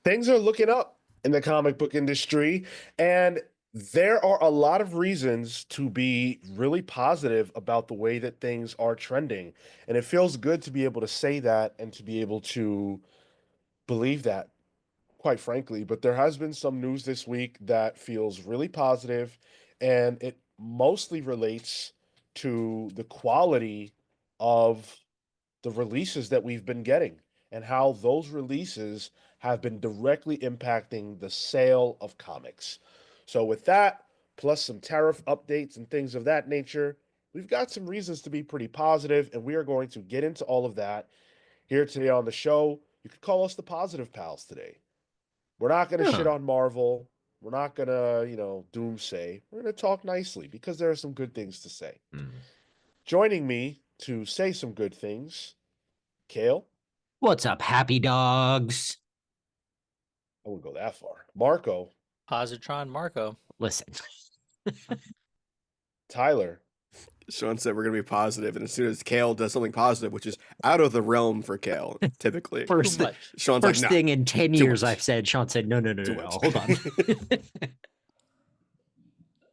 Things are looking up in the comic book industry, and there are a lot of reasons to be really positive about the way that things are trending. And it feels good to be able to say that and to be able to believe that, quite frankly. But there has been some news this week that feels really positive, and it mostly relates to the quality of the releases that we've been getting and how those releases have been directly impacting the sale of comics. So, with that, plus some tariff updates and things of that nature, we've got some reasons to be pretty positive, and we are going to get into all of that here today on the show. You could call us the Positive Pals today. We're not going to shit Huh. on Marvel. We're not going to, doomsay. We're going to talk nicely because there are some good things to say. Hmm. Joining me to say some good things, Cale. What's up, happy dogs? I wouldn't go that far. Marco, Positron Marco. Listen, Tyler, Sean said we're going to be positive, and as soon as Cale does something positive, which is out of the realm for Cale, typically, Too first much. Sean's like, first nah, thing in 10 too years much, I've said, Sean said, no, too no, much. hold on.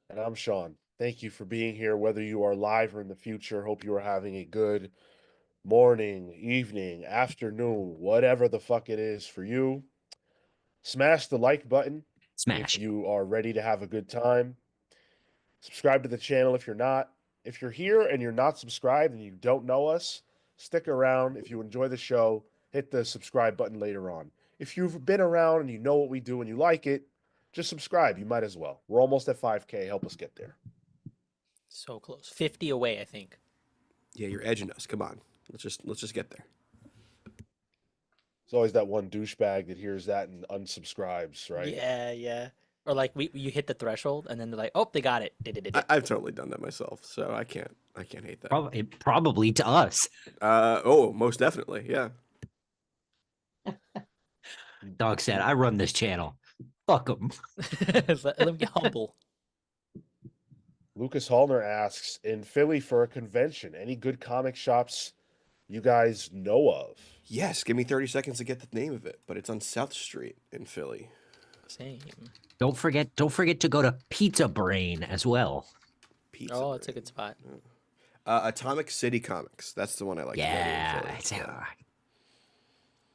and I'm Sean. Thank you for being here, whether you are live or in the future. Hope you are having a good morning, evening, afternoon, whatever the fuck it is for you. Smash the like button if Smash. you are ready to have a good time. Subscribe to the channel if you're not. If you're here and you're not subscribed and you don't know us, stick around. If you enjoy the show, hit the subscribe button later on. If you've been around and you know what we do and you like it, just subscribe. You might as well. We're almost at 5K. Help us get there. So close. 50 away, I think. Yeah, you're edging us. Come on, let's just get there. There's always that one douchebag that hears that and unsubscribes, right? Yeah, yeah. Or like you hit the threshold and then they're like, oh, they got it. I've totally done that myself, so I can't hate that. Probably to us. Oh, most definitely, yeah. Dog said, I run this channel. Fuck them. Let me get humble. Lucas Hallner asks, in Philly for a convention, any good comic shops you guys know of? Yes, give me 30 seconds to get the name of it, but it's on South Street in Philly. Same. Don't forget to go to Pizza Brain as well. Pizza. Oh, it's a Brain. good spot. Atomic City Comics. That's the one I like to go to in Yeah. Philly.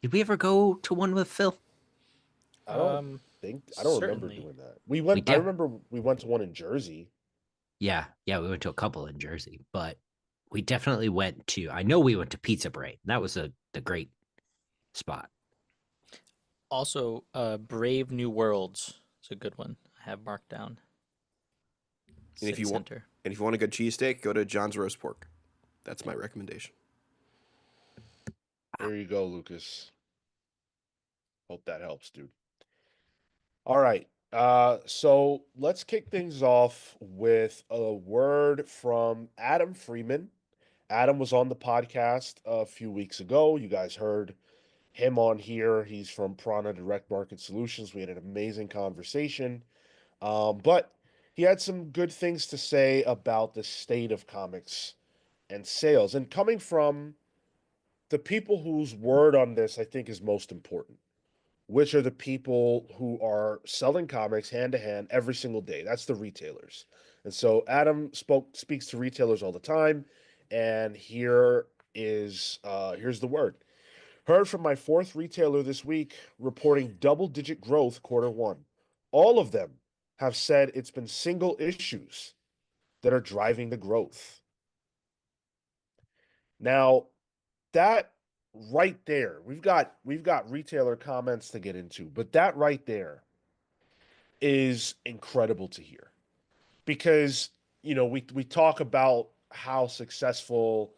Did we ever go to one with Phil? I don't I don't remember Certainly. doing that. We went, We I did. remember we went to one in Jersey. Yeah, we went to a couple in Jersey, but we definitely went to. I know we went to Pizza Brain. That was the great spot. Also, Brave New Worlds. It's a good one. I have marked down. And if City you want, Center. and if you want a good cheesesteak, go to John's Roast Pork. That's my recommendation. There you go, Lucas. Hope that helps, dude. All right. So let's kick things off with a word from Adam Freeman. Adam was on the podcast a few weeks ago. You guys heard him on here. He's from Prana Direct Market Solutions. We had an amazing conversation. But he had some good things to say about the state of comics and sales. And coming from the people whose word on this I think is most important, which are the people who are selling comics hand to hand every single day. That's the retailers. And so Adam speaks to retailers all the time, and here's the word. Heard from my fourth retailer this week reporting double-digit growth quarter one. All of them have said it's been single issues that are driving the growth. Now, that right there, we've got retailer comments to get into, but that right there is incredible to hear because we talk about how successful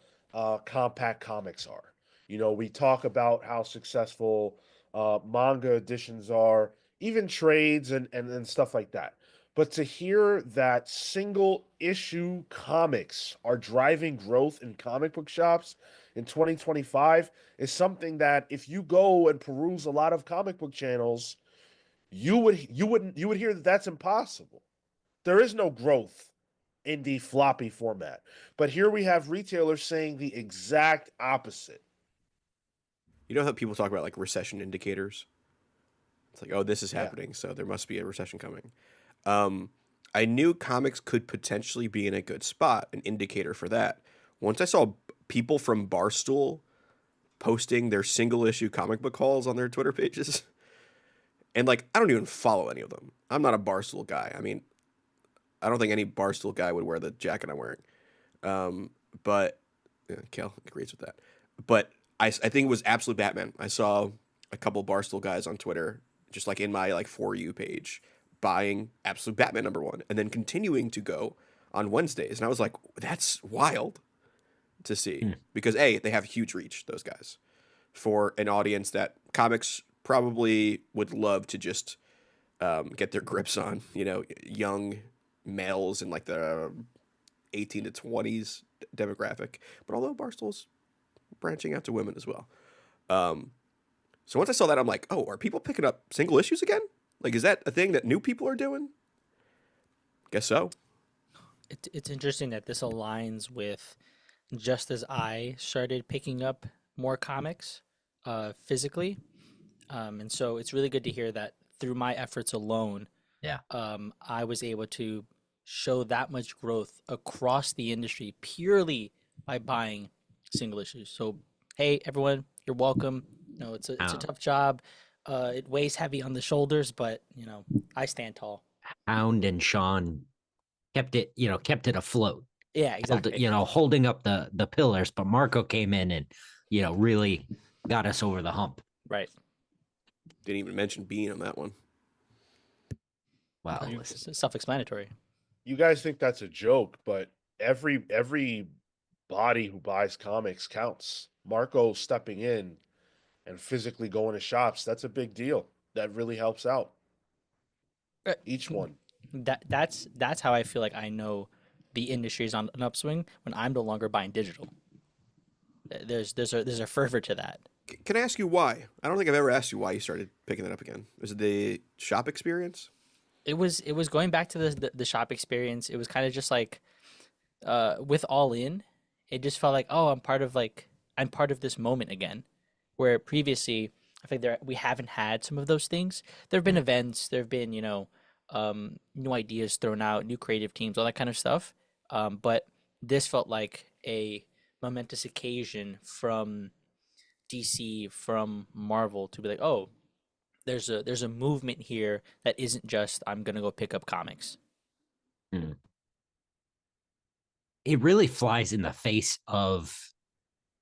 compact comics are. We talk about how successful manga editions are, even trades and stuff like that. But to hear that single issue comics are driving growth in comic book shops in 2025 is something that if you go and peruse a lot of comic book channels, you would hear that that's impossible. There is no growth in the floppy format. But here we have retailers saying the exact opposite. You know how people talk about like recession indicators? It's like, oh, this is Yeah. happening, so there must be a recession coming. I knew comics could potentially be in a good spot, an indicator for that. Once I saw people from Barstool posting their single issue comic book hauls on their Twitter pages, and like, I don't even follow any of them. I'm not a Barstool guy. I mean, I don't think any Barstool guy would wear the jacket I'm wearing. Um, but yeah, Cale agrees with that. But I think it was Absolute Batman. I saw a couple Barstool guys on Twitter, just like in my like For You page, buying Absolute Batman #1 and then continuing to go on Wednesdays. And I was like, that's wild to see because they have huge reach, those guys, for an audience that comics probably would love to just get their grips on, young males in like the 18 to 20s demographic. But although Barstool's branching out to women as well. So once I saw that, I'm like, oh, are people picking up single issues again? Like, is that a thing that new people are doing? Guess so. It's interesting that this aligns with just as I started picking up more comics physically. And so it's really good to hear that through my efforts alone, Yeah. I was able to show that much growth across the industry purely by buying single issues. So, hey, everyone, you're welcome. It's a tough job. It weighs heavy on the shoulders, but I stand tall. Hound and Sean kept it afloat. Yeah, exactly. Holding up the pillars, but Marco came in and, really got us over the hump. Right. Didn't even mention Bean on that one. Wow. It's self-explanatory. You guys think that's a joke, but every body who buys comics counts. Marco stepping in and physically going to shops, that's a big deal. That really helps out. Each one. That's how I feel like I know the industry is on an upswing when I'm no longer buying digital. There's a fervor to that. Can I ask you why? I don't think I've ever asked you why you started picking that up again. Was it the shop experience? It was going back to the shop experience. It was kind of just like with All In, it just felt like, oh, I'm part of this moment again. Where previously I think we haven't had some of those things. There have been events, there have been, new ideas thrown out, new creative teams, all that kind of stuff. But this felt like a momentous occasion from DC, from Marvel to be like, oh, there's a movement here that isn't just I'm gonna go pick up comics. It really flies in the face of,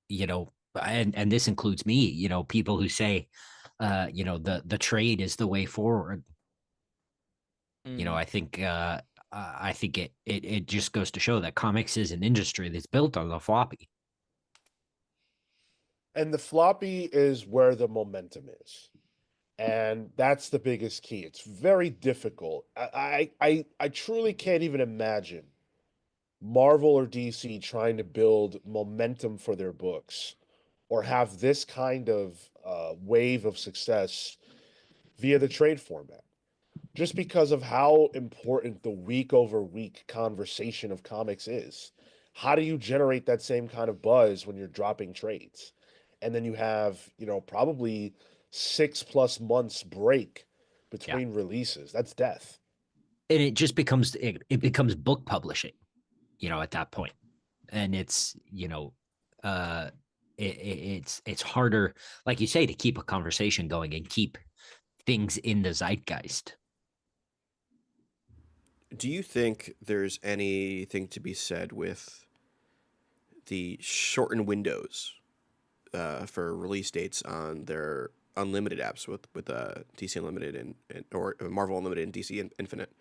and this includes me, people who say, the trade is the way forward. I think it just goes to show that comics is an industry that's built on the floppy. And the floppy is where the momentum is. And that's the biggest key. It's very difficult. I truly can't even imagine Marvel or DC trying to build momentum for their books or have this kind of wave of success via the trade format. Just because of how important the week over week conversation of comics is. How do you generate that same kind of buzz when you're dropping trades? And then you have, probably 6+ months break between releases. That's death. And it just becomes it becomes book publishing, at that point. And it's, it's harder, like you say, to keep a conversation going and keep things in the zeitgeist. Do you think there's anything to be said with the shortened windows for release dates on their Unlimited apps with DC Unlimited and or Marvel Unlimited and DC Infinite?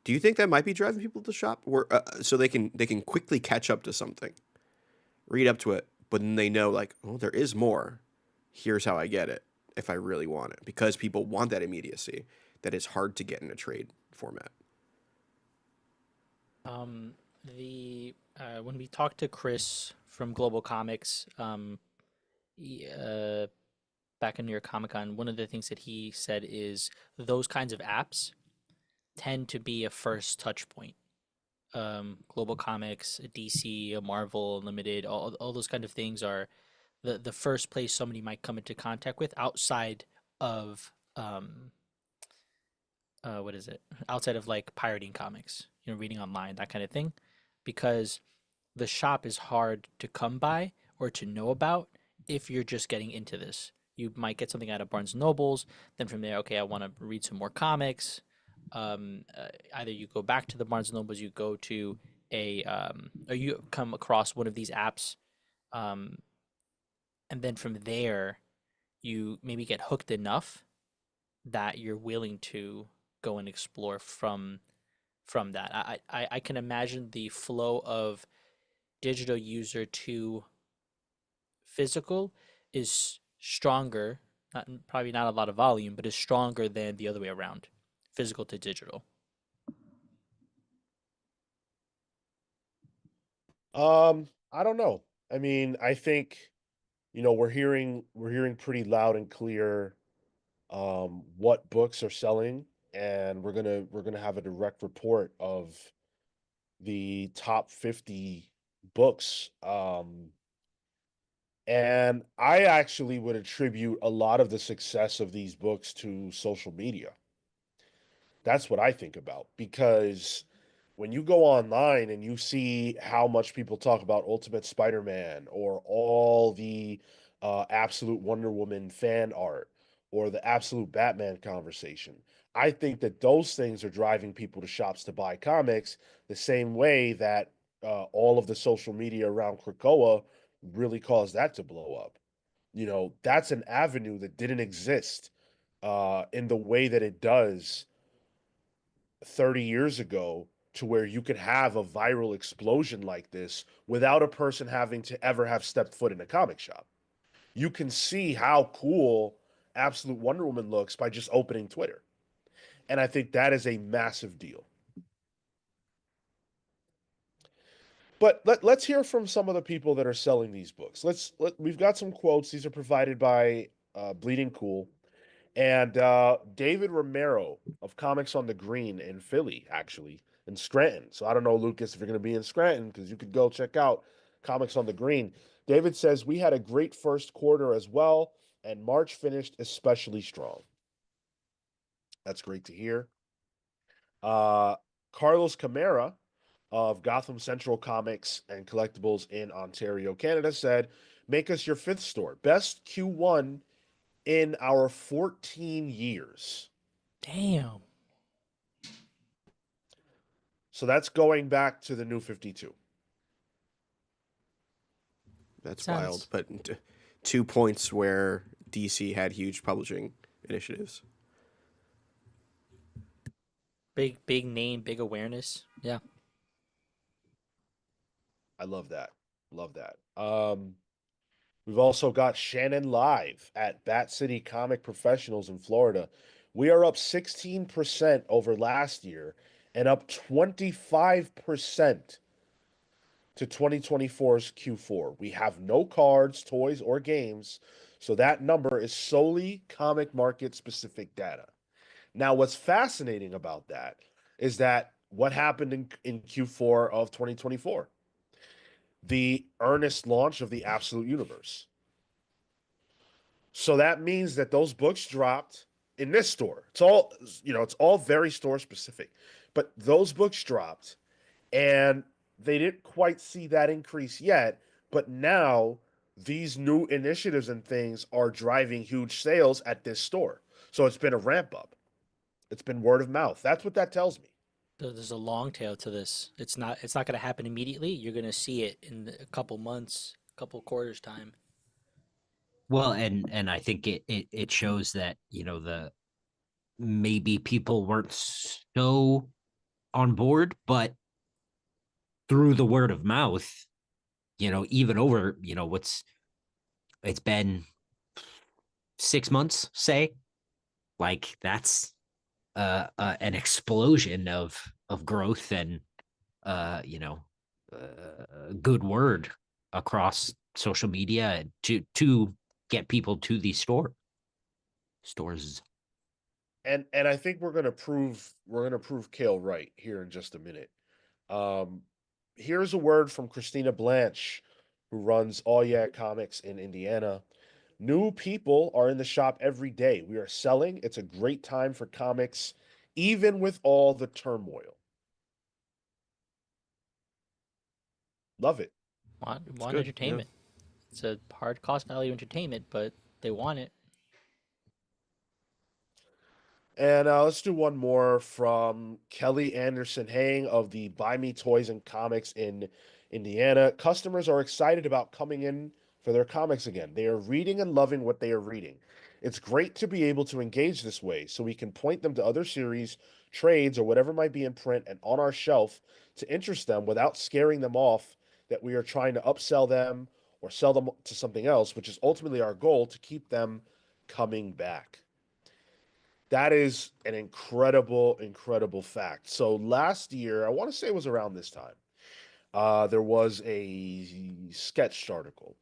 Do you think that might be driving people to shop, or so they can quickly catch up to something, read up to it, but then they know like, oh, there is more. Here's how I get it if I really want it, because people want that immediacy that is hard to get in a trade format. When we talked to Chris from Global Comics, back in New York Comic Con, one of the things that he said is those kinds of apps tend to be a first touch point. Global Comics, DC, Marvel Unlimited, all those kind of things are the first place somebody might come into contact with outside of um what is it? Outside of like pirating comics, reading online, that kind of thing, because the shop is hard to come by or to know about if you're just getting into this. You might get something out of Barnes and Nobles, then from there, okay, I want to read some more comics. Either you go back to the Barnes and Nobles, you go to or you come across one of these apps, um, and then from there, you maybe get hooked enough that you're willing to go and explore from that. I can imagine the flow of digital user to physical is stronger, not probably not a lot of volume, but is stronger than the other way around, physical to digital. I don't know. I mean, I think, we're hearing pretty loud and clear what books are selling, and we're gonna have a direct report of the top 50 books. And I actually would attribute a lot of the success of these books to social media. That's what I think about, because when you go online and you see how much people talk about Ultimate Spider-Man, or all the Absolute Wonder Woman fan art, or the Absolute Batman conversation, I think that those things are driving people to shops to buy comics the same way that all of the social media around Krakoa really caused that to blow up. That's an avenue that didn't exist in the way that it does 30 years ago, to where you could have a viral explosion like this without a person having to ever have stepped foot in a comic shop. You can see how cool Absolute Wonder Woman looks by just opening Twitter. And I think that is a massive deal. But let's hear from some of the people that are selling these books. We've got some quotes. These are provided by Bleeding Cool. And David Romero of Comics on the Green in Philly, actually, in Scranton. So I don't know, Lucas, if you're going to be in Scranton, because you could go check out Comics on the Green. David says, "We had a great first quarter as well, and March finished especially strong." That's great to hear. Uh, Carlos Camara of Gotham Central Comics and Collectibles in Ontario, Canada, said, "Make us your fifth store. Best Q1 in our 14 years." Damn. So that's going back to the New 52. That's wild. Sounds But 2 points where DC had huge publishing initiatives. big name, big awareness. Yeah. I love that. Love that. We've also got Shannon live at Bat City Comic Professionals in Florida. We are up 16% over last year and up 25% to 2024's Q4. We have no cards, toys, or games, so that number is solely comic market specific data. Now, what's fascinating about that is that what happened in Q4 of 2024? The earnest launch of the Absolute Universe. So that means that those books dropped in this store. It's all very store specific. But those books dropped, and they didn't quite see that increase yet, but now these new initiatives and things are driving huge sales at this store. So it's been a ramp up. It's been word of mouth. That's what that tells me. There's a long tail to this. It's not going to happen immediately. You're going to see it in a couple months, couple quarters time. Well, and I think it shows that, the maybe people weren't so on board, but through the word of mouth, even over, it's been 6 months, say, like that's an explosion of growth and uh you know good word across social media to get people to these stores. And I think we're gonna prove Cale right here in just a minute. Um, Here's a word from Christina Blanche, who runs All Yeah Comics in Indiana. New people are in the shop every day. We are selling. It's a great time for comics, even with all the turmoil. Love it. Want good, yeah. entertainment. It's a hard cost value entertainment, but they want it. And let's do one more from Kelly Anderson Hang of the Buy Me Toys and Comics in Indiana. Customers are excited about coming in for their comics again. They are reading and loving what they are reading. It's great to be able to engage this way so we can point them to other series, trades, or whatever might be in print and on our shelf to interest them without scaring them off that we are trying to upsell them or sell them to something else, which is ultimately our goal to keep them coming back. That is an incredible, incredible fact. So last year, I want to say it was around this time, there was a sketch article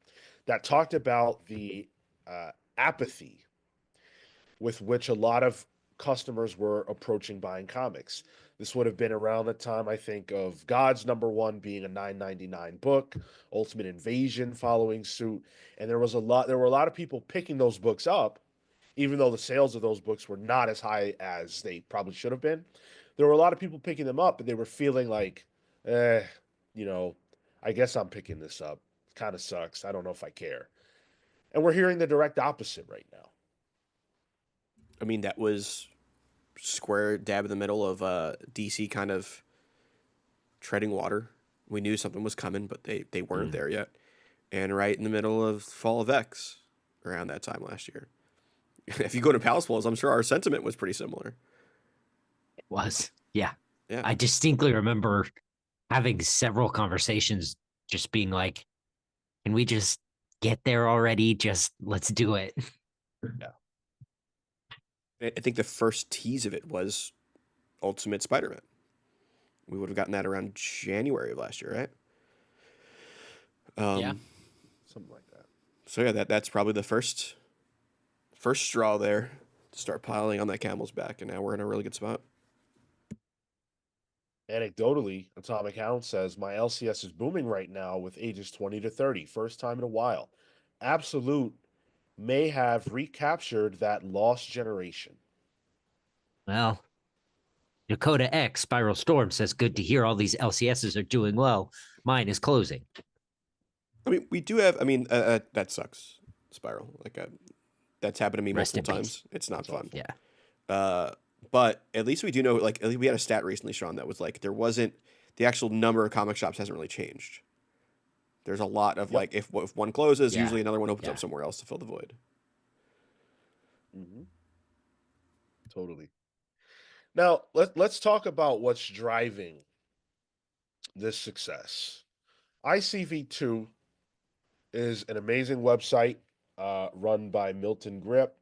that talked about the apathy with which a lot of customers were approaching buying comics. This would have been around the time, I think, of God's #1 being a $9.99 book, Ultimate Invasion following suit, and there were a lot of people picking those books up even though the sales of those books were not as high as they probably should have been. There were a lot of people picking them up, but they were feeling like, eh, you know, I guess I'm picking this up. It kind of sucks. I don't know if I care. And we're hearing the direct opposite right now. I mean, that was square dab in the middle of DC kind of treading water. We knew something was coming, but they weren't there yet. And right in the middle of Fall of X around that time last year. If you go to Palace Walls, I'm sure our sentiment was pretty similar. It was. Yeah. Yeah. I distinctly remember having several conversations just being like, can we just get there already? Just let's do it. Yeah. I think the first tease of it was Ultimate Spider-Man. We would have gotten that around January of last year, right? Yeah. Something like that. So yeah, that's probably the first straw there to start piling on that camel's back, and now we're in a really good spot. Anecdotally, Atomic Hound says, my LCS is booming right now with ages 20 to 30. First time in a while. Absolute may have recaptured that lost generation. Well, Dakota X Spiral Storm says, good to hear all these LCSs are doing well. Mine is closing. I mean, we do have. I mean, that sucks. Spiral, that's happened to me Rest multiple in peace. times. It's not fun. Yeah. But at least we do know. Like, at least we had a stat recently, Sean, that was like there wasn't the actual number of comic shops hasn't really changed. There's a lot of like if one closes, Yeah. usually another one opens Yeah. up somewhere else to fill the void. Mm-hmm. Totally. Now let's talk about what's driving this success. ICV2 is an amazing website run by Milton Grip,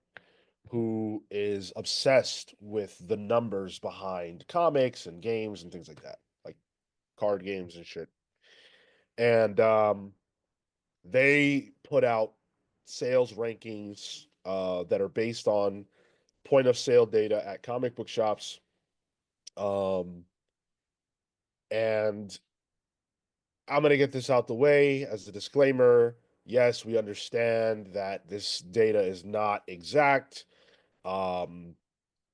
who is obsessed with the numbers behind comics and games and things like that, like card games and shit. And they put out sales rankings that are based on point of sale data at comic book shops. And I'm going to get this out the way as a disclaimer. Yes, we understand that this data is not exact. Um,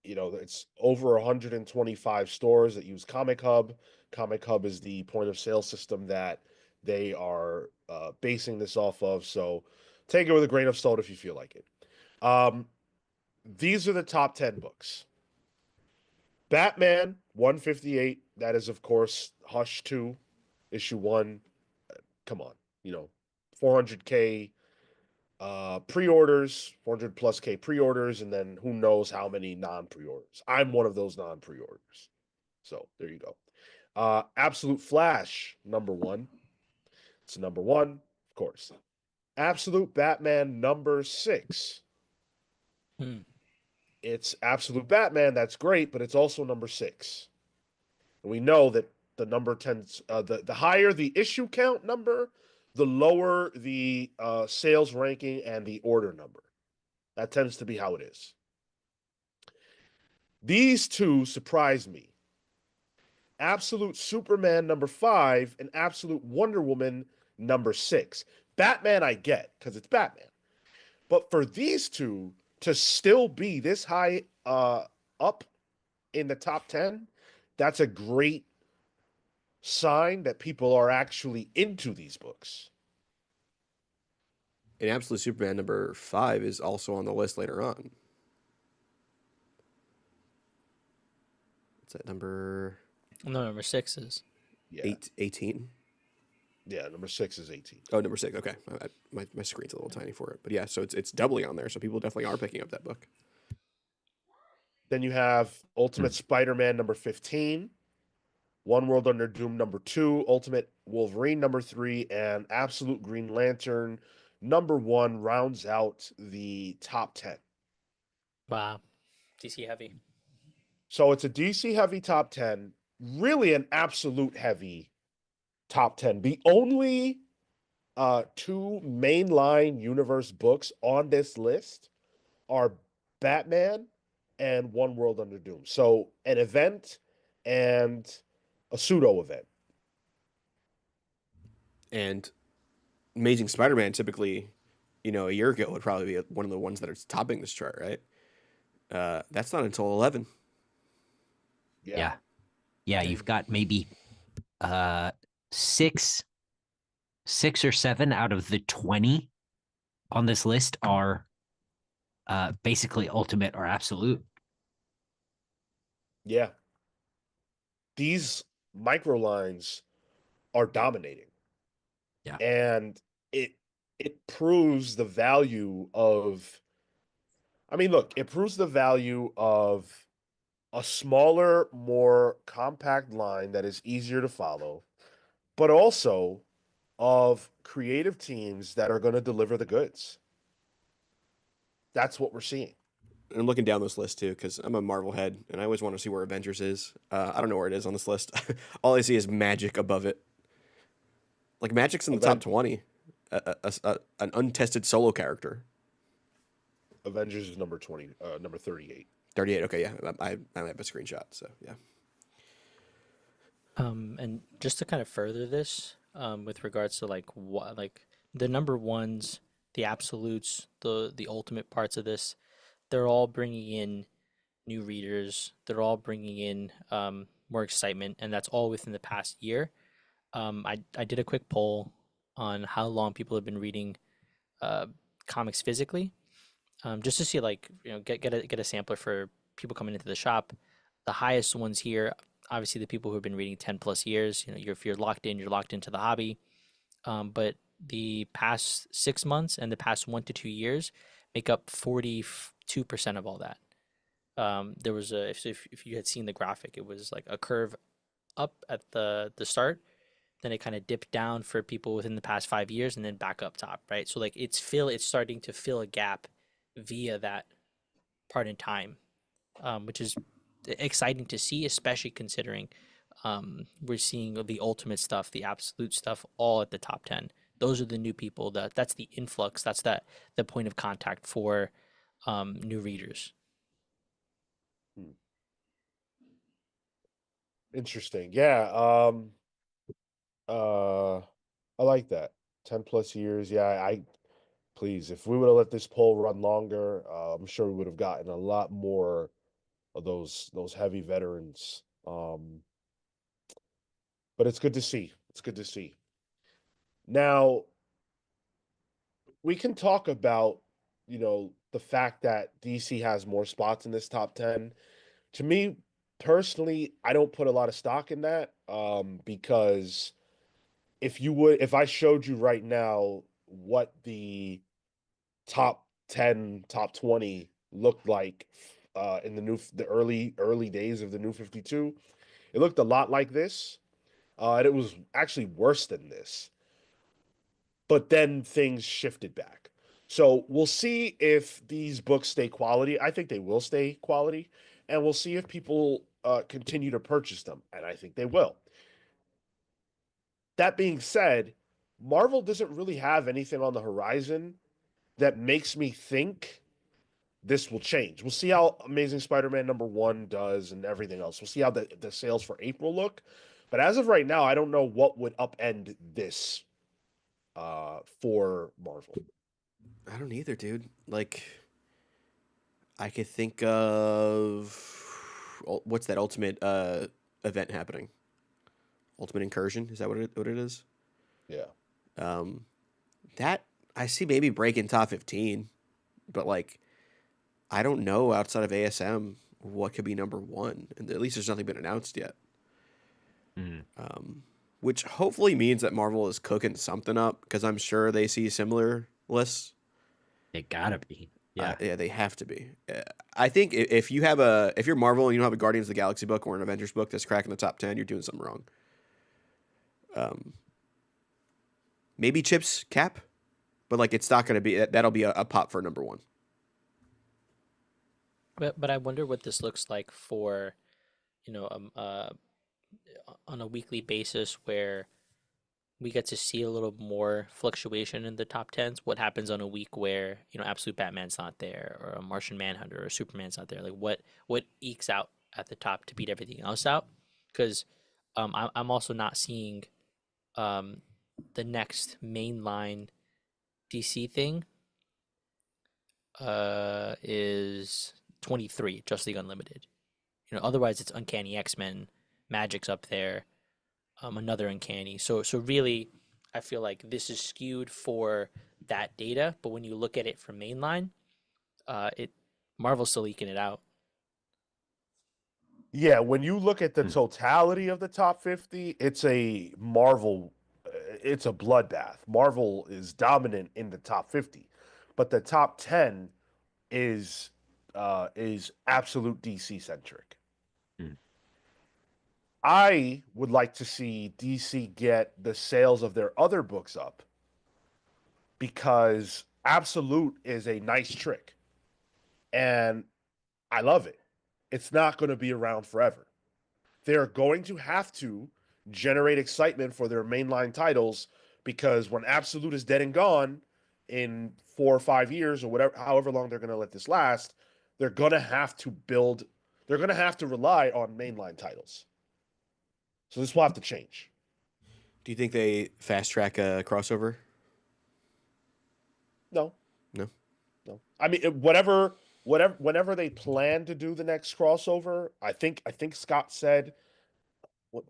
it's over 125 stores that use Comic Hub. Comic Hub is the point of sale system that they are basing this off of. So take it with a grain of salt if you feel like it. These are the top 10 books. Batman 158. That is, of course, Hush 2, issue 1. Come on, 400K pre-orders, 400 plus K pre-orders, and then who knows how many non-pre-orders. I'm one of those non-pre-orders. So there you go. Absolute Flash, #1. It's #1, of course. Absolute Batman #6. It's Absolute Batman, that's great, but it's also #6. And we know that the number tends, the higher the issue count number, the lower the sales ranking and the order number. That tends to be how it is. These two surprised me. Absolute Superman #5 and Absolute Wonder Woman #6. Batman I get because it's Batman. But for these two to still be this high up in the top 10, that's a great sign that people are actually into these books. And Absolute Superman number 5 is also on the list later on. What's that number? No, number 6 is. Yeah. 18? Yeah, number 6 is 18. Oh, number 6. Okay. My screen's a little tiny for it. But yeah, so it's doubly on there. So people definitely are picking up that book. Then you have Ultimate Spider-Man number 15, One World Under Doom number 2, Ultimate Wolverine number 3, and Absolute Green Lantern number 1 rounds out the top 10. Wow. DC heavy. So it's a DC heavy top 10, really an absolute heavy top 10. The only two mainline universe books on this list are Batman and One World Under Doom. So an event and a pseudo event. And Amazing Spider-Man typically, a year ago would probably be one of the ones that are topping this chart, right? That's not until 11. Yeah. You've got maybe six or seven out of the 20 on this list are basically ultimate or absolute. Yeah. These micro lines are dominating. Yeah. And it proves the value of, I mean, look, it proves the value of a smaller, more compact line that is easier to follow, but also of creative teams that are going to deliver the goods. That's what we're seeing. And I'm looking down this list too because I'm a Marvel head and I always want to see where Avengers is. I don't know where it is on this list. All I see is Magic above it. Like Magic's in the top 20. An untested solo character. Avengers is number 20, number 38. 38. Okay, yeah. I have a screenshot. So yeah. And just to kind of further this, with regards to like what, like the number ones, the absolutes, the ultimate parts of this, they're all bringing in new readers. They're all bringing in more excitement, and that's all within the past year. I did a quick poll on how long people have been reading comics physically, just to see like get a sampler for people coming into the shop. The highest ones here, obviously, the people who have been reading 10 plus years. If you're locked in, you're locked into the hobby. But the past 6 months and the past 1 to 2 years make up 42% of all that. There was if you had seen the graphic, it was like a curve up at the start, then it kind of dipped down for people within the past 5 years, and then back up top, right? So like it's starting to fill a gap via that part in time, which is exciting to see, especially considering we're seeing the ultimate stuff, the absolute stuff, all at the top 10. Those are the new people. That's the influx. That's the point of contact for new readers. Interesting. Yeah. I like that. 10 plus years. Yeah, please, if we would have let this poll run longer, I'm sure we would have gotten a lot more of those heavy veterans. But it's good to see. It's good to see. Now, we can talk about, the fact that DC has more spots in this top 10. To me, personally, I don't put a lot of stock in that, because if I showed you right now what the top 10, top 20 looked like in the early days of the new 52, it looked a lot like this. And it was actually worse than this. But then things shifted back. So we'll see if these books stay quality. I think they will stay quality, and we'll see if people continue to purchase them, and I think they will. That being said, Marvel doesn't really have anything on the horizon that makes me think this will change. We'll see how Amazing Spider-Man number 1 does and everything else. We'll see how the sales for April look. But as of right now, I don't know what would upend this for Marvel. I don't either, dude. Like, I could think of what's that ultimate event happening? Ultimate Incursion, is that what it is? Yeah. Um, that I see maybe breaking top 15, but like I don't know outside of ASM what could be number one, and at least there's nothing been announced yet. Mm, Which hopefully means that Marvel is cooking something up because I'm sure they see similar lists. it gotta be. Yeah. Yeah, they have to be. I think if you're Marvel and you don't have a Guardians of the Galaxy book or an Avengers book that's cracking the top 10, you're doing something wrong. Maybe Chips Cap, but like it's not going to be that'll be a pop for number one. But I wonder what this looks like for, you know, on a weekly basis where we get to see a little more fluctuation in the top tens. What happens on a week where, you know, Absolute Batman's not there, or a Martian Manhunter, or Superman's not there? Like what ekes out at the top to beat everything else out? Because I'm also not seeing um, the next mainline DC thing is 23 Just League Unlimited. You know, otherwise it's Uncanny X-Men, Magic's up there, another Uncanny. So really, I feel like this is skewed for that data, but when you look at it from mainline, it Marvel's still eking it out. Yeah, when you look at the Hmm. totality of the top 50, it's a Marvel, it's a bloodbath. Marvel is dominant in the top 50, but the top 10 is absolute DC centric. Hmm. I would like to see DC get the sales of their other books up because absolute is a nice trick and I love it. It's not going to be around forever. They're going to have to generate excitement for their mainline titles because when Absolute is dead and gone in 4 or 5 years or whatever, however long they're going to let this last, they're going to have to build, they're going to have to rely on mainline titles. So this will have to change. Do you think they fast track a crossover? No, No. no. I mean, whenever they plan to do the next crossover, I think Scott said what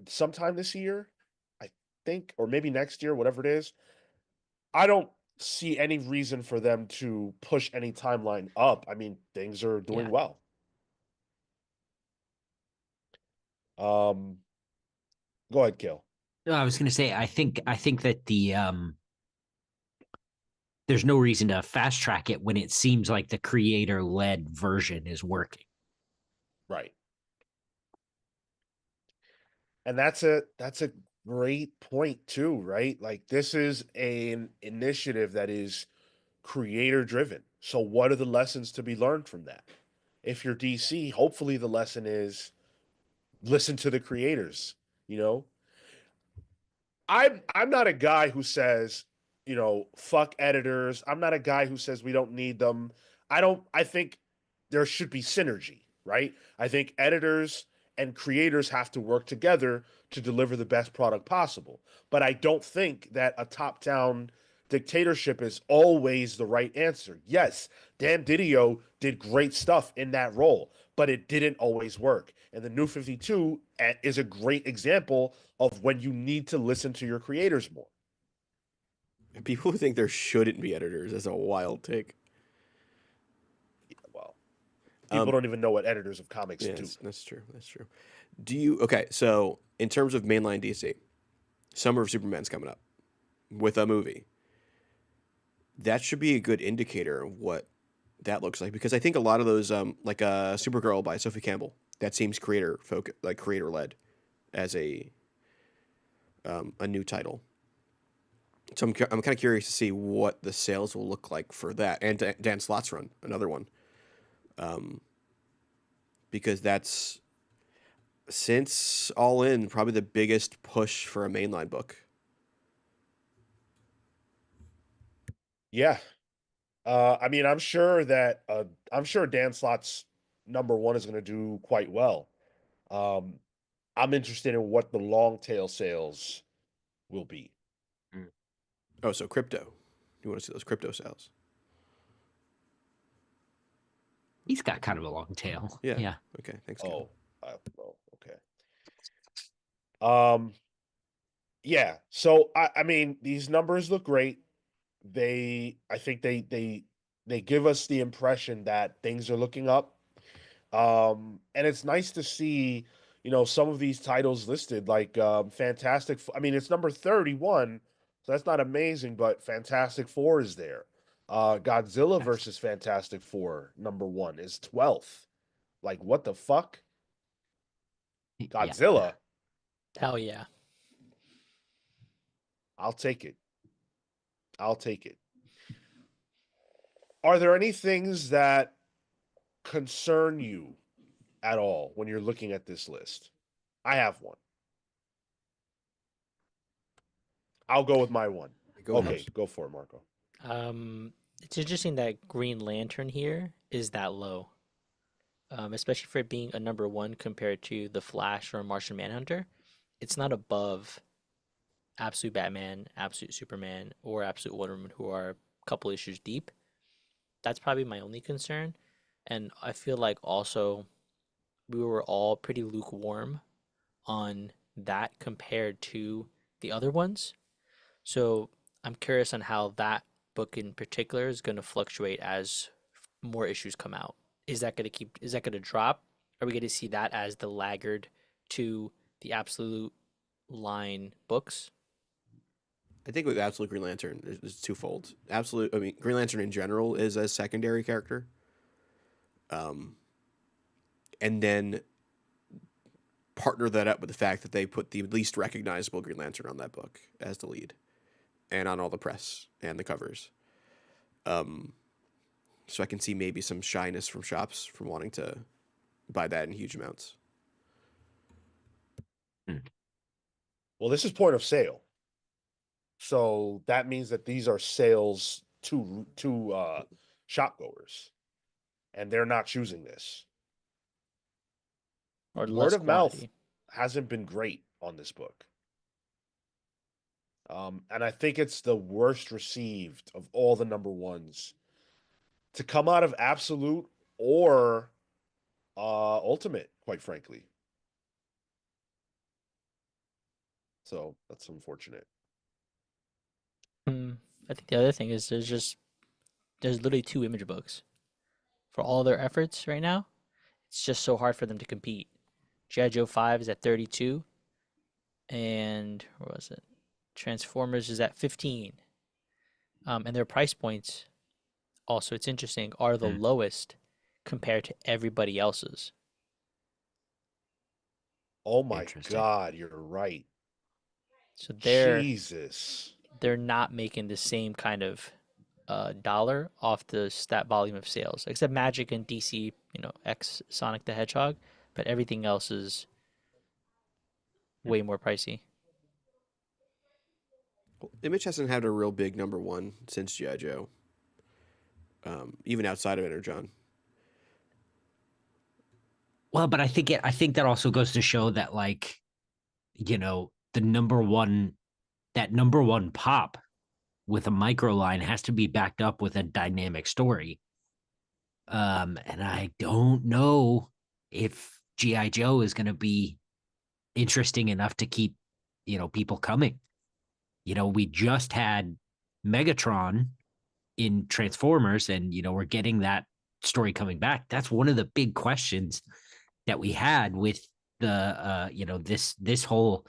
sometime this year, I think, or maybe next year, whatever it is. I don't see any reason for them to push any timeline up. I mean, things are doing Yeah. well. Um, Go ahead, Kill. No, I was gonna say I think that there's no reason to fast track it when it seems like the creator led version is working. Right. And that's a great point too, right? Like this is an initiative that is creator driven. So what are the lessons to be learned from that? If you're DC, hopefully the lesson is listen to the creators, you know? I'm not a guy who says, fuck editors. I'm not a guy who says we don't need them. I think there should be synergy, right? I think editors and creators have to work together to deliver the best product possible. But I don't think that a top-down dictatorship is always the right answer. Yes, Dan Didio did great stuff in that role, but it didn't always work. And the New 52 is a great example of when you need to listen to your creators more. People who think there shouldn't be editors is a wild take. Well, people Um, don't even know what editors of comics yeah, do. that's true. That's true. Okay? So in terms of mainline DC, Summer of Superman's coming up with a movie. That should be a good indicator of what that looks like because I think a lot of those, like Supergirl by Sophie Campbell, that seems creator led as a new title. So I'm kind of curious to see what the sales will look like for that, and Dan Slott's run, another one, because that's since All In probably the biggest push for a mainline book. Yeah. I mean, I'm sure Dan Slott's number one is going to do quite well. Um, I'm interested in what the long tail sales will be. Oh, so crypto. You want to see those crypto sales. He's got kind of a long tail. Yeah. Yeah. Okay. Thanks, Cale. Okay. Yeah. So I mean, these numbers look great. I think they give us the impression that things are looking up. And it's nice to see, some of these titles listed like I mean, it's number 31, so that's not amazing, but Fantastic Four is there. Godzilla Yes. versus Fantastic Four, number 1, is 12th. Like, what the fuck? Yeah. Godzilla? Hell yeah. I'll take it. I'll take it. Are there any things that concern you at all when you're looking at this list? I have one. I'll go with my one. Go Okay, first. go for it, Marco. It's interesting that Green Lantern here is that low, especially for it being a number 1 compared to the Flash or Martian Manhunter. It's not above Absolute Batman, Absolute Superman, or Absolute Wonder Woman, who are a couple issues deep. That's probably my only concern, and I feel like also we were all pretty lukewarm on that compared to the other ones. So I'm curious on how that book in particular is going to fluctuate as more issues come out. Is that going to drop? Are we going to see that as the laggard to the absolute line books? I think with Absolute Green Lantern, it's twofold. I mean, Green Lantern in general is a secondary character. And then partner that up with the fact that they put the least recognizable Green Lantern on that book as the lead, and on all the press and the covers. So I can see maybe some shyness from shops from wanting to buy that in huge amounts. Well, this is point of sale. So that means that these are sales to shop goers, and they're not choosing this. Or Word less of mouth quantity? hasn't been great on this book. And I think it's the worst received of all the number 1s to come out of Absolute or Ultimate, quite frankly. So that's unfortunate. I think the other thing is there's literally 2 image books for all their efforts right now. It's just so hard for them to compete. G.I. Joe 5 is at 32, and what was it? Transformers is at 15. And their price points also, it's interesting, are the lowest compared to everybody else's. Oh my Interesting. God, you're right. So Jesus. they're not making the same kind of dollar off the stat volume of sales, except Magic and DC, X Sonic the Hedgehog, but everything else is way more pricey. Well, Image hasn't had a real big number 1 since G.I. Joe, even outside of Energon. Well, but I think that also goes to show that, like, the number 1, that number 1 pop with a micro line has to be backed up with a dynamic story. And I don't know if G.I. Joe is going to be interesting enough to keep, people coming. We just had Megatron in Transformers, and, we're getting that story coming back. That's one of the big questions that we had with the, this whole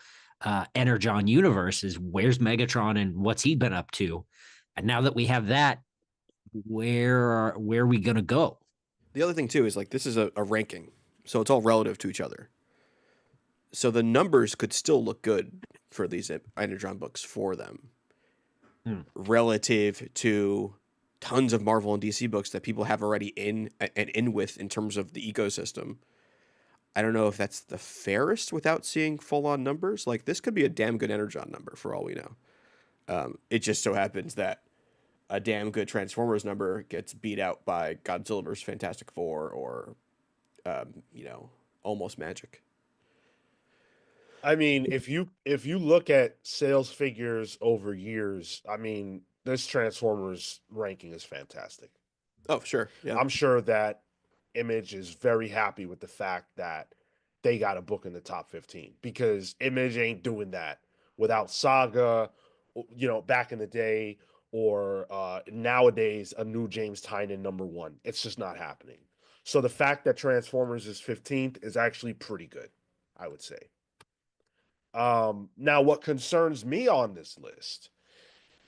Energon universe is, where's Megatron and what's he been up to? And now that we have that, where are we going to go? The other thing too is, like, this is a ranking, so it's all relative to each other. So the numbers could still look good for these Energon books for them, relative to tons of Marvel and DC books that people have already in with in terms of the ecosystem. I don't know if that's the fairest without seeing full on numbers. Like, this could be a damn good Energon number for all we know. It just so happens that a damn good Transformers number gets beat out by Godzilla vs. Fantastic Four or, almost Magic. I mean, if you look at sales figures over years, I mean, this Transformers ranking is fantastic. Oh, sure. Yeah. I'm sure that Image is very happy with the fact that they got a book in the top 15 because Image ain't doing that without Saga, back in the day, or nowadays a new James Tynion #1. It's just not happening. So the fact that Transformers is 15th is actually pretty good, I would say. Now, what concerns me on this list,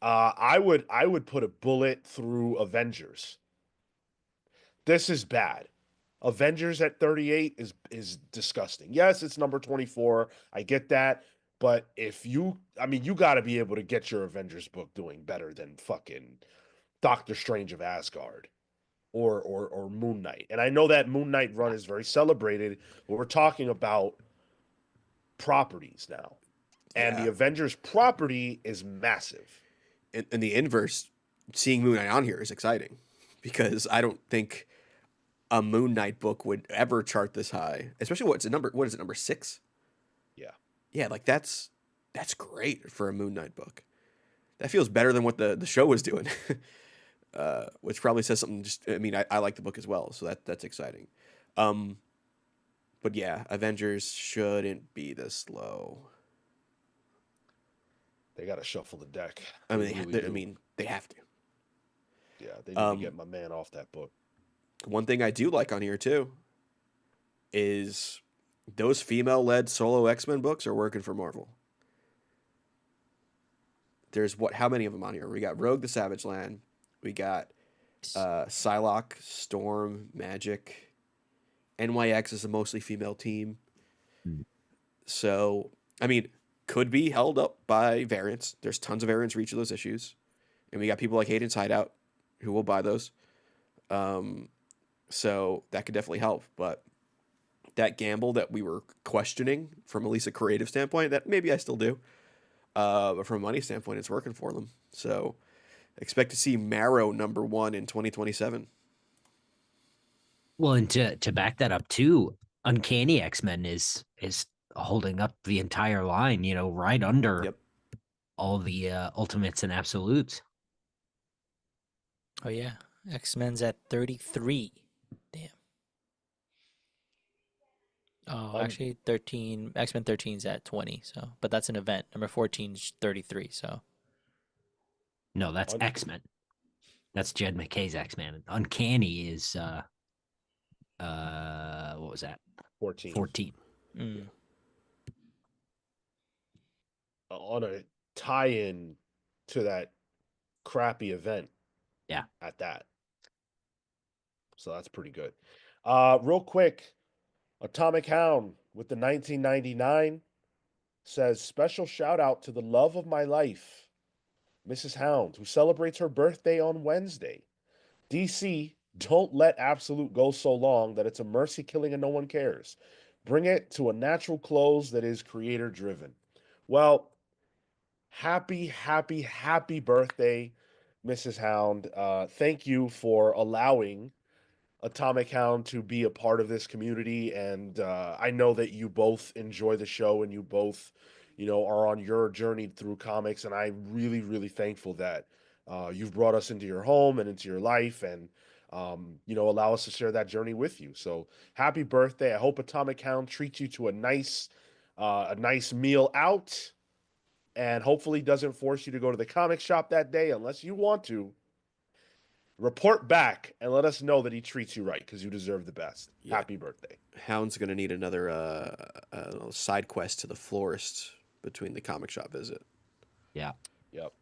I would put a bullet through Avengers. This is bad. Avengers at 38 is disgusting. Yes, it's number 24. I get that. But you got to be able to get your Avengers book doing better than fucking Doctor Strange of Asgard or Moon Knight. And I know that Moon Knight run is very celebrated, but we're talking about properties now. And the Yeah. Avengers property is massive. In the inverse, seeing Moon Knight on here is exciting because I don't think a Moon Knight book would ever chart this high. Especially what is it, number 6? Yeah. Yeah, like that's great for a Moon Knight book. That feels better than what the show was doing. Which probably says something. Just, I mean, I like the book as well, so that's exciting. But yeah, Avengers shouldn't be this low. They got to shuffle the deck. I They mean, really do. they have to. Yeah, they need to get my man off that book. One thing I do like on here too is those female-led solo X-Men books are working for Marvel. There's how many of them on here? We got Rogue the Savage Land. We got Psylocke, Storm, Magic. NYX is a mostly female team. So, I mean, could be held up by variants. There's tons of variants for each of those issues. And we got people like Hayden's Hideout who will buy those. So that could definitely help. But that gamble that we were questioning from at least a creative standpoint, that maybe I still do. But from a money standpoint, it's working for them. So expect to see Marrow #1 in 2027. Well, and to back that up too, Uncanny X-Men is holding up the entire line, right under Yep. all the ultimates and absolutes. Oh yeah, X-Men's at 33. Damn. Oh, actually 13. X-Men 13's at 20. So, but that's an event. Number 14's 33. So. No, that's X-Men. That's Jed McKay's X-Men. Uncanny is what was that? 14. 14. Mm. On a tie-in to that crappy event. Yeah. At that. So that's pretty good. Real quick, Atomic Hound with the 1999 says special shout out to the love of my life, Mrs. Hound, who celebrates her birthday on Wednesday. DC, don't let Absolute go so long that it's a mercy killing and no one cares. Bring it to a natural close that is creator driven. Well, happy birthday, Mrs. Hound. Thank you for allowing Atomic Hound to be a part of this community. And I know that you both enjoy the show and you both, are on your journey through comics. And I'm really, really thankful that you've brought us into your home and into your life and, allow us to share that journey with you. So happy birthday. I hope Atomic Hound treats you to a nice meal out and hopefully doesn't force you to go to the comic shop that day unless you want to. Report back and let us know that he treats you right because you deserve the best. Yeah. Happy birthday. Hound's going to need another side quest to the florist between the comic shop visit. Yeah. Yep.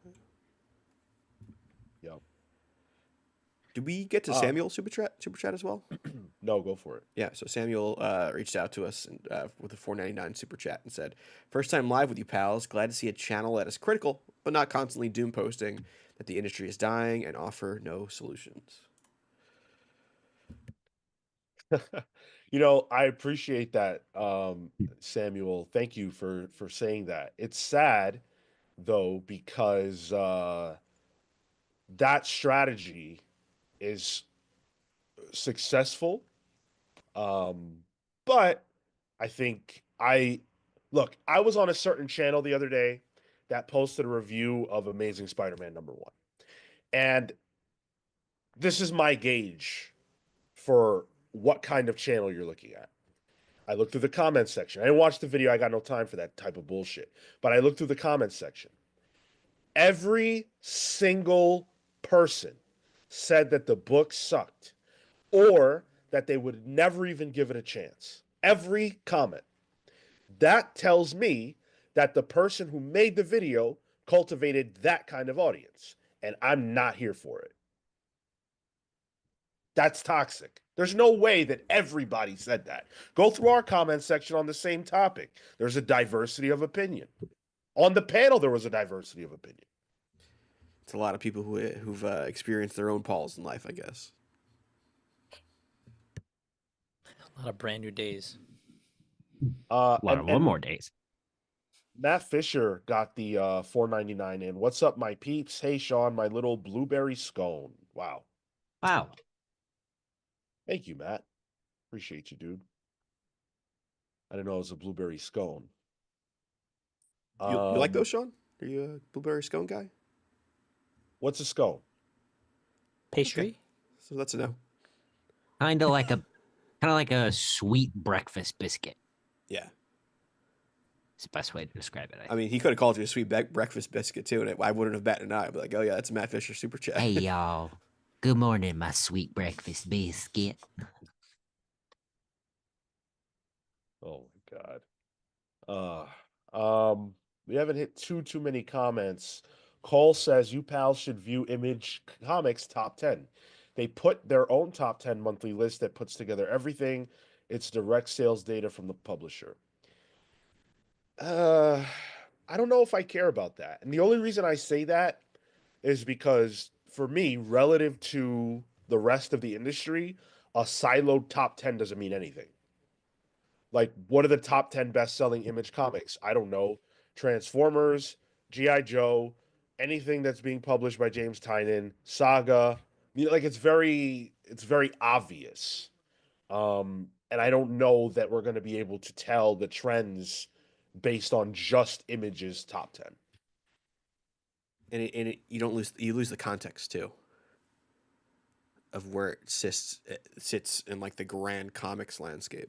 Did we get to Samuel super chat as well? No, go for it. Yeah, so Samuel reached out to us with a $4.99 super chat and said, "First time live with you, pals. Glad to see a channel that is critical, but not constantly doom posting that the industry is dying and offer no solutions." I appreciate that, Samuel. Thank you for saying that. It's sad, though, because that strategy is successful. But I think I was on a certain channel the other day that posted a review of Amazing Spider-Man #1. And this is my gauge for what kind of channel you're looking at. I looked through the comments section. I didn't watch the video. I got no time for that type of bullshit. But I looked through the comments section. Every single person said that the book sucked or that they would never even give it a chance. Every comment. That tells me that the person who made the video cultivated that kind of audience, and I'm not here for it. That's toxic. There's no way that everybody said that. Go through our comment section on the same topic. There's a diversity of opinion. On the panel, there was a diversity of opinion. It's a lot of people who've experienced their own Pauls in life, I guess. A lot of brand new days. A lot of one more days. Matt Fisher got the $4.99 in. What's up, my peeps? Hey, Sean, my little blueberry scone. Wow. Wow. Thank you, Matt. Appreciate you, dude. I didn't know it was a blueberry scone. You like those, Sean? Are you a blueberry scone guy? What's a scone? Pastry? Okay. So that's a no. Kind of like a sweet breakfast biscuit. Yeah. It's the best way to describe it. I mean, he could have called you a sweet breakfast biscuit too, and I wouldn't have batted an eye. I'd be like, oh yeah, that's a Matt Fisher super chat. Hey y'all. Good morning, my sweet breakfast biscuit. Oh my god. We haven't hit too many comments. Cole says you pals should view Image Comics top 10. They put their own top 10 monthly list that puts together everything. It's direct sales data from the publisher. I don't know if I care about that. And the only reason I say that is because for me, relative to the rest of the industry, a siloed top 10 doesn't mean anything. Like, what are the top 10 best-selling Image comics? I don't know. Transformers, G.I. Joe, anything that's being published by James Tynion, Saga. Like, it's very obvious. And I don't know that we're going to be able to tell the trends based on just Image's top 10. And you lose the context too of where it sits in like the grand comics landscape.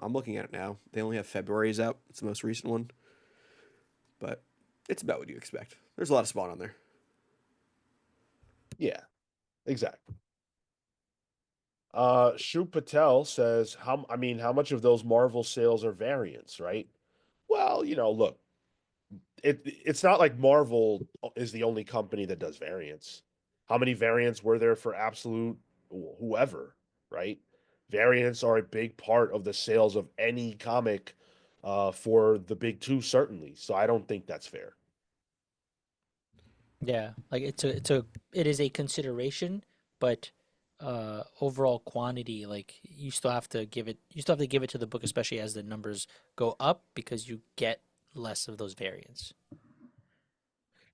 I'm looking at it now. They only have February's out. It's the most recent one, but it's about what you expect. There's a lot of Spawn on there. Yeah, exactly. Shu Patel says, how much of those Marvel sales are variants, right? Well, look, it's not like Marvel is the only company that does variants. How many variants were there for Absolute whoever, right? Variants are a big part of the sales of any comic for the big two, certainly. So I don't think that's fair. Yeah, like it is a consideration, but overall quantity, like you still have to give it to the book, especially as the numbers go up, because you get less of those variants.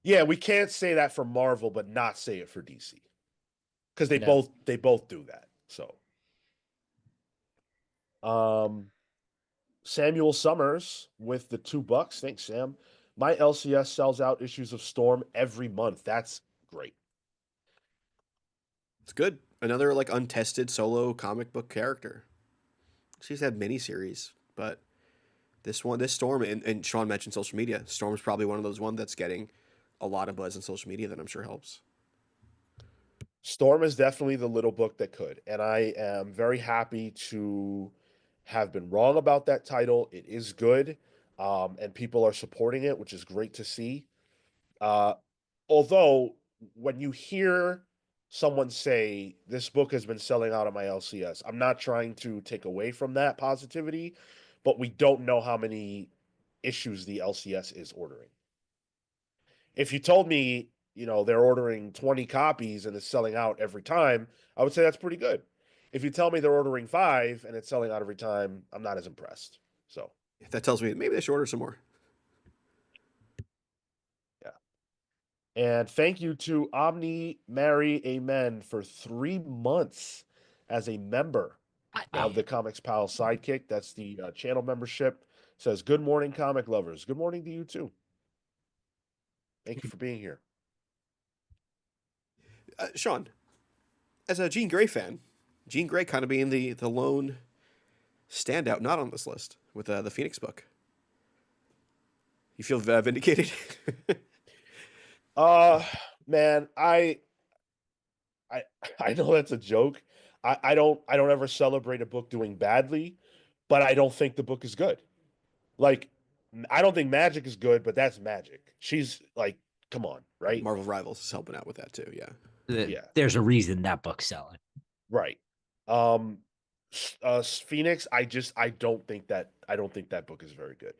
Yeah, we can't say that for Marvel, but not say it for DC. Because they No. both do that. So Samuel Summers with the $2. Thanks, Sam. My LCS sells out issues of Storm every month. That's great. It's good. Another like untested solo comic book character. She's had miniseries, but this Storm, and Sean mentioned social media. Storm's probably one of those ones that's getting a lot of buzz on social media that I'm sure helps. Storm is definitely the little book that could, and I am very happy to have been wrong about that title. It is good, and people are supporting it, which is great to see. Although, when you hear someone say this book has been selling out of my LCS, I'm not trying to take away from that positivity, but we don't know how many issues the LCS is ordering. If you told me, they're ordering 20 copies and it's selling out every time, I would say that's pretty good. If you tell me they're ordering 5 and it's selling out every time, I'm not as impressed. So, If that tells me maybe they should order some more. yeah. And thank you to Omni Mary Amen for 3 months as a member of the Comics Pal Sidekick. That's the channel membership. Says, good morning, comic lovers. Good morning to you too. Thank you for being here. Sean, as a Jean Grey fan, Jean Grey kind of being the lone standout not on this list with the Phoenix book. You feel vindicated? Uh, man, I I know that's a joke. I don't ever celebrate a book doing badly, but I don't think the book is good. Like, I don't think Magic is good, but that's Magic. She's like, come on, right? Marvel Rivals is helping out with that too. Yeah. Yeah, There's a reason that book's selling. right. Phoenix, I don't think that book is very good.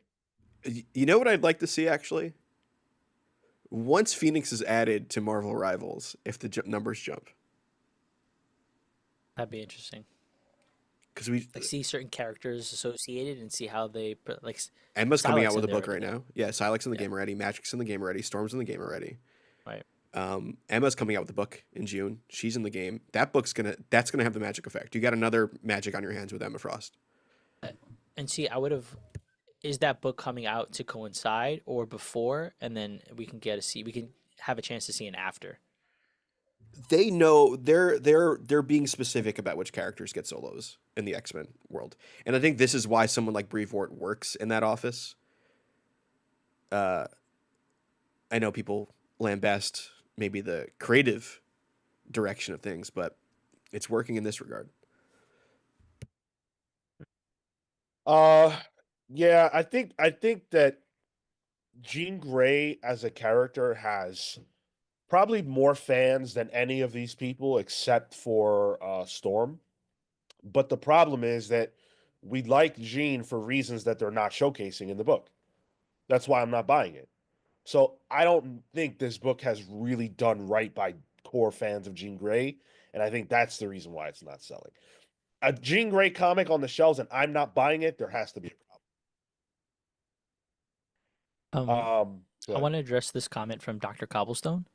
You know what I'd like to see actually? Once Phoenix is added to Marvel Rivals, if the numbers jump, That'd be interesting. because we Like see certain characters associated and see how they like. Emma's coming out Psylocke's with a in there book right already. now. Yeah, Psylocke's in the Yeah. game already. Magic's in the game already. Storm's in the game already. Right. Emma's coming out with a book in June. She's in the game. That's gonna have the magic effect. You got another magic on your hands with Emma Frost. And see, I would have. Is that book coming out to coincide or before, and then we can we can have a chance to see an after. They know they're being specific about which characters get solos in the X-Men world, and I think this is why someone like Brevoort works in that office. I know people lambast maybe the creative direction of things, but it's working in this regard. Uh, yeah, I think that Jean Grey as a character has probably more fans than any of these people except for Storm. But the problem is that we like Jean for reasons that they're not showcasing in the book. That's why I'm not buying it. So I don't think this book has really done right by core fans of Jean Grey, and I think that's the reason why it's not selling. A Jean Grey comic on the shelves and I'm not buying it, there has to be a Um, problem. Go I ahead. want to address this comment from Dr. Cobblestone.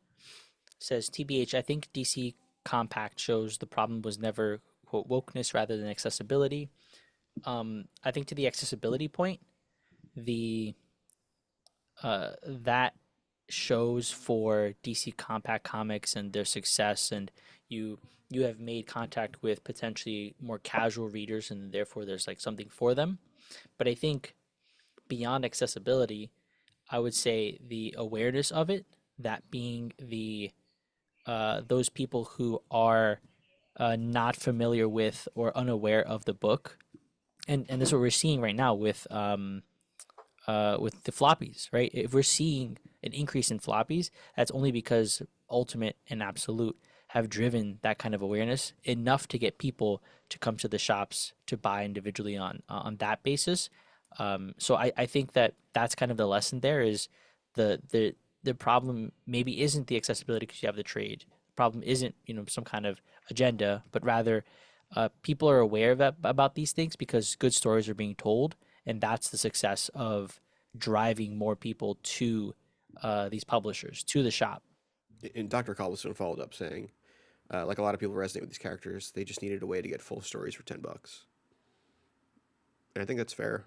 Says TBH, I think DC Compact shows the problem was never quote wokeness rather than accessibility. I think to the accessibility point, the that shows for DC Compact Comics and their success, and you have made contact with potentially more casual readers, and therefore there's like something for them. But I think beyond accessibility, I would say the awareness of it, that being the those people who are not familiar with or unaware of the book, and this is what we're seeing right now with the floppies, right? If we're seeing an increase in floppies, that's only because Ultimate and Absolute have driven that kind of awareness enough to get people to come to the shops to buy individually on that basis. So I think that that's kind of the lesson there is the problem maybe isn't the accessibility because you have the trade. The problem isn't some kind of agenda, but rather people are aware of about these things because good stories are being told, and that's the success of driving more people to these publishers to the shop. And Dr. Cobblestone followed up saying, like a lot of people resonate with these characters, they just needed a way to get full stories for $10. And I think that's fair.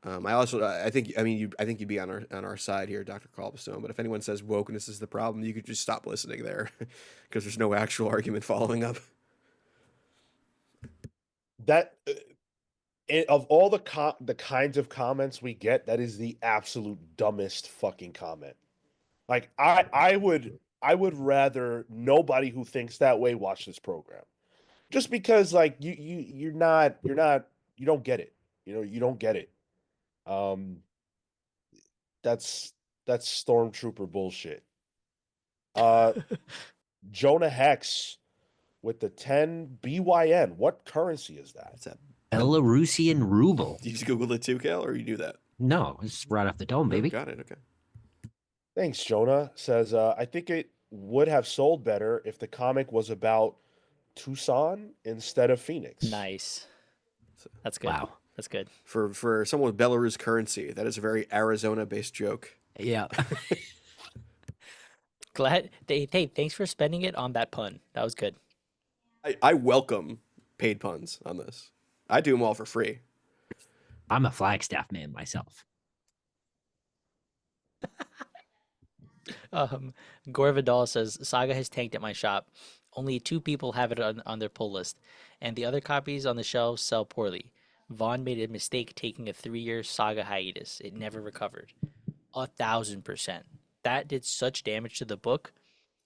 I think you'd be on our side here, Dr. Cobblestone. But if anyone says wokeness is the problem, you could just stop listening there, because there's no actual argument following up. That of all the kinds of comments we get, that is the absolute dumbest fucking comment. Like I would rather nobody who thinks that way watch this program. Just because like you don't get it. You don't get it. Um that's stormtrooper bullshit. Uh Jonah Hex with the 10 BYN. What currency is that? What's that? Belarusian ruble. Did you just Google it too, Cale, or you knew that? No, it's right off the dome, Oh, baby. got it. Okay. Thanks, Jonah. Says, I think it would have sold better if the comic was about Tucson instead of Phoenix. Nice. That's good. Wow. That's good. For someone with Belarus currency, that is a very Arizona-based joke. Yeah. Glad. Hey, thanks for spending it on that pun. That was good. I welcome paid puns on this. I do them all for free. I'm a Flagstaff man myself. Um, Gore Vidal says Saga has tanked at my shop. Only 2 people have it on their pull list, and the other copies on the shelves sell poorly. Vaughn made a mistake taking a 3-year Saga hiatus. It never recovered. 1,000%. That did such damage to the book.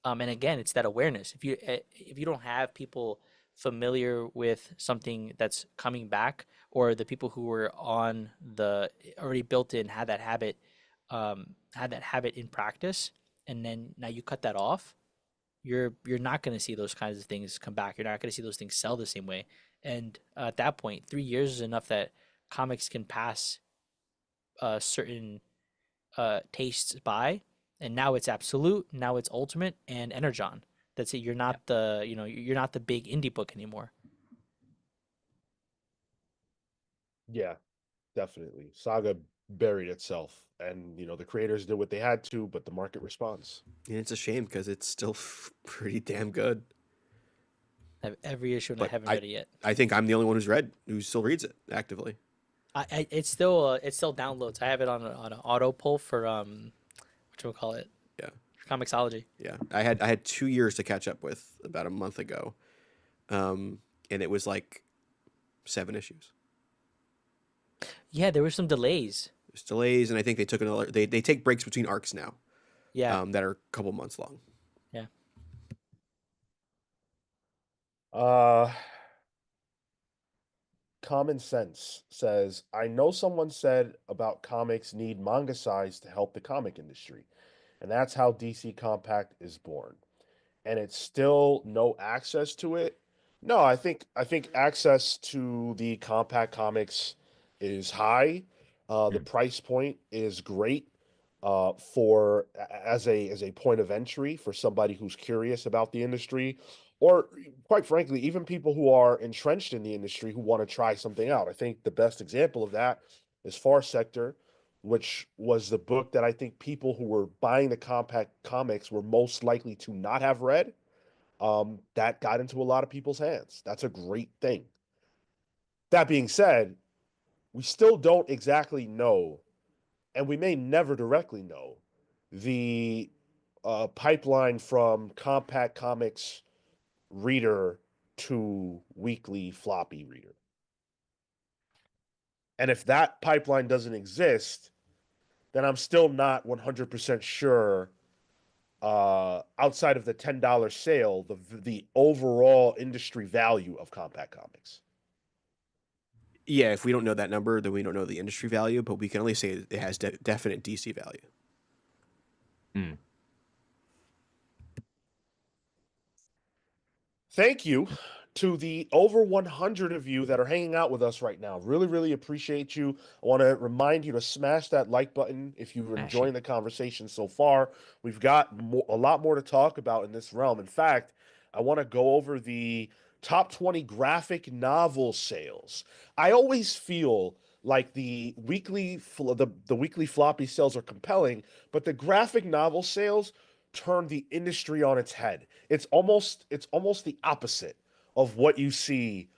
And again, it's that awareness. If you don't have people familiar with something that's coming back, or the people who were on the already built in had that habit in practice, and then now you cut that off, you're not going to see those kinds of things come back. You're not going to see those things sell the same way. And at that point, 3 years is enough that comics can pass certain tastes by, and now it's absolute, now it's ultimate and energon. That's it. You're not you're not the big indie book anymore. Yeah, definitely. Saga buried itself, and the creators did what they had to, but the market responds. And it's a shame because it's still pretty damn good. I have every issue and I But haven't read it yet. I think I'm the only one who still reads it actively. It's still downloads. I have it on an auto pull for what we call it, Yeah. Comixology. Yeah. I had 2 years to catch up with about a month ago. And it was like 7 issues. Yeah, there were some delays. There's delays, and I think they took another. They take breaks between arcs now. Yeah. That are a couple months long. Yeah. Common Sense says, I know someone said about comics need manga size to help the comic industry, and that's how DC Compact is born. And it's still no access to it. No, I think access to the compact comics is high. The price point is great for as a point of entry for somebody who's curious about the industry, or quite frankly, even people who are entrenched in the industry who want to try something out. I think the best example of that is Far Sector, which was the book that I think people who were buying the compact comics were most likely to not have read. That got into a lot of people's hands. That's a great thing. That being said, we still don't exactly know, and we may never directly know, the pipeline from compact comics reader to weekly floppy reader. And if that pipeline doesn't exist, then I'm still not 100% sure, outside of the $10 sale, the overall industry value of compact comics. Yeah, if we don't know that number, then we don't know the industry value, but we can only say it has definite DC value. Thank you to the over 100 of you that are hanging out with us right now. Really, really appreciate you. I want to remind you to smash that like button if you're Smash enjoying it. the conversation so far. We've got a lot more to talk about in this realm. In fact, I want to go over the top 20 graphic novel sales. I always feel like the weekly floppy sales are compelling, but the graphic novel sales turn the industry on its head. It's almost the opposite of what you see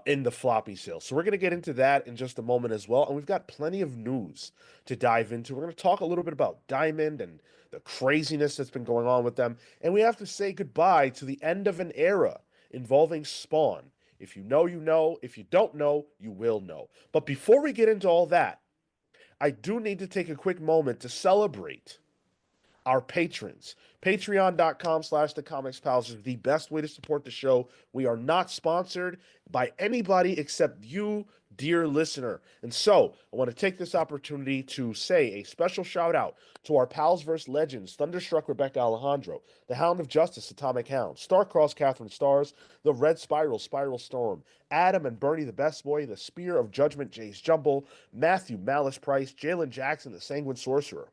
in the floppy sales. So we're going to get into that in just a moment as well, and we've got plenty of news to dive into. We're going to talk a little bit about Diamond and the craziness that's been going on with them, and we have to say goodbye to the end of an era involving Spawn. If you know, you know. If you don't know, you will know. But before we get into all that, I do need to take a quick moment to celebrate our patrons. Patreon.com/the Comics Pals is the best way to support the show. We are not sponsored by anybody except you, dear listener. And so I want to take this opportunity to say a special shout out to our Pals vs. Legends, Thunderstruck Rebecca Alejandro, the Hound of Justice, Atomic Hound, Starcross Catherine Stars, the Red Spiral, Spiral Storm, Adam and Bernie the Best Boy, the Spear of Judgment, Jace Jumble, Matthew Malice Price, Jalen Jackson, the Sanguine Sorcerer.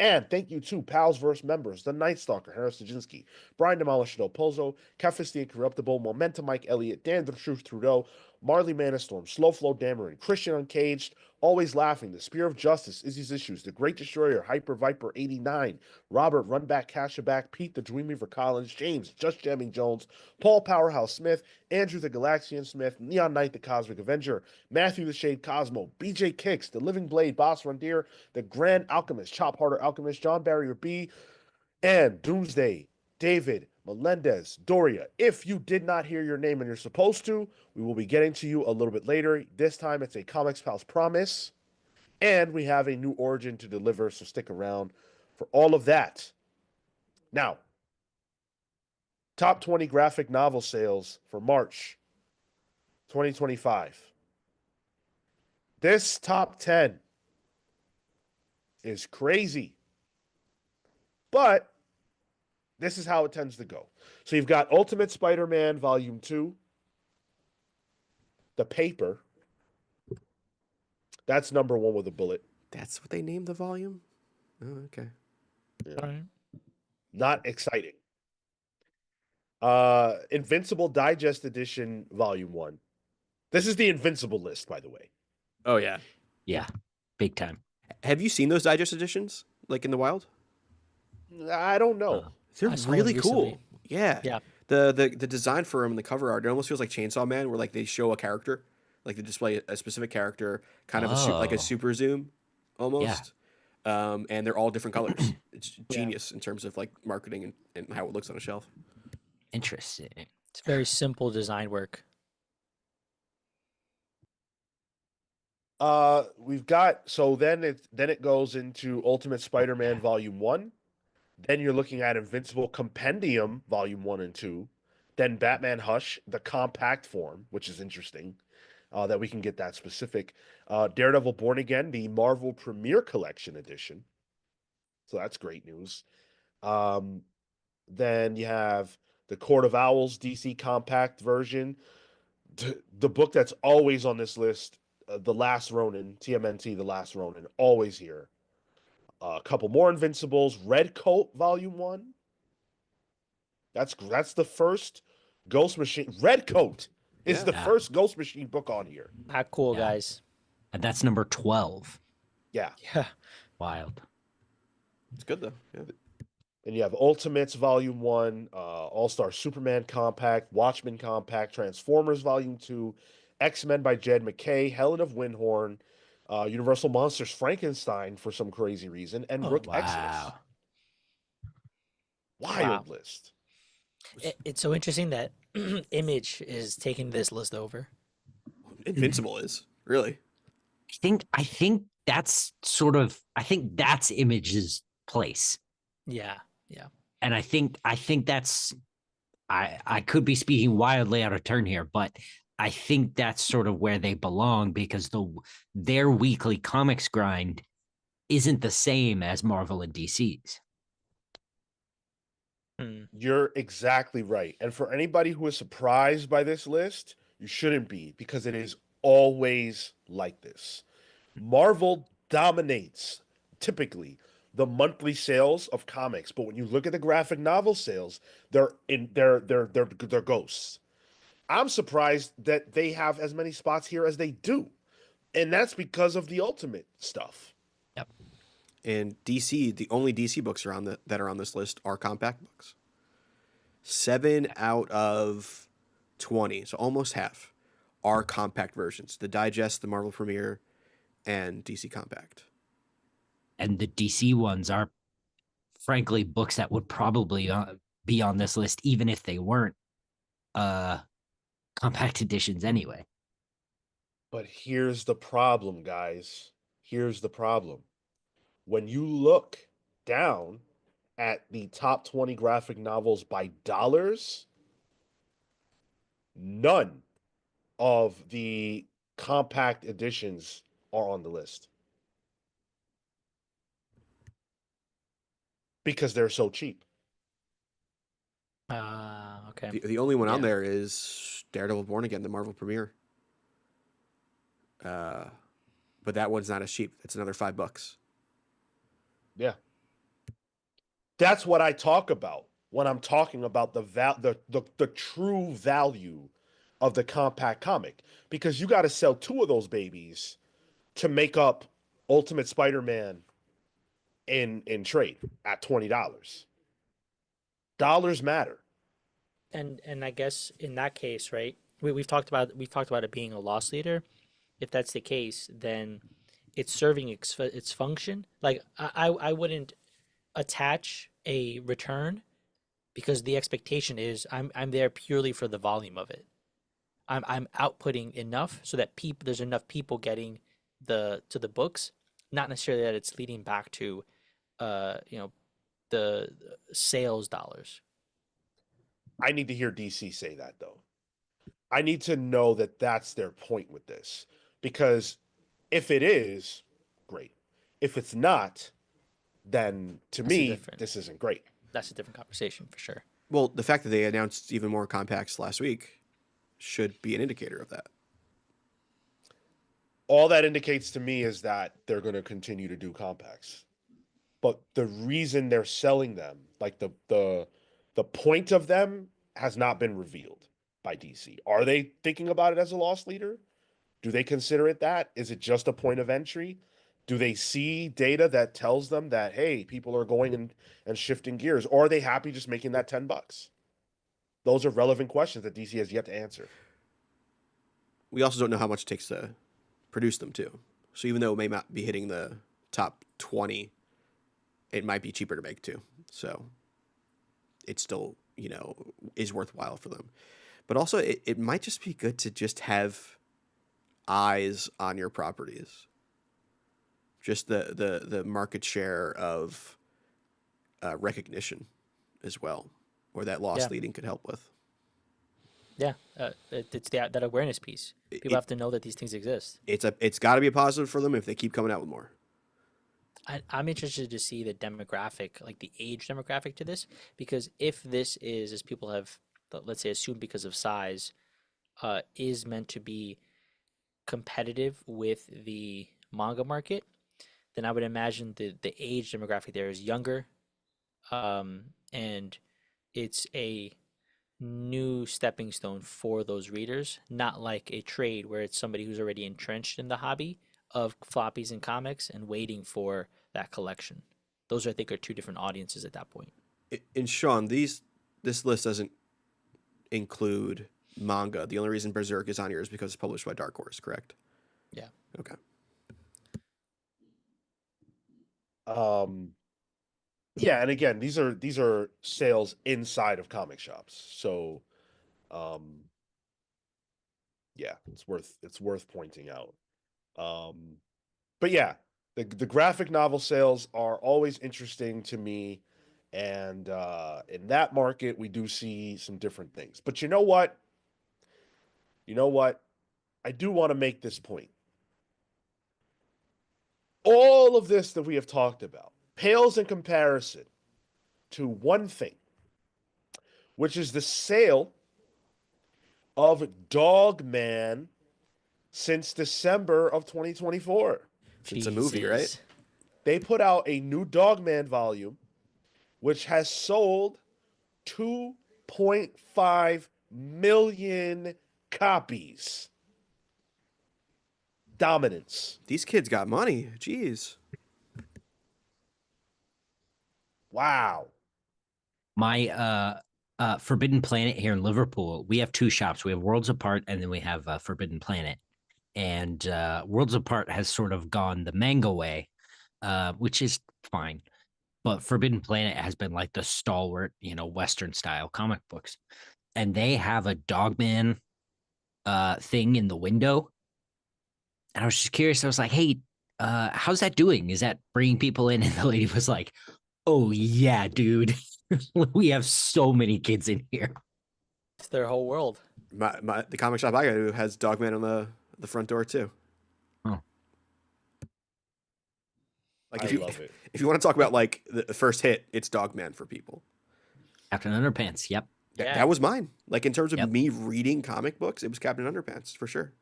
And thank you to Pals vs. members, the Night Stalker, Harris Dajinski, Brian Demolished Pozo, Kefis the Incorruptible, Momentum Mike Elliott, Dan the Truth Trudeau, Marley Manastorm, Slow Flow Dameron, Christian Uncaged, Always Laughing, The Spear of Justice, Izzy's Issues, The Great Destroyer, Hyper Viper 89, Robert Runback Cashaback, Pete the Dreamweaver Collins, James Just Jamming Jones, Paul Powerhouse Smith, Andrew the Galaxian Smith, Neon Knight the Cosmic Avenger, Matthew the Shade Cosmo, BJ Kicks, The Living Blade, Boss Rundeer, The Grand Alchemist, Chop Harder Alchemist, John Barrier B, And Doomsday, David, Melendez, Doria. If you did not hear your name and you're supposed to, we will be getting to you a little bit later. This time it's a Comics Pals promise. And we have a new origin to deliver, so stick around for all of that. Now, top 20 graphic novel sales for March 2025. This top 10 is crazy, but this is how it tends to go. So you've got Ultimate Spider-Man Volume 2, the paper. That's number one with a bullet. That's what they named the volume? Oh, okay. Yeah. All right. Not exciting. Invincible Digest Edition Volume 1. This is the Invincible list, by the way. Oh, yeah. Yeah, big time. Have you seen those digest editions, like in the wild? I don't know. They're I saw one really recently. cool. Yeah. Yeah. The design for them and the cover art, it almost feels like Chainsaw Man, where like they show a character, like they display a specific character, kind of like a Oh. super zoom, almost. And they're all different colors. It's Yeah. genius in terms of like marketing and how it looks on a shelf. Interesting. It's very simple design work. We've got so then it goes into Ultimate Spider-Man Volume 1. Then you're looking at Invincible Compendium Volume 1 and 2. Then Batman Hush, the compact form, which is interesting. That we can get that specific. Daredevil Born Again, the Marvel Premiere Collection edition. So that's great news. Then you have the Court of Owls DC compact version. The book that's always on this list, The Last Ronin, TMNT, The Last Ronin, always here. A couple more Invincibles. Red Coat Volume 1. That's the first Ghost Machine. Red Coat is Yeah. the Yeah. first Ghost Machine book on here. Ah, cool, Yeah. guys. And that's number 12. Yeah. Yeah. Wild. It's good though. Yeah. And you have Ultimates Volume 1, All-Star Superman Compact, Watchmen Compact, Transformers Volume 2, X-Men by Jed McKay, Helen of Windhorn, Universal Monsters Frankenstein for some crazy reason, and Oh, Rook Exodus. Wow. Wild Wow. list. It's so interesting that Image is taking this list over. Invincible is really. I think that's Image's place. Yeah. Yeah. And I think that's I could be speaking wildly out of turn here, but I think that's sort of where they belong because their weekly comics grind isn't the same as Marvel and DC's. Hmm. You're exactly right. And for anybody who is surprised by this list, you shouldn't be because it is always like this. Marvel dominates typically the monthly sales of comics, but when you look at the graphic novel sales, they're ghosts. I'm surprised that they have as many spots here as they do. And that's because of the Ultimate stuff. Yep. And DC, the only DC books that are on this list are compact books. 7 out of 20, so almost half, are compact versions. The Digest, the Marvel Premiere, and DC Compact. And the DC ones are frankly books that would probably be on this list even if they weren't compact editions anyway. But here's the problem, guys. Here's the problem. When you look down at the top 20 graphic novels by dollars, none of the compact editions are on the list because they're so cheap. Okay. The only one on Yeah. there is Daredevil Born Again, the Marvel Premiere. But that one's not as cheap. It's another $5. Yeah. That's what I talk about when I'm talking about the true value of the compact comic, because you got to sell two of those babies to make up Ultimate Spider-Man in trade at $20. Dollars matter. And I guess in that case, right? We've talked about it being a loss leader. If that's the case, then it's serving its function. Like I wouldn't attach a return because the expectation is I'm there purely for the volume of it. I'm outputting enough so that there's enough people getting the books, not necessarily that it's leading back to you know the sales dollars. I need to hear DC say that though. I need to know that that's their point with this, because if it is, great. If it's not, then to That's a me different this isn't great. that's a different conversation for sure. Well, the fact that they announced even more compacts last week should be an indicator of that. All that indicates to me is that they're going to continue to do compacts. But the reason they're selling them, like the point of them has not been revealed by DC. Are they thinking about it as a loss leader? Do they consider it that? Is it just a point of entry? Do they see data that tells them that, hey, people are going and shifting gears? Or are they happy just making that $10? Those are relevant questions that DC has yet to answer. We also don't know how much it takes to produce them too. So even though it may not be hitting the top 20, it might be cheaper to make too. So it still, is worthwhile for them. But also it might just be good to just have eyes on your properties. Just the market share of recognition as well, or that loss Yeah. leading could help with. Yeah, it's that awareness piece. People have to know that these things exist. It's got to be a positive for them if they keep coming out with more. I'm interested to see the demographic, like the age demographic to this, because if this is, as people have, let's say, assumed because of size, is meant to be competitive with the manga market, then I would imagine the age demographic there is younger, and it's a new stepping stone for those readers, not like a trade where it's somebody who's already entrenched in the hobby of floppies and comics and waiting for that collection. Those, I think, are two different audiences at that point. And Sean, this list doesn't include manga. The only reason Berserk is on here is because it's published by Dark Horse, correct? Yeah. Okay. Yeah, and again, these are sales inside of comic shops. So yeah, it's worth pointing out. But yeah, the graphic novel sales are always interesting to me, and in that market we do see some different things. But you know what? I do want to make this point. All of this that we have talked about pales in comparison to one thing, which is the sale of Dogman since December of 2024. It's a movie, right? Jesus. They put out a new Dogman volume, which has sold 2.5 million copies. Dominance. These kids got money. Jeez. Wow. My Forbidden Planet here in Liverpool, we have two shops. We have Worlds Apart, and then we have Forbidden Planet. And Worlds Apart has sort of gone the manga way, which is fine. But Forbidden Planet has been like the stalwart, Western style comic books. And they have a Dogman thing in the window. And I was just curious. I was like, hey, how's that doing? Is that bringing people in? And the lady was like, oh, yeah, dude. We have so many kids in here. It's their whole world. The comic shop I go to has Dogman on the front door too. Oh. Like I love it. if you want to talk about like the first hit, it's Dogman for people. Captain Underpants. Yep. Yeah. That was mine. Like in terms of Yep. me reading comic books, it was Captain Underpants for sure.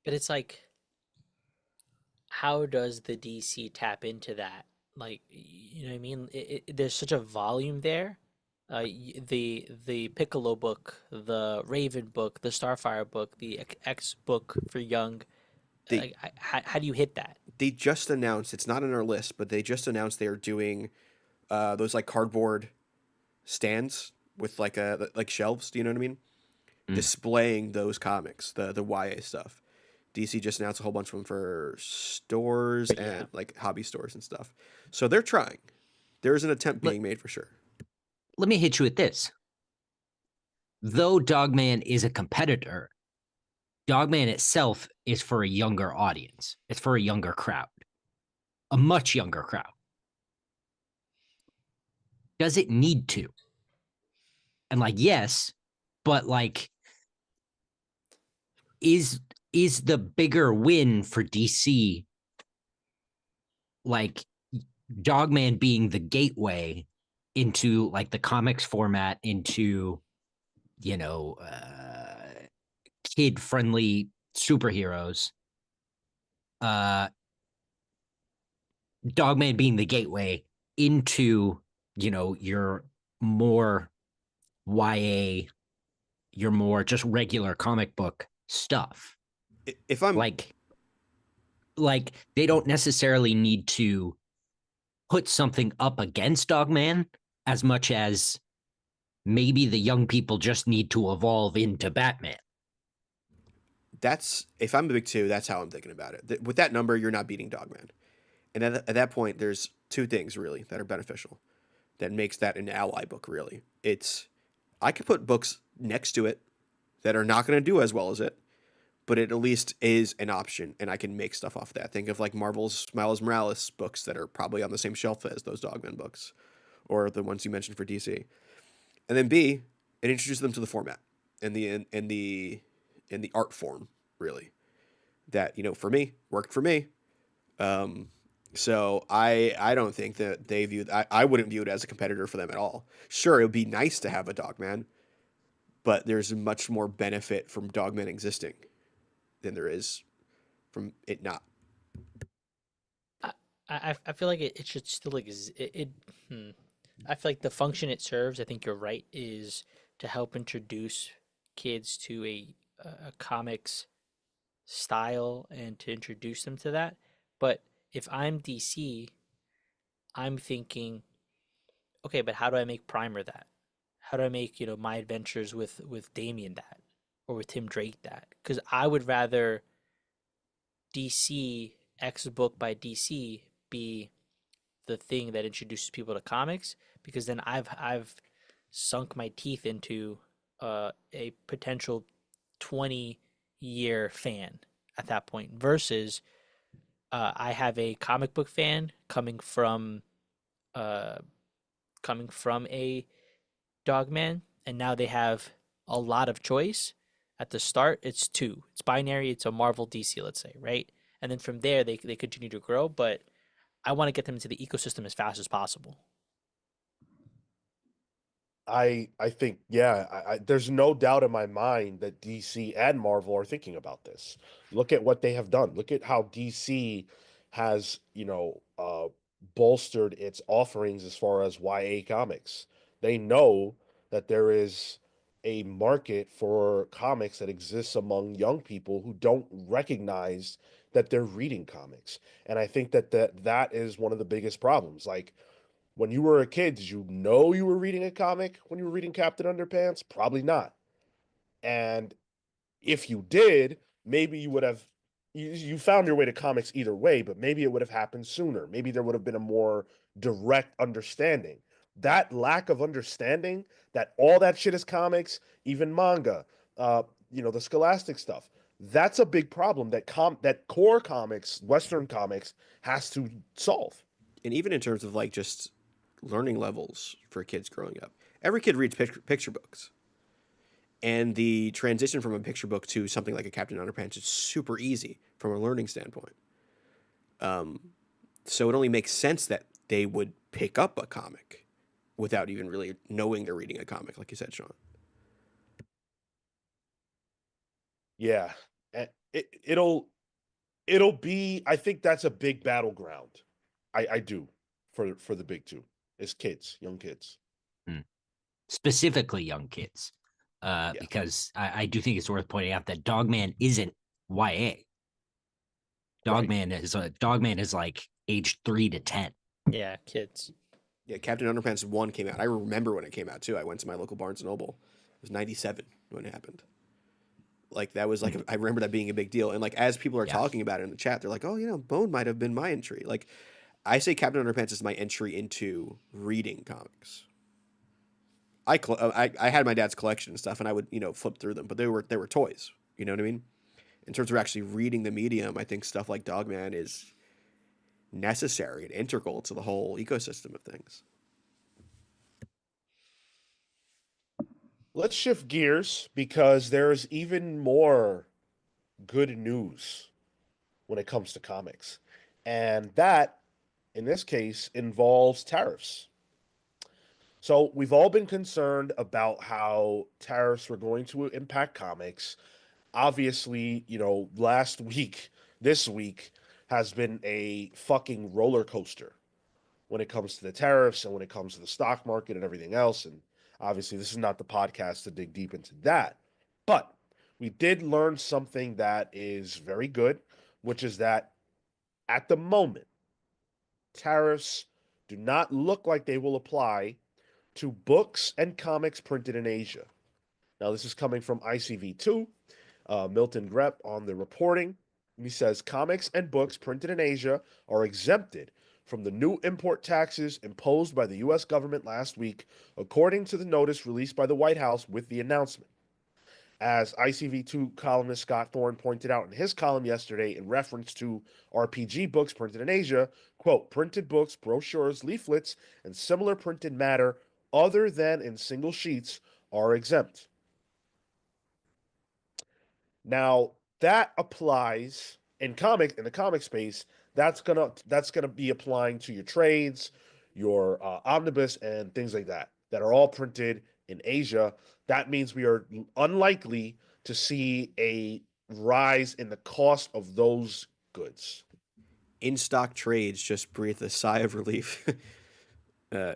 But it's like, how does the DC tap into that? Like, you know what I mean? There's such a volume there. The Piccolo book, the Raven book, the Starfire book, the X book for Young. They- How do you hit that? They just announced, it's not on our list, but they just announced they are doing those like cardboard stands with like shelves. Do you know what I mean? Mm. Displaying those comics, the YA stuff. DC just announced a whole bunch of them for stores Yeah. and like hobby stores and stuff. So they're trying. There's an attempt Let, being made for sure. let me hit you with this. Though Dogman is a competitor, Dogman itself is for a younger audience. It's for a younger crowd, a much younger crowd. Does it need to? And like, yes, but like, is the bigger win for DC like Dogman being the gateway into like the comics format, into you know kid friendly superheroes, Dogman being the gateway into your more YA, your more just regular comic book stuff. If I'm like they don't necessarily need to put something up against Dogman as much as maybe the young people just need to evolve into Batman. if I'm a big two, that's how I'm thinking about it. With that number, you're not beating Dogman. And at that point, there's two things really that are beneficial that makes that an ally book. Really, I could put books next to it that are not going to do as well as it, but it at least is an option, and I can make stuff off that. Think of like Marvel's Miles Morales books that are probably on the same shelf as those Dogman books, or the ones you mentioned for DC. And then B, it introduces them to the format and the art form, really. That for me worked for me. So I don't think that they view I wouldn't view it as a competitor for them at all. Sure, it would be nice to have a Dogman, but there's much more benefit from Dogman existing than there is from it not. I feel like it should still exist. I feel like the function it serves, I think you're right, is to help introduce kids to a comics style and to introduce them to that. But if I'm DC, I'm thinking, okay, but how do I make Primer that? How do I make, my adventures with Damien that? Or with Tim Drake that? Because I would rather DC X book by DC be the thing that introduces people to comics, because then I've sunk my teeth into a potential 20-year fan at that point, versus I have a comic book fan uh, coming from a Dogman, and now they have a lot of choice. At the start, it's two. It's binary. It's a Marvel DC, let's say, right? And then from there, they continue to grow. But I want to get them into the ecosystem as fast as possible. I think, yeah, there's no doubt in my mind that DC and Marvel are thinking about this. Look at what they have done. Look at how DC has, bolstered its offerings as far as YA comics. They know that there is a market for comics that exists among young people who don't recognize that they're reading comics. And I think that is one of the biggest problems. Like, when you were a kid, did you know you were reading a comic when you were reading Captain Underpants? Probably not. And if you did, maybe you would have you found your way to comics either way, but maybe it would have happened sooner. Maybe there would have been a more direct understanding. That lack of understanding that all that shit is comics, even manga, the scholastic stuff. That's a big problem that core comics, Western comics, has to solve. And even in terms of like just learning levels for kids growing up, every kid reads picture books. And the transition from a picture book to something like a Captain Underpants is super easy from a learning standpoint. So it only makes sense that they would pick up a comic without even really knowing they're reading a comic, like you said, Sean. Yeah. And it'll be, I think that's a big battleground. I do for the big two is kids, young kids. Specifically young kids. Yeah. Because I do think it's worth pointing out that Dogman isn't YA. Dogman is like age 3 to 10. Yeah, kids. Yeah, Captain Underpants 1 came out. I remember when it came out too. I went to my local Barnes and Noble. It was 97 when it happened. Like that was like I remember that being a big deal. And like as people are talking about it in the chat, they're like, "Oh, Bone might have been my entry." Like I say Captain Underpants is my entry into reading comics. I had my dad's collection and stuff, and I would flip through them, but they were toys. You know what I mean? In terms of actually reading the medium, I think stuff like Dogman is necessary and integral to the whole ecosystem of things. Let's shift gears because there's even more good news when it comes to comics. And that, in this case, involves tariffs. So we've all been concerned about how tariffs were going to impact comics. Obviously, last week, this week has been a fucking roller coaster when it comes to the tariffs and when it comes to the stock market and everything else. And obviously, this is not the podcast to dig deep into that. But we did learn something that is very good, which is that at the moment, tariffs do not look like they will apply to books and comics printed in Asia. Now, this is coming from ICV2, Milton Grep on the reporting. He says comics and books printed in Asia are exempted from the new import taxes imposed by the U.S. government last week, according to the notice released by the White House with the announcement. As ICV2 columnist Scott Thorne pointed out in his column yesterday in reference to RPG books printed in Asia, quote, printed books, brochures, leaflets, and similar printed matter other than in single sheets are exempt. Now, that applies in the comic space. That's gonna be applying to your trades, your omnibus, and things like that are all printed in Asia. That means we are unlikely to see a rise in the cost of those goods. In stock trades just breathe a sigh of relief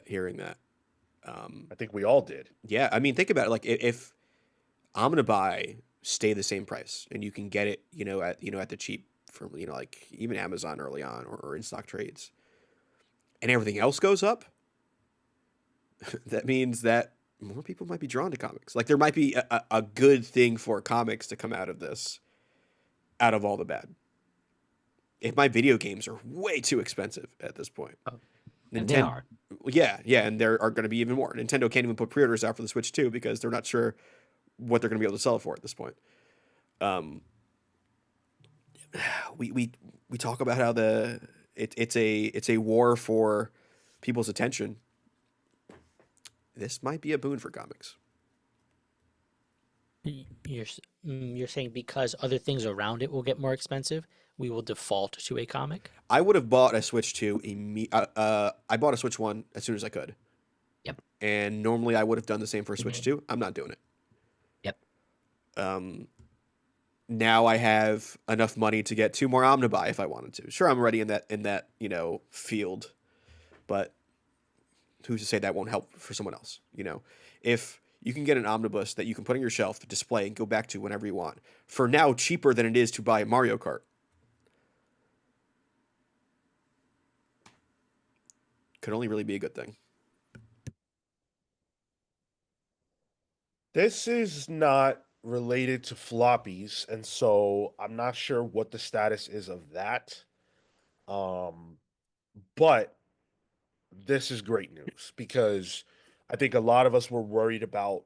hearing that. I think we all did. Yeah, I mean, think about it. Like, if I'm gonna buy stay the same price, and you can get it, at the cheap from like even Amazon early on or in stock trades, and everything else goes up, that means that more people might be drawn to comics. Like there might be a good thing for comics to come out of this, out of all the bad. If my video games are way too expensive at this point, And they are. yeah, and there are going to be even more. Nintendo can't even put pre-orders out for the Switch 2 because they're not sure what they're going to be able to sell it for at this point. We talk about how it's a war for people's attention. This might be a boon for comics. You're saying because other things around it will get more expensive, we will default to a comic? I would have bought a Switch 2 I bought a Switch 1 as soon as I could. Yep. And normally I would have done the same for a Switch 2. I'm not doing it. Yep. Now I have enough money to get 2 more Omnibuy if I wanted to. Sure, I'm already in that field, but who's to say that won't help for someone else? If you can get an omnibus that you can put on your shelf, display, and go back to whenever you want, for now cheaper than it is to buy Mario Kart. Could only really be a good thing. This is not related to floppies, and so I'm not sure what the status is of that. But this is great news because I think a lot of us were worried about,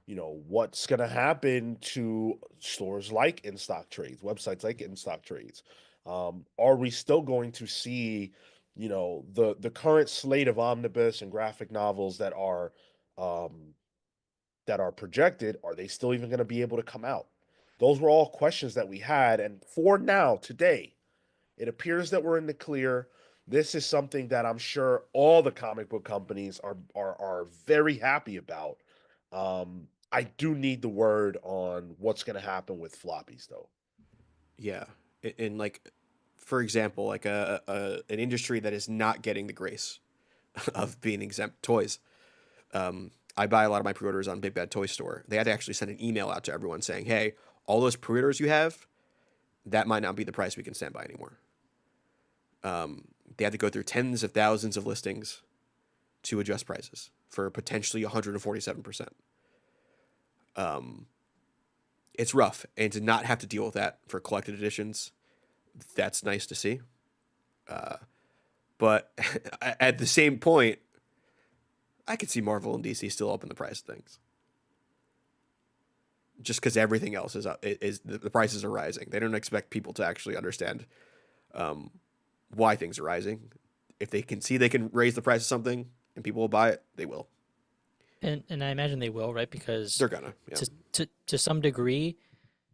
what's going to happen to stores like In Stock Trades, websites like In Stock Trades. Are we still going to see, the current slate of omnibus and graphic novels that are projected? Are they still even going to be able to come out? Those were all questions that we had, and for now, today, it appears that we're in the clear. This is something that I'm sure all the comic book companies are very happy about. I do need the word on what's going to happen with floppies, though. Yeah, and like, for example, like an industry that is not getting the grace of being exempt, toys. I buy a lot of my pre-orders on Big Bad Toy Store. They had to actually send an email out to everyone saying, "Hey, all those pre-orders you have, that might not be the price we can stand by anymore." They had to go through tens of thousands of listings to adjust prices for potentially 147%. It's rough, and to not have to deal with that for collected editions, that's nice to see. But at the same point, I could see Marvel and DC still upping the price of things. Just because everything else is up, the prices are rising. They don't expect people to actually understand why things are rising. If they can see they can raise the price of something and people will buy it, they will. And I imagine they will, right? Because They're gonna. Yeah. to some degree,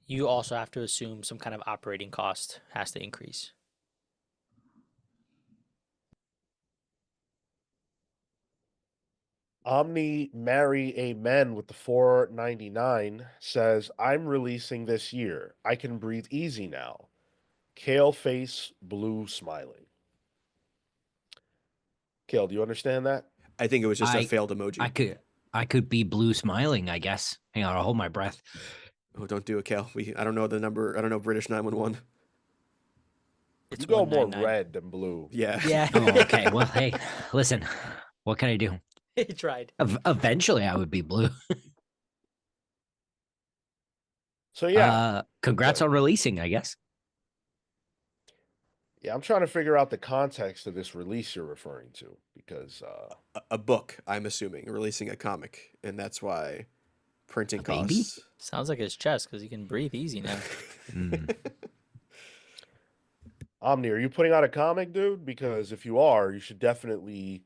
you also have to assume some kind of operating cost has to increase. Omni Marry Amen with the 4.99 says, I'm releasing this year. I can breathe easy now. Cale face, blue smiling. Cale, do you understand that? I think it was just a I failed emoji. I could be blue smiling, I guess. Hang on, I'll hold my breath. Oh, don't do it, Cal. I don't know the number. I don't know British 911. It's You go more 199. red than blue. Yeah. Yeah. Oh, okay. Well, hey, listen, what can I do? He tried. Eventually, I would be blue. So yeah, Congrats on releasing, I guess. yeah, I'm trying to figure out the context of this release you're referring to because A book, I'm assuming, releasing a comic, and that's why printing A baby? costs. Sounds like his chest because he can breathe easy now. Mm. Omni, are you putting out a comic, dude? Because if you are, you should definitely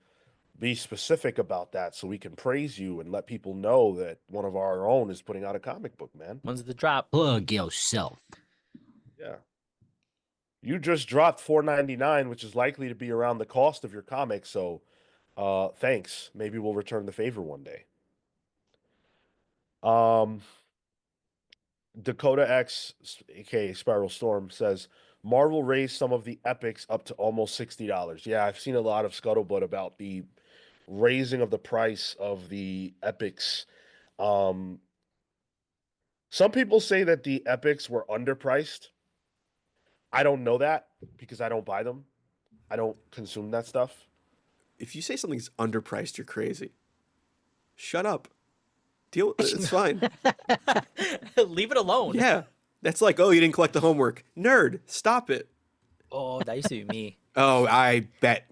be specific about that so we can praise you and let people know that one of our own is putting out a comic book, man. When's the drop? Plug yourself. Yeah. You just dropped 4.99, which is likely to be around the cost of your comic, so thanks. Maybe we'll return the favor one day. Dakota X, aka Spiral Storm, says Marvel raised some of the epics up to almost $60. Yeah, I've seen a lot of scuttlebutt about the raising of the price of the epics. Some people say that the epics were underpriced. I don't know that because I don't buy them. I don't consume that stuff. If you say something's underpriced, you're crazy. Shut up. Deal. It's fine. Leave it alone. Yeah. That's like, oh, you didn't collect the homework. Nerd, stop it. Oh, that used to be me. Oh, I bet.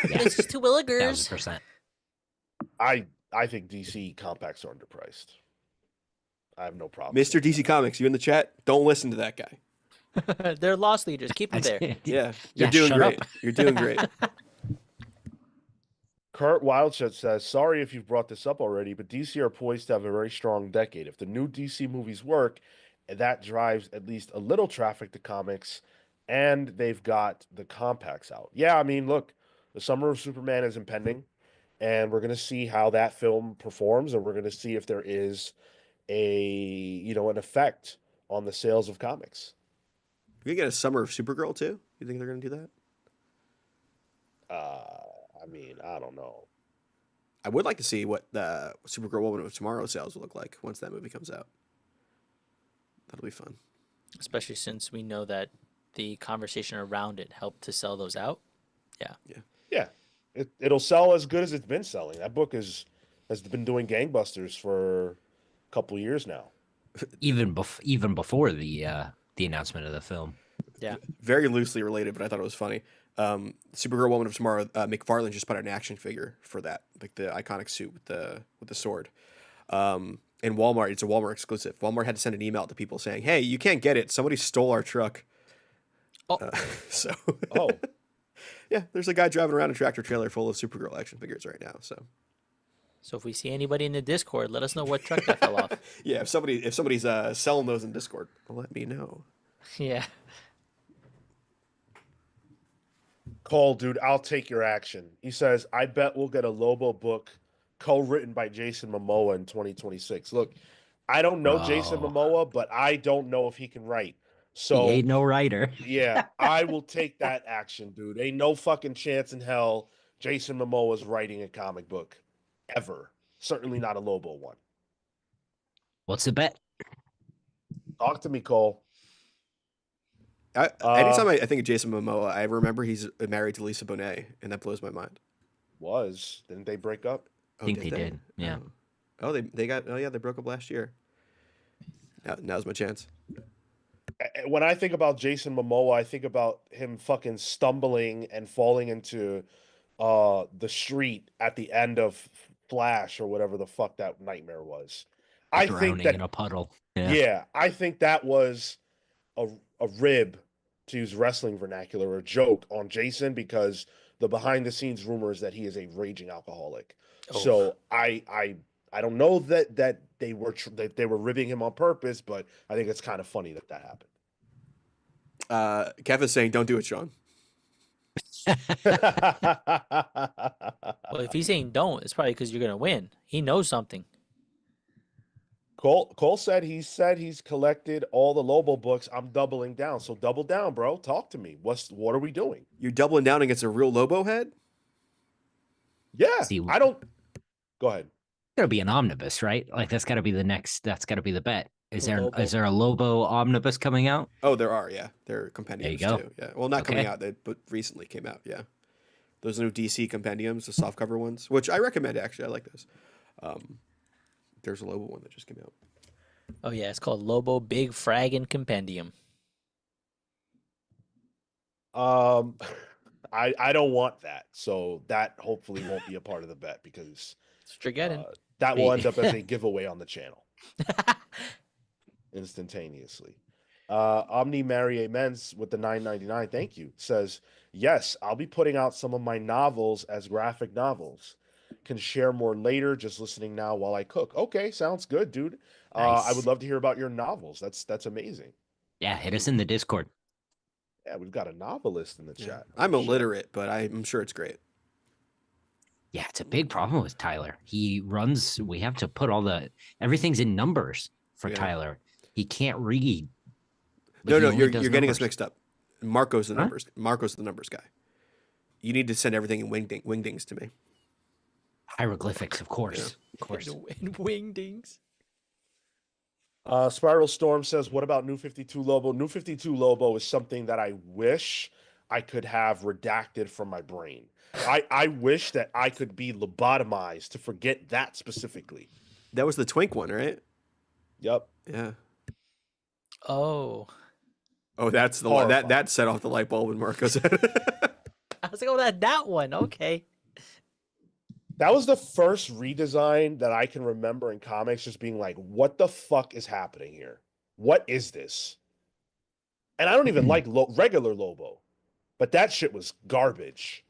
It's just 2 willigers. 1000%. I think DC compacts are underpriced. I have no problem. Mr. DC Comics, you in the chat? Don't listen to that guy. They're loss leaders. Keep them there. Yeah. Yeah, You're doing shut great. up. You're doing great. Kurt Wildshut says, sorry if you've brought this up already, but DC are poised to have a very strong decade. If the new DC movies work, that drives at least a little traffic to comics, and they've got the compacts out. Yeah, I mean, look, the Summer of Superman is impending, and we're going to see how that film performs, and we're going to see if there is an effect on the sales of comics. We get a summer of Supergirl too. You think they're gonna do that? I mean, I don't know. I would like to see what the Supergirl Woman of Tomorrow sales will look like once that movie comes out. That'll be fun. Especially since we know that the conversation around it helped to sell those out. Yeah, it'll sell as good as it's been selling. That book has been doing gangbusters for a couple years now. Even before the announcement of the film. Yeah. Very loosely related, but I thought it was funny. Supergirl Woman of Tomorrow, McFarlane just put out an action figure for that, like the iconic suit with the sword. In Walmart, it's a Walmart exclusive. Walmart had to send an email to people saying, "Hey, you can't get it. Somebody stole our truck." Oh. So Oh, yeah, there's a guy driving around a tractor trailer full of Supergirl action figures right now. So if we see anybody in the Discord, let us know what truck that fell off. Yeah, if somebody's selling those in Discord, let me know. Yeah. Cole, dude, I'll take your action. He says, I bet we'll get a Lobo book co-written by Jason Momoa in 2026. Look, I don't know Jason Bro. Momoa, but I don't know if he can write. He So, ain't no writer. yeah, I will take that action, dude. Ain't no fucking chance in hell Jason Momoa's writing a comic book. Ever. Certainly not a Lobo one. What's the bet? Talk to me, Cole. Anytime I think of Jason Momoa, I remember he's married to Lisa Bonet, and that blows my mind. Didn't they break up? I think they did. Yeah. Oh, they broke up last year. Now's my chance. when I think about Jason Momoa, I think about him fucking stumbling and falling into the street at the end of Flash or whatever the fuck that nightmare was. I think Drowning in that a puddle. Yeah. yeah, I think that was a a rib, to use wrestling vernacular, or a joke on Jason, because the behind the scenes rumor is that he is a raging alcoholic. Oh, So I don't know that that they were ribbing him on purpose, but I think it's kind of funny that that Kev is saying, "Don't do it, Sean." happened. well, if he's saying don't, it's probably because you're gonna win. He knows something. Cole said he's collected all the Lobo books. I'm doubling down. So double down, bro. Talk to me. What are we doing? You're doubling down against a real Lobo head. Yeah, See, I don't. Go ahead. gotta be an omnibus, right? Like that's gotta be the next. That's gotta be the bet. Is there Lobo. is there a Lobo omnibus coming out? Oh, there are. Yeah, there are compendiums go. too. Yeah, well, not coming Okay. out, but recently came out. Yeah, those new DC compendiums, the softcover ones, which I recommend. Actually, I like those. There's a Lobo one that just came out. Oh yeah, it's called Lobo Big Fraggin' Compendium. Um, I don't want that. So that hopefully won't be a part of the bet, because That's what you're getting. that will end up as a giveaway on the channel instantaneously. Omni Mary Amens with the $9.99, thank you, says, yes, I'll be putting out some of my novels as graphic novels. Can share more later, just listening now while I cook. Okay, sounds good, dude. I would Nice. love to hear about your novels. That's amazing. Yeah, hit us in the Discord. Yeah, we've got a novelist in the Yeah. chat. I'm for sure. illiterate, but I'm sure it's great. Yeah, it's a big problem with Tyler. He runs. We have to put all the everything's in numbers for Yeah. Tyler. He can't read. but No, he no, only you're does getting us numbers. mixed up. Marco's the Huh? numbers. Marco's the numbers guy. You need to send everything in wingdings to me. Hieroglyphics, of course. Of course. And wingdings. Spiral Storm says, what about New 52 Lobo? New 52 Lobo is something that I wish I could have redacted from my brain. I wish that I could be lobotomized to forget that specifically. That was the Twink one, right? Yep. Yeah. Oh. Oh, that's the one Horrifying. that set off the light bulb in Marco's head. I was like, oh, that one. Okay. That was the first redesign that I can remember in comics, just being like, what the fuck is happening here? What is this? And I don't even like regular Lobo, but that shit was garbage.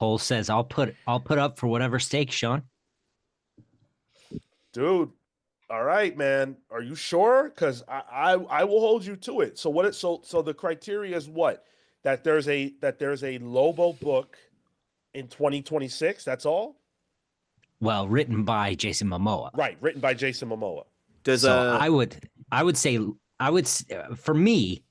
Cole says, "I'll put up for whatever stakes, Sean." Dude, all right, man. Are you sure? Because I will hold you to it. So what? So the criteria is what? That there's a Lobo book in 2026. That's all. Well, written by Jason Momoa. Right, written by Jason Momoa. Does So I would say for me,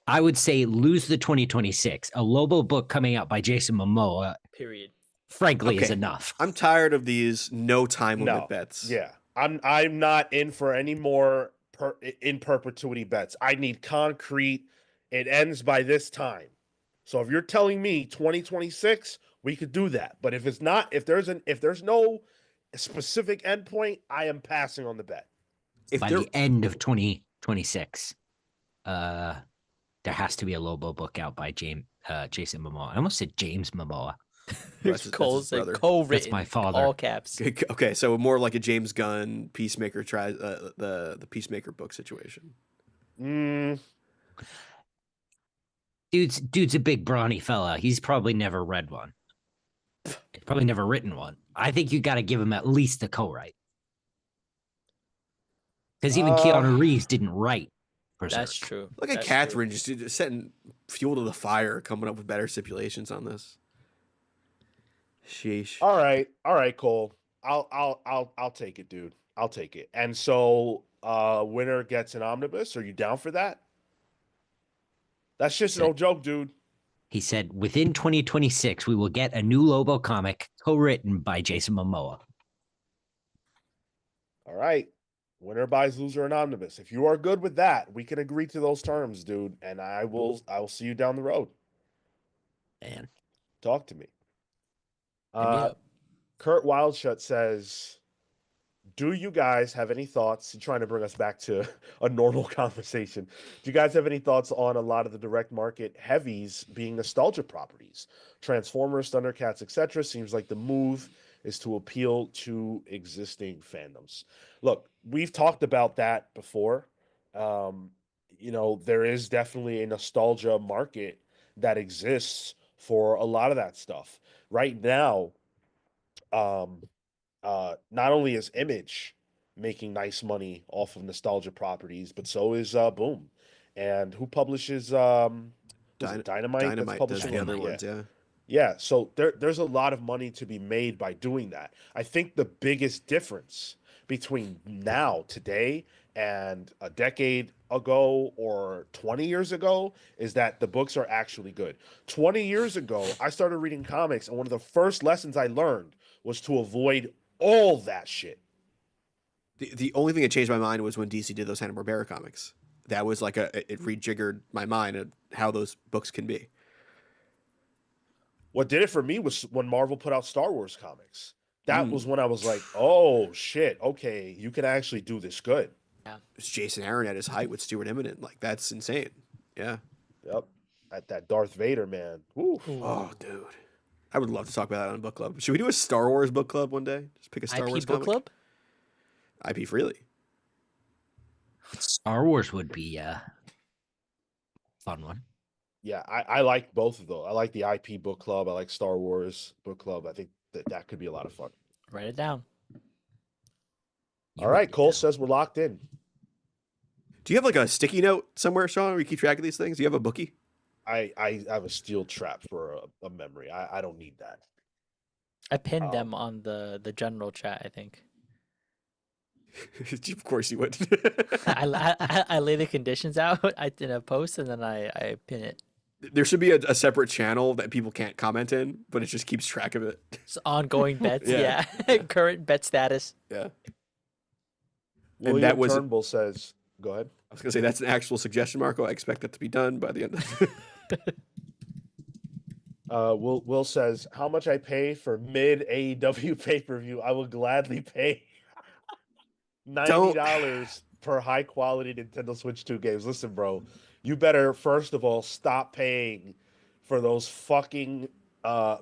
I would say lose the 2026. A Lobo book coming out by Jason Momoa, Period. frankly, is Okay. enough. I'm tired of these no time limit No, bets. yeah, I'm not in for any more in perpetuity bets. I need concrete. It ends by this time. So if you're telling me 2026, we could do that. But if it's not, if there's no specific endpoint, I am passing on the bet. If By there, the end of 2026, there has to be a Lobo book out by Jason Momoa. I almost said James Momoa. That's Cole his said brother. co-written. my father. All caps. Okay, so more like a James Gunn Peacemaker tries the Peacemaker book situation. Mm, Dude's a big brawny fella. He's probably never read one. He's probably never written one. I think you got to give him at least a co-write. Because even Keanu Reeves didn't write Berserk. That's true. Look at That's Catherine just setting fuel to the fire, coming up with better stipulations on this. Sheesh. all right, Cole. I'll take it, dude. I'll take it. And so, winner gets an omnibus. Are you down for that? That's just no joke, dude. He said, within 2026, we will get a new Lobo comic co-written by Jason Momoa. All right. Winner buys loser an omnibus. If you are good with that, we can agree to those terms, dude. And I will see you down the road. Man, Talk to me. Hit me up. Kurt Wildshut says, Do you guys have any thoughts? Trying to bring us back to a normal conversation. Do you guys have any thoughts on a lot of the direct market heavies being nostalgia properties? Transformers, Thundercats, etc. Seems like the move is to appeal to existing fandoms. Look, we've talked about that before. Um, there is definitely a nostalgia market that exists for a lot of that stuff. Right now, um, not only is Image making nice money off of nostalgia properties, but so is Boom. And who publishes was it Dynamite that's Dynamite does publishing the on other that? Yeah. ones, yeah. Yeah, so there's a lot of money to be made by doing that. I think the biggest difference between now, today, and a decade ago or 20 years ago is that the books are actually good. 20 years ago, I started reading comics, and one of the first lessons I learned was to avoid all that shit. The only thing that changed my mind was when DC did those Hanna-Barbera comics. That was like it rejiggered my mind of how those books can be. What did it for me was when Marvel put out Star Wars comics. That Mm. was when I was like, oh shit, okay, you can actually do this good. It's Jason Aaron at his height with Stuart Immonen. Like, that's insane. Yeah. Yep. At that Darth Vader, man. Oof. Oh, dude. I would love to talk about that on a book club. Should we do a Star Wars book club one day? Just pick a Star IP Wars book comic. club. IP freely. Star Wars would be a fun one. Yeah, I like both of those. I like the IP book club. I like Star Wars book club. I think that could be a lot of fun. Write it down. You All would right, be Cole down. says we're locked in. Do you have like a sticky note somewhere, Sean, where you keep track of these things? Do you have a bookie? I have a steel trap for a memory. I don't need that. I pinned Um, them on the general chat. I think Of course you would. I lay the conditions out in a post and then I pin it. There should be a separate channel that people can't comment in, but it just keeps track of it. It's ongoing bets. Yeah. Yeah. Current bet status. Yeah. William that was- Turnbull says, go ahead. I was going to say, that's an actual suggestion, Marco. I expect that to be done by the end of Will says, how much I pay for mid AEW pay-per-view, I will gladly pay $90 per high quality Nintendo Switch 2 games. Listen, bro, you better first of all stop paying for those fucking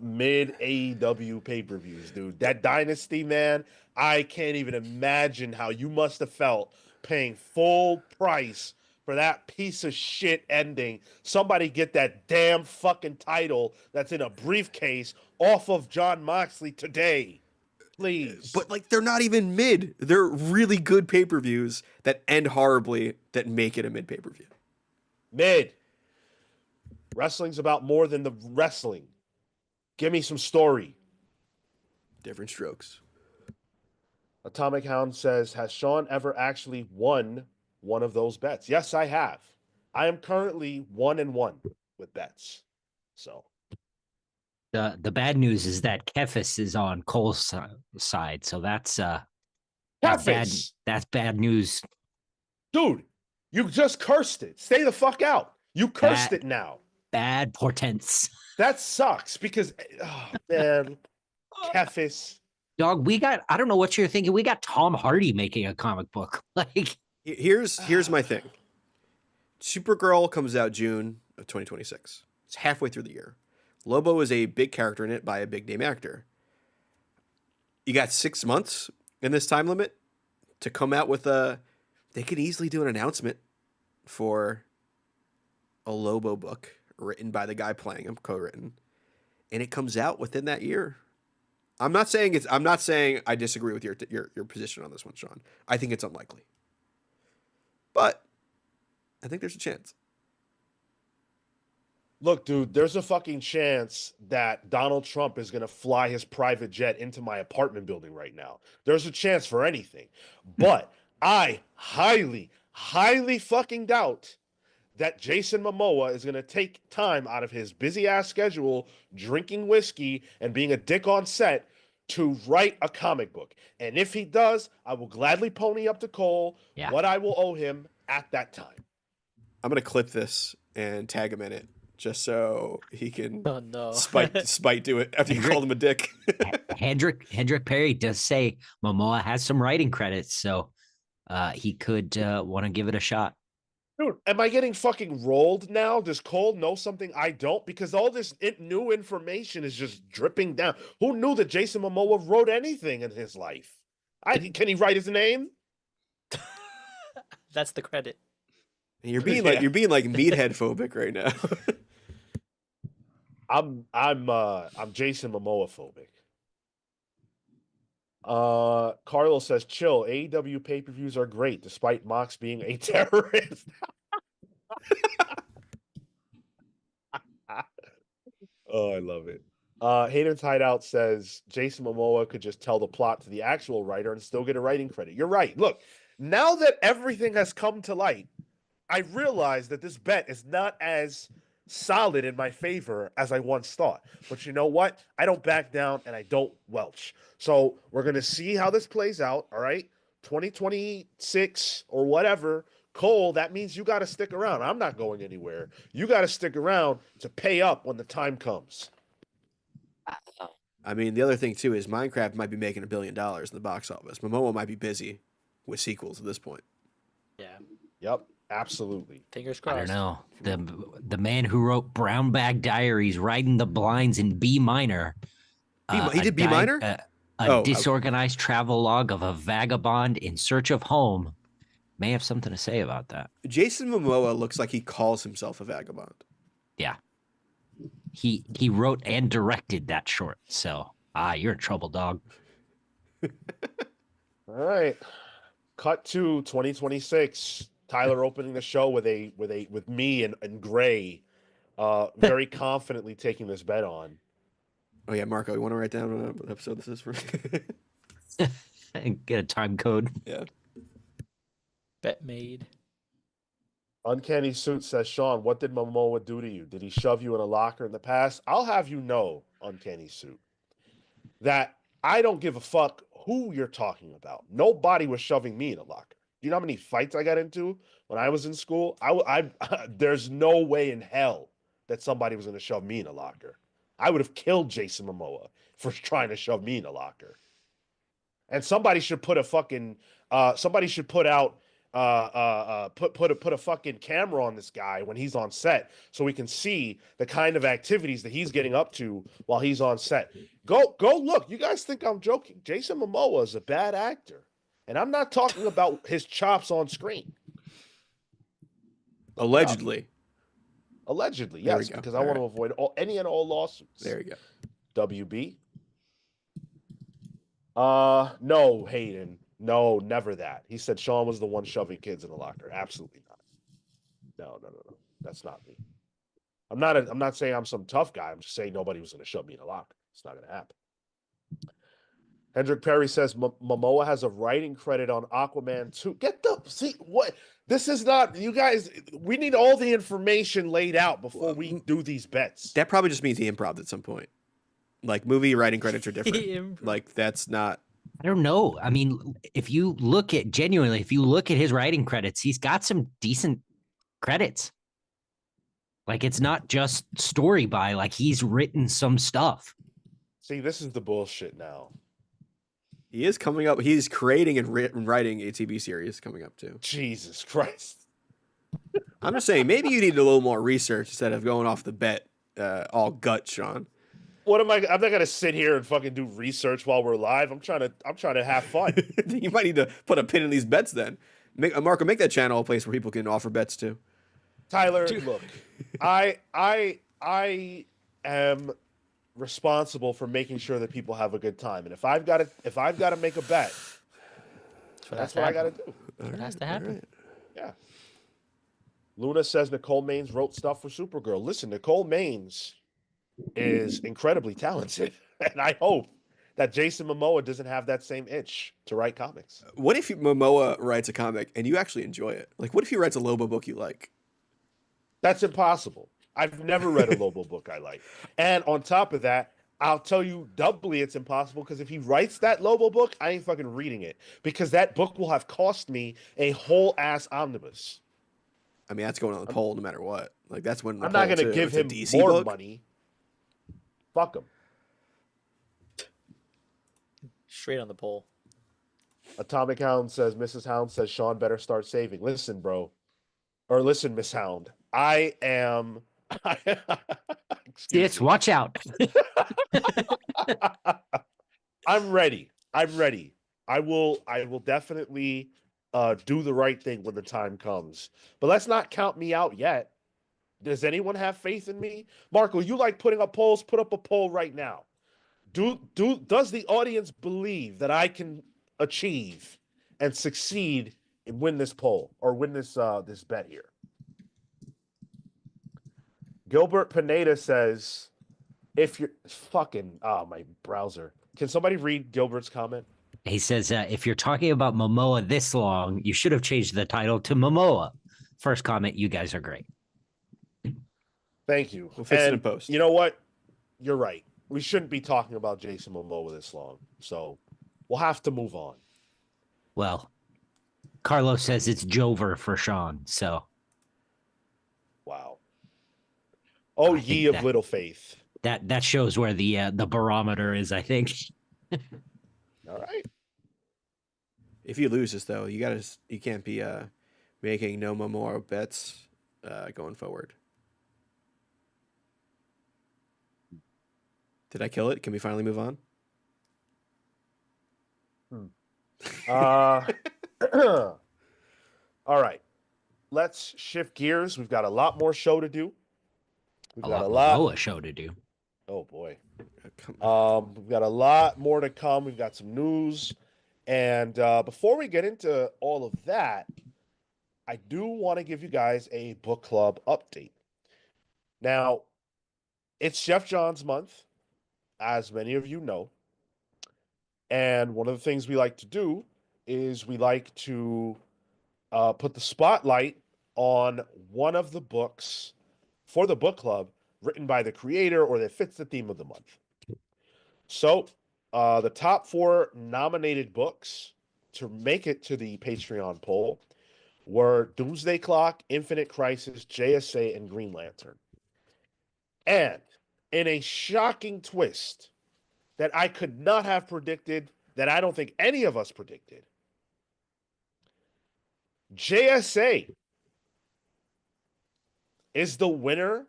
mid AEW pay-per-views, dude. That Dynasty, man, I can't even imagine how you must have felt paying full price for that piece of shit ending. Somebody get that damn fucking title that's in a briefcase off of John Moxley today. Please. But like, they're not even mid. They're really good pay-per-views that end horribly that make it a mid pay-per-view. Mid. Wrestling's about more than the wrestling. Give me some story. Different strokes. Atomic Hound says, has Sean ever actually won one of those bets? Yes, I have. I am currently 1-1 with bets. So The bad news is that Kefis is on Cole's side, so that's bad. Kefis! That's bad news. Dude, you just cursed it. Stay the fuck out. You cursed it now. Bad portents. That sucks because, oh, man, Kefis. Dog, I don't know what you're thinking. We got Tom Hardy making a comic book. Like, Here's my thing. Supergirl comes out June of 2026. It's halfway through the year. Lobo is a big character in it by a big name actor. You got 6 months in this time limit to come out with they could easily do an announcement for a Lobo book written by the guy playing him, co-written, and it comes out within that year. I'm not saying I disagree with your position on this one, Sean. I think it's unlikely. But I think there's a chance. Look, dude, there's a fucking chance that Donald Trump is going to fly his private jet into my apartment building right now. There's a chance for anything. But I highly, highly fucking doubt that Jason Momoa is going to take time out of his busy ass schedule, drinking whiskey and being a dick on set to write a comic book. And if he does, I will gladly pony up to Cole what I will owe him at that time. I'm going to clip this and tag him in it just so he can Oh no. spite do it after you called him a dick. Hendrick Perry does say Momoa has some writing credits, so he could want to give it a shot. Dude, am I getting fucking rolled now? Does Cole know something I don't? Because all this new information is just dripping down. Who knew that Jason Momoa wrote anything in his life? Can he write his name? That's the credit. You're being Yeah. like meathead phobic right now. I'm Jason Momoa phobic. Carlos says, chill. AEW pay-per-views are great, despite Mox being a terrorist. Oh, I love it. Hayden's Hideout says Jason Momoa could just tell the plot to the actual writer and still get a writing credit. You're right. Look, now that everything has come to light, I realize that this bet is not as solid in my favor as I once thought. But you know what? I don't back down and I don't welch. So we're going to see how this plays out. All right. 2026 or whatever. Cole, that means you got to stick around. I'm not going anywhere. You got to stick around to pay up when the time comes. I mean, the other thing too is Minecraft might be making $1 billion in the box office. Momoa might be busy with sequels at this point. Yeah. Yep, absolutely. Fingers I crossed. don't know. The man who wrote Brown Bag Diaries, Riding the Blinds in B minor. He did B minor? A disorganized travel log of a vagabond in search of home. May have something to say about that. Jason Momoa looks like he calls himself a vagabond. Yeah. He wrote and directed that short. So, you're in trouble, dog. All right. Cut to 2026. Tyler opening the show with me and Gray, very confidently taking this bet on. Oh yeah, Marco, you want to write down what episode this is for? And get a time code. Yeah. Bet made. Uncanny Suit says, Sean, what did Momoa do to you? Did he shove you in a locker in the past? I'll have you know, Uncanny Suit, that I don't give a fuck who you're talking about. Nobody was shoving me in a locker. Do you know how many fights I got into when I was in school? There's no way in hell that somebody was going to shove me in a locker. I would have killed Jason Momoa for trying to shove me in a locker. And somebody should put a fucking somebody should put out put a fucking camera on this guy when he's on set so we can see the kind of activities that he's getting up to while he's on set. Go look. You guys think I'm joking. Jason Momoa is a bad actor. And I'm not talking about his chops on screen. Allegedly. Allegedly, There we yes, go. because I All want to right. avoid any and all lawsuits. There you go. WB. No, Hayden. No, never that. He said Sean was the one shoving kids in the locker. Absolutely not. No. That's not me. I'm not saying I'm some tough guy. I'm just saying nobody was going to shove me in a locker. It's not going to happen. Hendrick Perry says Momoa has a writing credit on Aquaman 2. See what? This is not, you guys, we need all the information laid out before we do these bets. That probably just means he improv at some point. Like movie writing credits are different. Improv. Like that's not. I don't know. I mean, if you look at his writing credits, he's got some decent credits. Like it's not just story by, like he's written some stuff. See, this is the bullshit now. He is coming up. He's creating and writing a TV series coming up too. Jesus Christ. I'm just saying, maybe you need a little more research instead of going off the bet all gut, Sean. What am I? I'm not gonna sit here and fucking do research while we're live. I'm trying to have fun. You might need to put a pin in these bets then. Marco, make that channel a place where people can offer bets too. Tyler, look, I am responsible for making sure that people have a good time, and if I've got to make a bet, that's what I got to do. It has to happen. Right. Yeah. Luna says Nicole Maines wrote stuff for Supergirl. Listen, Nicole Maines is incredibly talented, and I hope that Jason Momoa doesn't have that same itch to write comics. What if Momoa writes a comic and you actually enjoy it? Like, what if he writes a Lobo book you like? That's impossible. I've never read a Lobo book I like. And on top of that, I'll tell you doubly it's impossible because if he writes that Lobo book, I ain't fucking reading it because that book will have cost me a whole ass omnibus. I mean, that's going on the poll no matter what. Like, that's winning the I'm poll, not going to too. give It's a him DC more book. money. Fuck him. Straight on the pole. Atomic Hound says, Mrs. Hound says, Sean better start saving. Listen, bro. Or listen, Miss Hound. I am. Excuse It's me. watch out. I'm ready. I'm ready. I will definitely do the right thing when the time comes. But let's not count me out yet. Does anyone have faith in me? Marco, you like putting up polls? Put up a poll right now. Does the audience believe that I can achieve and succeed and win this poll or win this bet here? Gilbert Pineda says, if you're fucking my browser. Can somebody read Gilbert's comment? He says, if you're talking about Momoa this long, you should have changed the title to Momoa. First comment, you guys are great. Thank you. We'll fix it in And post. you know what? You're right. We shouldn't be talking about Jason Momoa this long. So we'll have to move on. Well, Carlos says it's Jover for Sean, so Wow. Oh, I ye think of little faith. that shows where the barometer is, I think. All right. If you lose this, though, you can't be making no more bets going forward. Did I kill it? Can we finally move on? All right. Let's shift gears. We've got a lot more show to do. We've got a lot. Momoa show to do. Oh boy. Come on. We've got a lot more to come. We've got some news. And before we get into all of that, I do want to give you guys a book club update. Now, it's Jeff Johns month, as many of you know. And one of the things we like to do is we like to put the spotlight on one of the books for the book club written by the creator or that fits the theme of the month. So the top 4 nominated books to make it to the Patreon poll were Doomsday Clock, Infinite Crisis, JSA, and Green Lantern. And in a shocking twist that I could not have predicted, that I don't think any of us predicted, JSA is the winner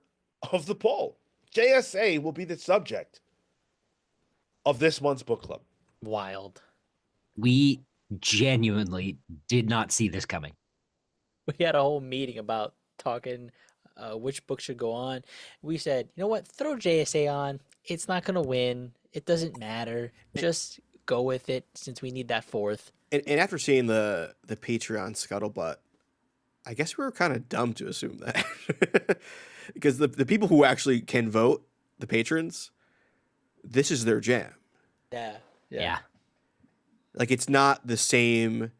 of the poll. JSA will be the subject of this month's book club. Wild. We genuinely did not see this coming. We had a whole meeting about talking which book should go on. We said, you know what? Throw JSA on. It's not going to win. It doesn't matter. Just go with it since we need that 4th. And after seeing the Patreon scuttlebutt, I guess we were kind of dumb to assume that. Because the people who actually can vote, the patrons, this is their jam. Yeah. Like, it's not the same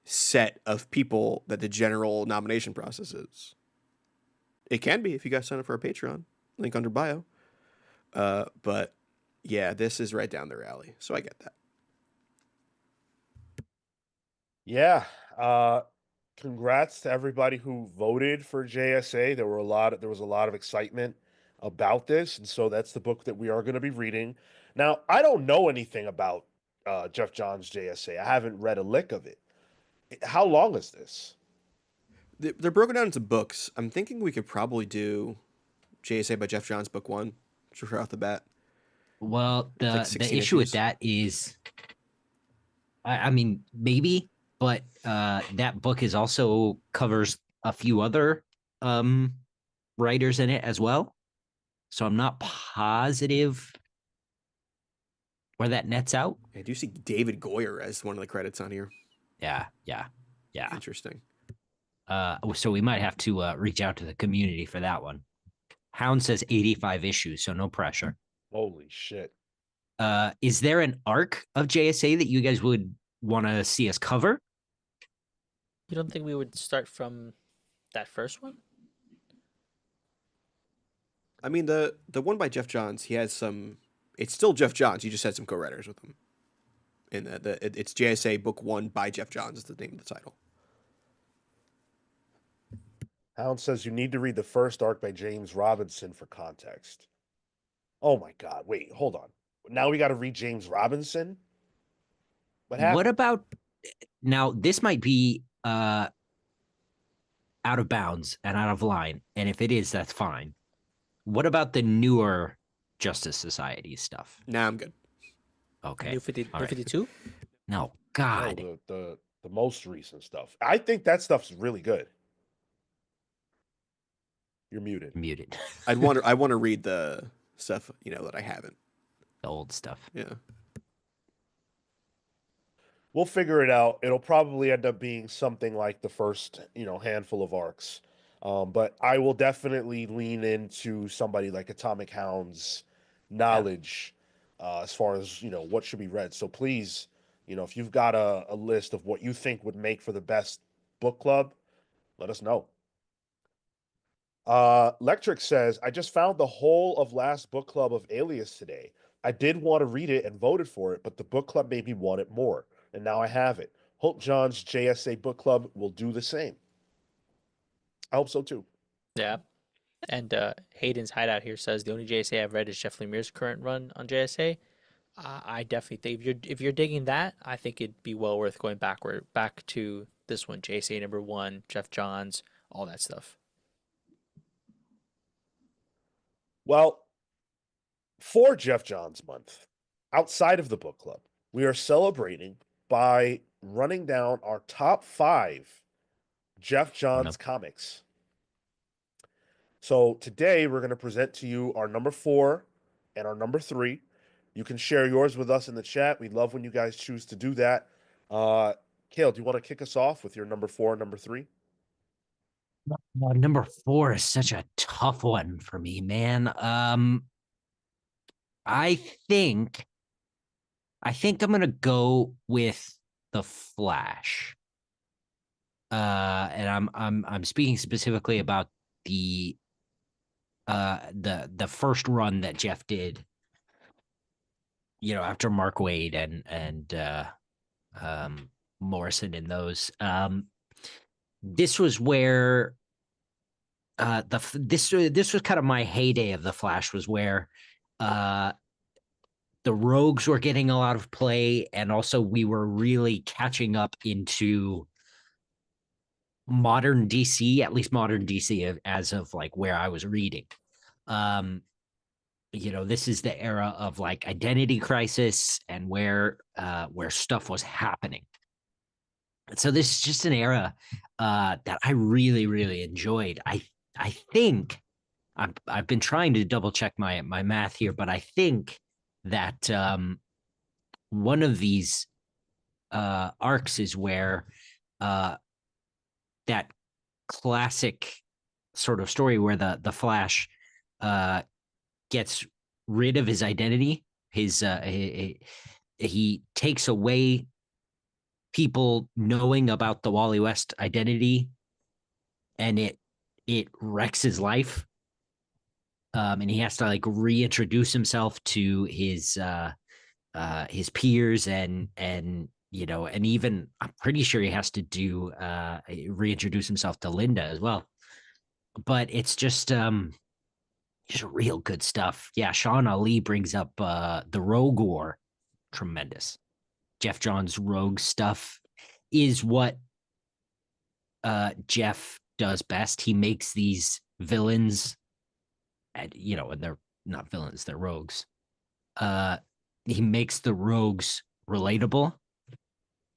set of people that the general nomination process is. It can be if you guys sign up for our Patreon. Link under bio. But, yeah, this is right down their alley. So I get that. Yeah. Congrats to everybody who voted for JSA. There was a lot of excitement about this, and so that's the book that we are going to be reading. Now, I don't know anything about Jeff Johns' JSA. I haven't read a lick of it. How long is this? They're broken down into books. I'm thinking we could probably do JSA by Jeff Johns, book 1, just right off the bat. Well, the like 16 issue with issues. that is, I mean, maybe, but that book is also covers a few other writers in it as well. So I'm not positive where that nets out. I do see David Goyer as one of the credits on here. Yeah. Interesting. So we might have to reach out to the community for that one. Hound says 85 issues, so no pressure. Holy shit. Is there an arc of JSA that you guys would want to see us cover? You don't think we would start from that first one? I mean, the one by Jeff Johns, he has some. It's still Jeff Johns. He just had some co-writers with him. And it's JSA Book 1 by Jeff Johns is the name of the title. Hound says you need to read the first arc by James Robinson for context. Oh my God. Wait, hold on. Now we got to read James Robinson? What What happened? about now? This might be out of bounds and out of line. And if it is, that's fine. What about the newer Justice Society stuff? Nah, I'm good. Okay. New 50, All new right. 52? No, No, God. the most recent stuff. I think that stuff's really good. You're muted. Muted. I want to read the stuff, that I haven't. The old stuff. Yeah. We'll figure it out. It'll probably end up being something like the first, handful of arcs. But I will definitely lean into somebody like Atomic Hound's knowledge as far as, what should be read. So please, if you've got a list of what you think would make for the best book club, let us know. Lectric says, I just found the whole of last book club of Alias today. I did want to read it and voted for it, but the book club made me want it more. And now I have it. Hope John's JSA book club will do the same. I hope so too. Yeah. And Hayden's Hideout here says the only JSA I've read is Jeff Lemire's current run on JSA. I definitely think if you're digging that, I think it'd be well worth going back to this one, JSA number 1, Jeff Johns, all that stuff. Well, for Jeff Johns month, outside of the book club, we are celebrating by running down our top 5 Jeff Johns comics. So today we're going to present to you our number 4 and our number 3. You can share yours with us in the chat. We love when you guys choose to do that. Cale, do you want to kick us off with your number 4 and number 3? Number 4 is such a tough one for me, man. I think I'm gonna go with the Flash. And I'm speaking specifically about the first run that Jeff did, after Mark Waid and Morrison in those. This was where this was kind of my heyday of the Flash, was where the Rogues were getting a lot of play, and also we were really catching up into modern DC, at least modern DC as of like where I was reading. This is the era of like Identity Crisis and where stuff was happening. So this is just an era that I really, really enjoyed. I think I've been trying to double check my math here, but I think that one of these arcs is where that classic sort of story where the Flash gets rid of his identity. He takes away people knowing about the Wally West identity, and it wrecks his life. And he has to like reintroduce himself to his peers and even I'm pretty sure he has to do reintroduce himself to Linda as well. But it's just real good stuff. Yeah, Sean Ali brings up the Rogue War, tremendous. Jeff Johns' Rogue stuff is what Jeff does best. He makes these villains, and they're not villains, they're rogues. He makes the rogues relatable.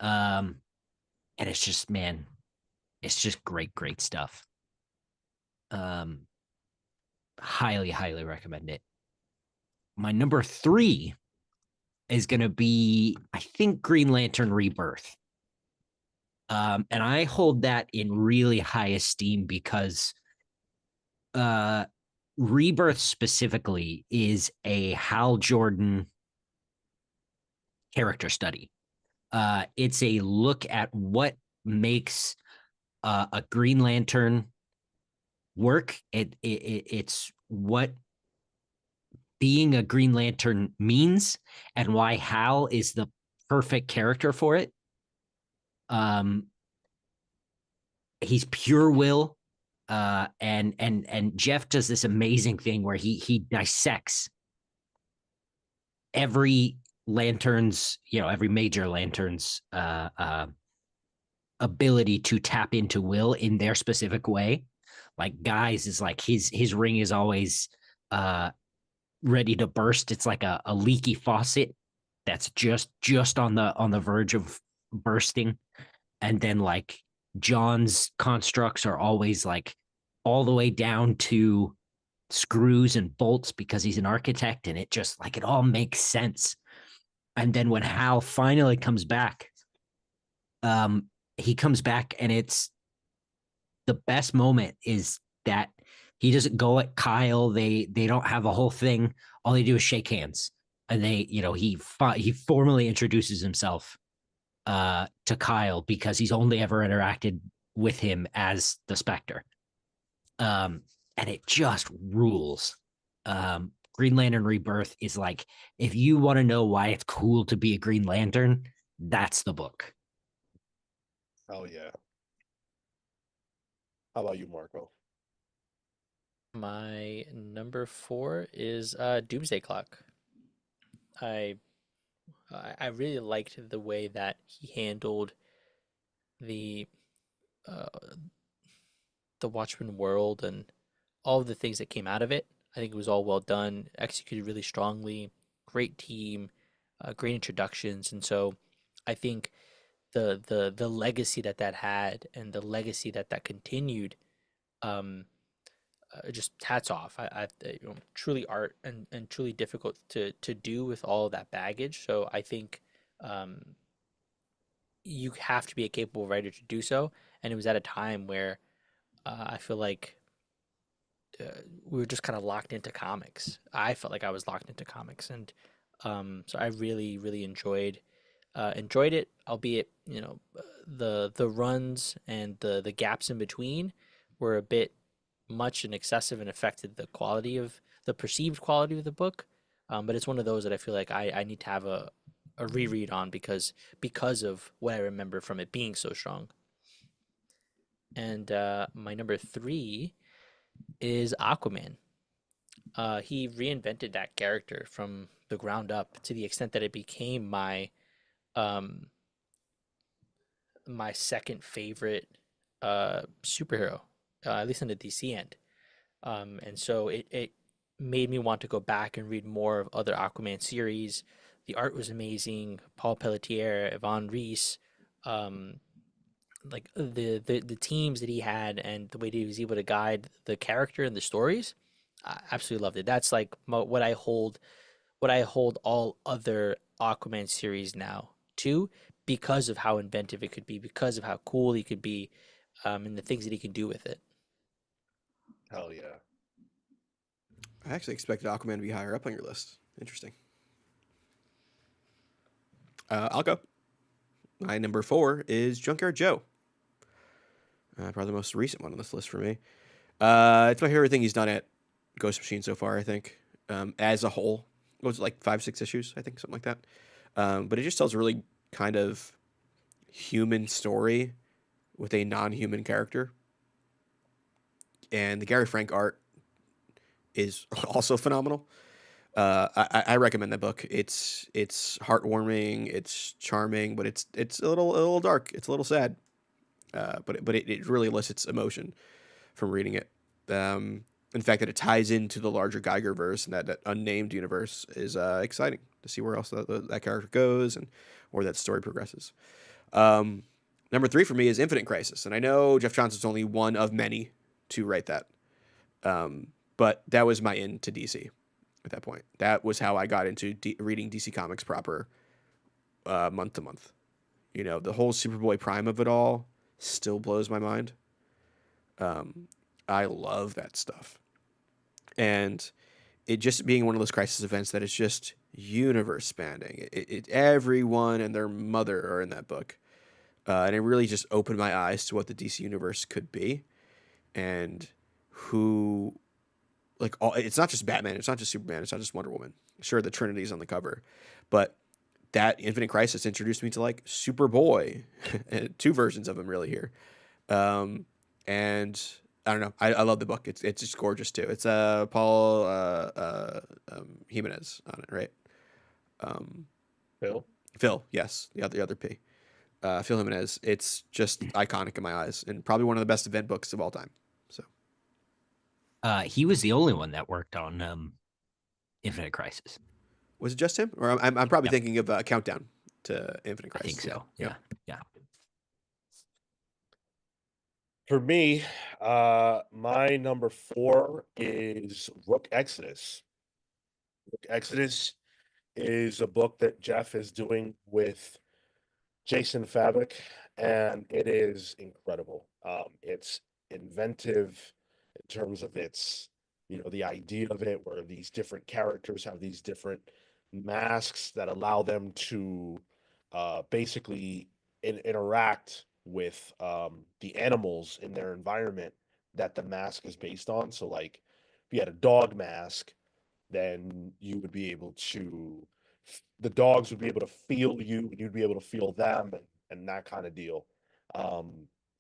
And it's just, man, it's just great stuff. Highly recommend it. My number 3 is going to be, I think, Green Lantern Rebirth. And I hold that in really high esteem because Rebirth specifically is a Hal Jordan character study. It's a look at what makes a Green Lantern work. It's what being a Green Lantern means and why Hal is the perfect character for it. He's pure will. And Jeff does this amazing thing where he dissects every lantern's, every major lantern's ability to tap into will in their specific way. Like Guy's is like his ring is always ready to burst. It's like a leaky faucet that's just on the verge of bursting. And then like John's constructs are always like all the way down to screws and bolts because he's an architect, and it just like it all makes sense. And then when Hal finally comes back, he comes back and it's the best moment is that he doesn't go at Kyle. They don't have a whole thing. All they do is shake hands, and he formally introduces himself to Kyle because he's only ever interacted with him as the Spectre. And it just rules. Green Lantern Rebirth is like, if you want to know why it's cool to be a Green Lantern, that's the book. Oh yeah. How about you, Marco? My number 4 is Doomsday Clock. I really liked the way that he handled the uh, the Watchmen world and all of the things that came out of it. I think it was all well done, executed really strongly, great team, great introductions, and so I think the legacy that had and the legacy that continued, um, just hats off. Truly art and truly difficult to do with all of that baggage. So I think um, you have to be a capable writer to do so, and it was at a time where I feel like we were just kind of locked into comics. I felt like I was locked into comics, and so I really, really enjoyed it. Albeit, the runs and the gaps in between were a bit much and excessive and affected the perceived quality of the book. But it's one of those that I feel like I need to have a reread on because of what I remember from it being so strong. And my number 3 is Aquaman. He reinvented that character from the ground up to the extent that it became um my second favorite superhero, at least in the DC end. And so it made me want to go back and read more of other Aquaman series. The art was amazing. Paul Pelletier, Yvonne Reese, um, like the teams that he had and the way that he was able to guide the character and the stories. I absolutely loved it. That's like what I hold all other Aquaman series now to, because of how inventive it could be, because of how cool he could be, and the things that he can do with it. Hell yeah. I actually expected Aquaman to be higher up on your list. Interesting. I'll go. My number 4 is Junkyard Joe. Probably the most recent one on this list for me. It's my favorite thing he's done at Ghost Machine so far, I think. As a whole. It was like 5-6 issues, I think, something like that. But it just tells a really kind of human story with a non-human character. And the Gary Frank art is also phenomenal. I recommend that book. It's heartwarming, it's charming, but it's a little dark. It's a little sad. But it really elicits emotion from reading it. In fact, that it ties into the larger Geiger verse and that unnamed universe is exciting to see where else that character goes and where that story progresses. Number 3 for me is Infinite Crisis, and I know Jeff Johnson's only one of many to write that, but that was my in to DC at that point. That was how I got into reading DC Comics proper, month to month. The whole Superboy Prime of it all still blows my mind. I love that stuff. And it just being one of those crisis events that is just universe spanning. Everyone and their mother are in that book. And it really just opened my eyes to what the DC universe could be. And who, it's not just Batman, it's not just Superman, it's not just Wonder Woman. Sure, the Trinity's on the cover. But that Infinite Crisis introduced me to Superboy. 2 versions of him really here. And I don't know. I love the book. It's just gorgeous too. It's Paul Jimenez on it, right? Um, Phil. Phil, yes, the other P. Phil Jimenez. It's just iconic in my eyes, and probably one of the best event books of all time. So He was the only one that worked on Infinite Crisis. was it just him, or I'm probably Yep. thinking of Countdown to Infinite I Crisis? think so. Yeah. Yeah. For me, my number 4 is Rook Exodus. Rook Exodus is a book that Jeff is doing with Jason Fabik, and it is incredible. It's inventive in terms of its, the idea of it, where these different characters have these different masks that allow them to basically interact with the animals in their environment that the mask is based on. So, like, if you had a dog mask, then you would be able to the dogs would be able to feel you and you'd be able to feel them, and that kind of deal.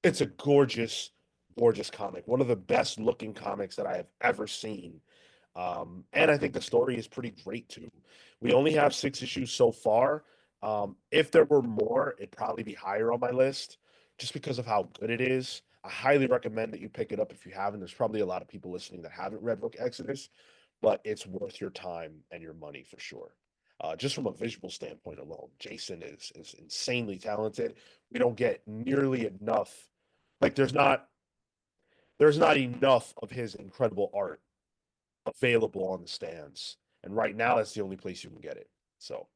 It's a gorgeous, gorgeous comic. One of the best looking comics that I have ever seen. And I think the story is pretty great too. We only have 6 issues so far. If there were more, it'd probably be higher on my list just because of how good it is. I highly recommend that you pick it up if you haven't. There's probably a lot of people listening that haven't read Book Exodus, but it's worth your time and your money for sure. Just from a visual standpoint alone, Jason is insanely talented. We don't get nearly enough. Like there's not enough of his incredible art available on the stands, and right now that's the only place you can get it. So,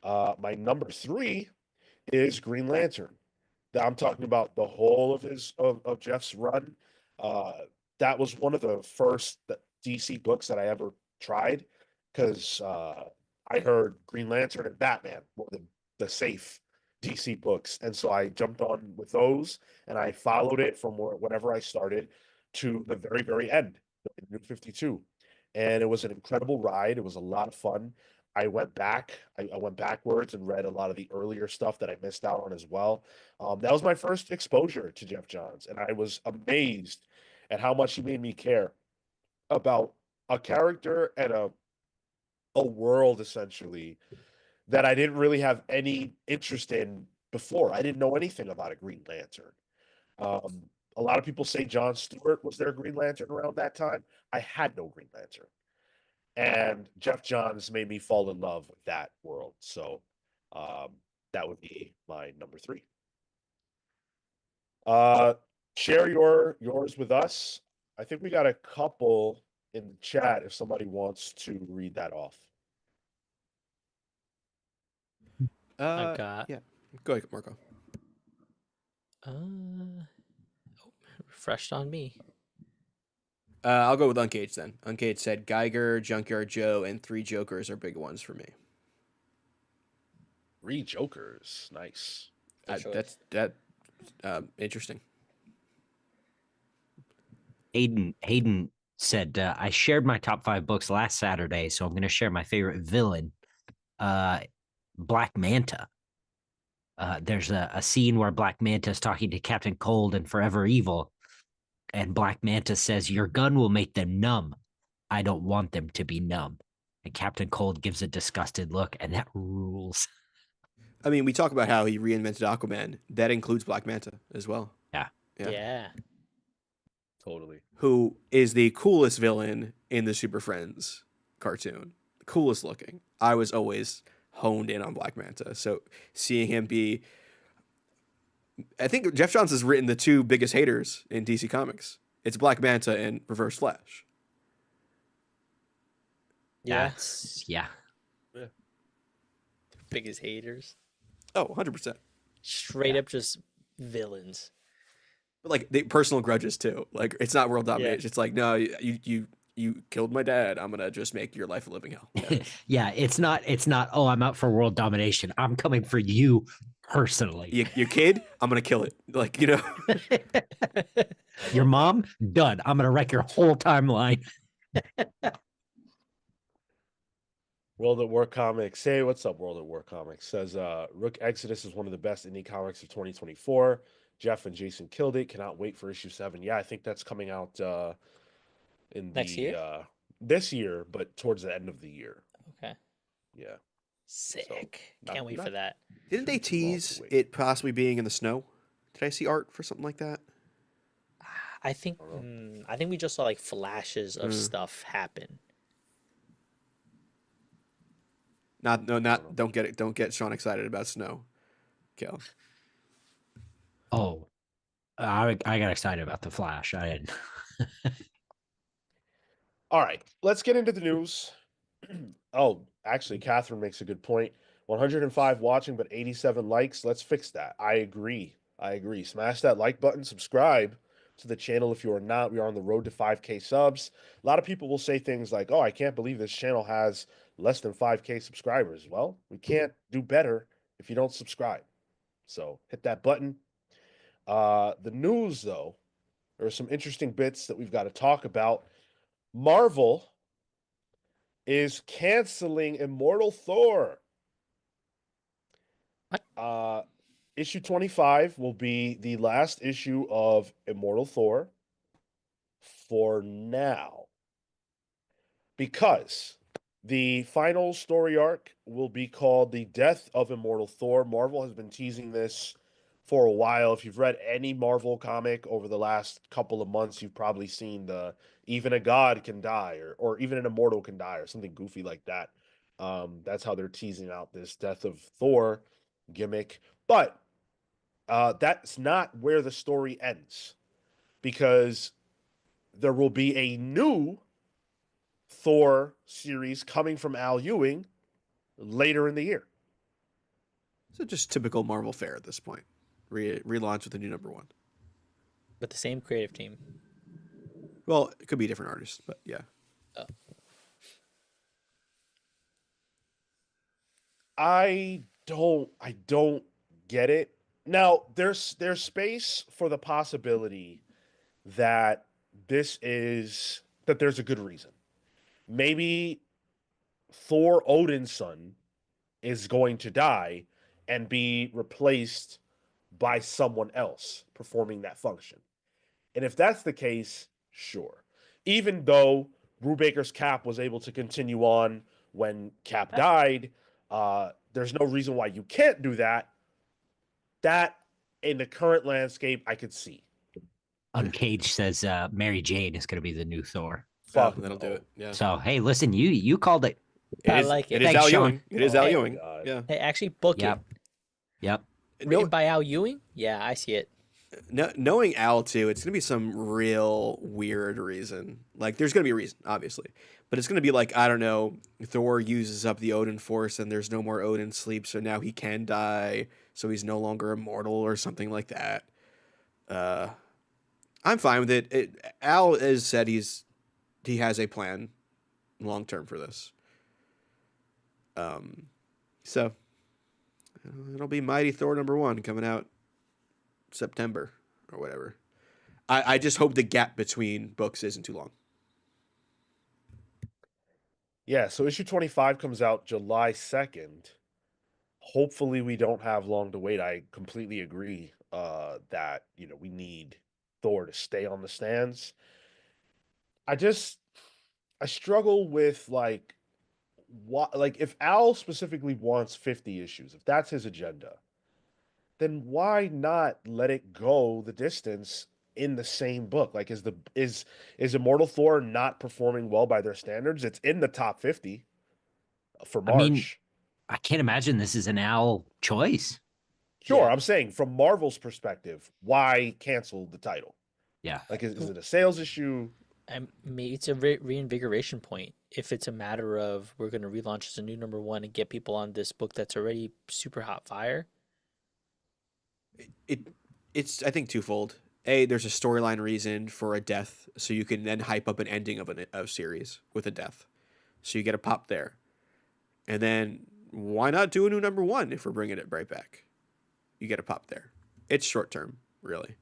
my number 3 is Green Lantern. I'm talking about the whole of of Jeff's run. Uh, that was one of the first DC books that I ever tried because I heard Green Lantern and Batman were the safe DC books, and so I jumped on with those and I followed it from whenever I started to the very very end, the New 52, and it was an incredible ride. It was a lot of fun. I went back. I went backwards and read a lot of the earlier stuff that I missed out on as well. That was my first exposure to Jeff Johns, and I was amazed at how much he made me care about a character and a world essentially that I didn't really have any interest in before. I didn't know anything about a Green Lantern. Um, a lot of people say John Stewart was their Green Lantern around that time. I had no Green Lantern. And Jeff Johns made me fall in love with that world. So um, that would be my number 3. Uh, share yours with us. I think we got a couple in the chat if somebody wants to read that off. I've got Yeah, go ahead, Marco. refreshed on me. I'll go with Uncaged then. Uncaged said Geiger, Junkyard Joe, and 3 Jokers are big ones for me. 3 Jokers, nice. That's interesting. Hayden said, I shared my top 5 books last Saturday, so I'm going to share my favorite villain, Black Manta. There's a scene where Black Manta is talking to Captain Cold and Forever Evil, and Black Manta says, "Your gun will make them numb. I don't want them to be numb." And Captain Cold gives a disgusted look, and that rules. I mean, we talk about how he reinvented Aquaman. That includes Black Manta as well. Yeah. Totally. Who is the coolest villain in the Super Friends cartoon? Coolest looking. I was always honed in on Black Manta. So seeing him be, I think Jeff Johns has written the 2 biggest haters in DC Comics. It's Black Manta and Reverse Flash. Yeah. Yeah. Biggest haters. Oh, 100%. Straight up just villains. But like the personal grudges too. Like it's not world domination. It's like, no, you killed my dad. I'm gonna just make your life a living hell. Yeah, it's not, oh, I'm out for world domination. I'm coming for you personally. Your kid, I'm gonna kill it. Like, Your mom, done. I'm gonna wreck your whole timeline. World at War Comics. Say what's up, World at War Comics. Says Rook Exodus is one of the best indie comics of 2024. Jeff and Jason killed it. Cannot wait for issue 7. Yeah, I think that's coming out in Next the year? this year, but towards the end of the year. Okay. Yeah. So Sick. not Can't wait for not that. Didn't they shouldn't be too long to tease wait. it possibly being in the snow? Did I see art for something like that? I think I don't know. I think we just saw like flashes of Mm. stuff happen. Not no I don't not know. don't get Sean excited about snow, Kel. Oh, I got excited about the Flash. I didn't. All right, let's get into the news. Oh, actually, Catherine makes a good point. 105 watching, but 87 likes. Let's fix that. I agree. I agree. Smash that like button. Subscribe to the channel if you are not. We are on the road to 5K subs. A lot of people will say things like, oh, I can't believe this channel has less than 5K subscribers. Well, we can't do better if you don't subscribe. So hit that button. The news, though, there are some interesting bits that we've got to talk about. Marvel is canceling Immortal Thor. What? Issue 25 will be the last issue of Immortal Thor for now, because the final story arc will be called The Death of Immortal Thor. Marvel has been teasing this for a while. If you've read any Marvel comic over the last couple of months, you've probably seen the even a god can die, or even an immortal can die, or something goofy like that. That's how they're teasing out this Death of Thor gimmick. But that's not where the story ends, because there will be a new Thor series coming from Al Ewing later in the year. So just typical Marvel fare at this point. Relaunch with a new number 1. With the same creative team. Well, it could be a different artist, but yeah. Oh. I don't get it. Now, there's space for the possibility that there's a good reason. Maybe Thor Odin's son is going to die and be replaced by someone else performing that function. And if that's the case, sure. Even though Brubaker's Cap was able to continue on when Cap died, there's no reason why you can't do that. That, in the current landscape, I could see. Uncaged says Mary Jane is going to be the new Thor. Oh, Fuck that'll do no. it. Yeah. So hey, listen, you called it. I like It it. is Thanks, Al Sean. Ewing. It is Al Hey. Ewing. God. Yeah. Hey, actually book Yep. it. Yep. Written by Al Ewing? Yeah, I see it. Knowing Al too, it's gonna be some real weird reason. Like, there's gonna be a reason, obviously, but it's gonna be like, I don't know, Thor uses up the Odin force, and there's no more Odin sleep, so now he can die, so he's no longer immortal or something like that. I'm fine with it. Al has said he has a plan long term for this. So it'll be Mighty Thor number 1 coming out September or whatever. I just hope the gap between books isn't too long. Yeah, so issue 25 comes out July 2nd. Hopefully we don't have long to wait. I completely agree that, we need Thor to stay on the stands. I struggle with, like, what, like, if Al specifically wants 50 issues, if that's his agenda, then why not let it go the distance in the same book? Like, is Immortal Thor not performing well by their standards? It's in the top 50 for I mean, March. I can't imagine this is an Al choice. Sure, Yeah. I'm saying from Marvel's perspective, why cancel the title? Yeah. Like, is it a sales issue? Maybe it's a reinvigoration point. If it's a matter of we're going to relaunch as a new number 1 and get people on this book that's already super hot fire. It's I think twofold. A, there's a storyline reason for a death, so you can then hype up an ending of a series with a death, so you get a pop there. And then why not do a new number 1 if we're bringing it right back? You get a pop there. It's short term, really.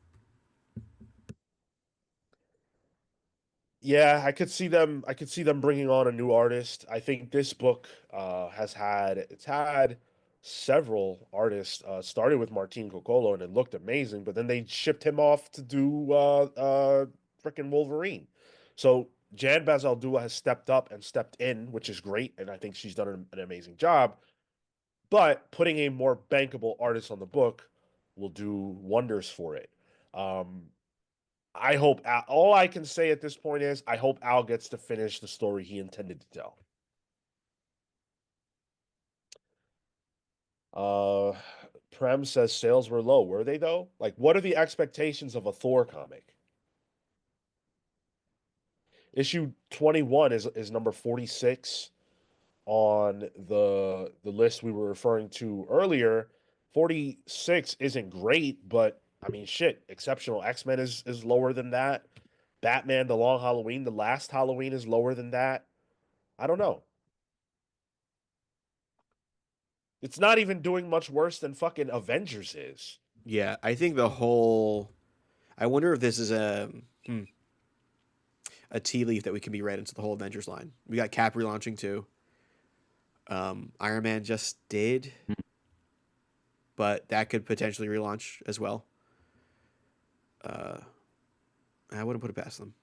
Yeah, I could see them. I could see them bringing on a new artist. I think this book it's had several artists. Started with Martin Coccolo and it looked amazing, but then they shipped him off to do freaking Wolverine. So Jan Bazaldua has stepped up and stepped in, which is great, and I think she's done an amazing job. But putting a more bankable artist on the book will do wonders for it. Um, I hope all I can say at this point is I hope Al gets to finish the story he intended to tell. Prem says sales were low. Were they though? Like, what are the expectations of a Thor comic? Issue 21 is number 46 on the list we were referring to earlier. 46 isn't great, but I mean shit, Exceptional X-Men is lower than that. Batman, The Long Halloween, The Last Halloween is lower than that. I don't know. It's not even doing much worse than fucking Avengers is. Yeah, I think the whole. I wonder if this is a tea leaf that we can be read into the whole Avengers line. We got Cap relaunching too. Iron Man just did, but that could potentially relaunch as well. I wouldn't put it past them.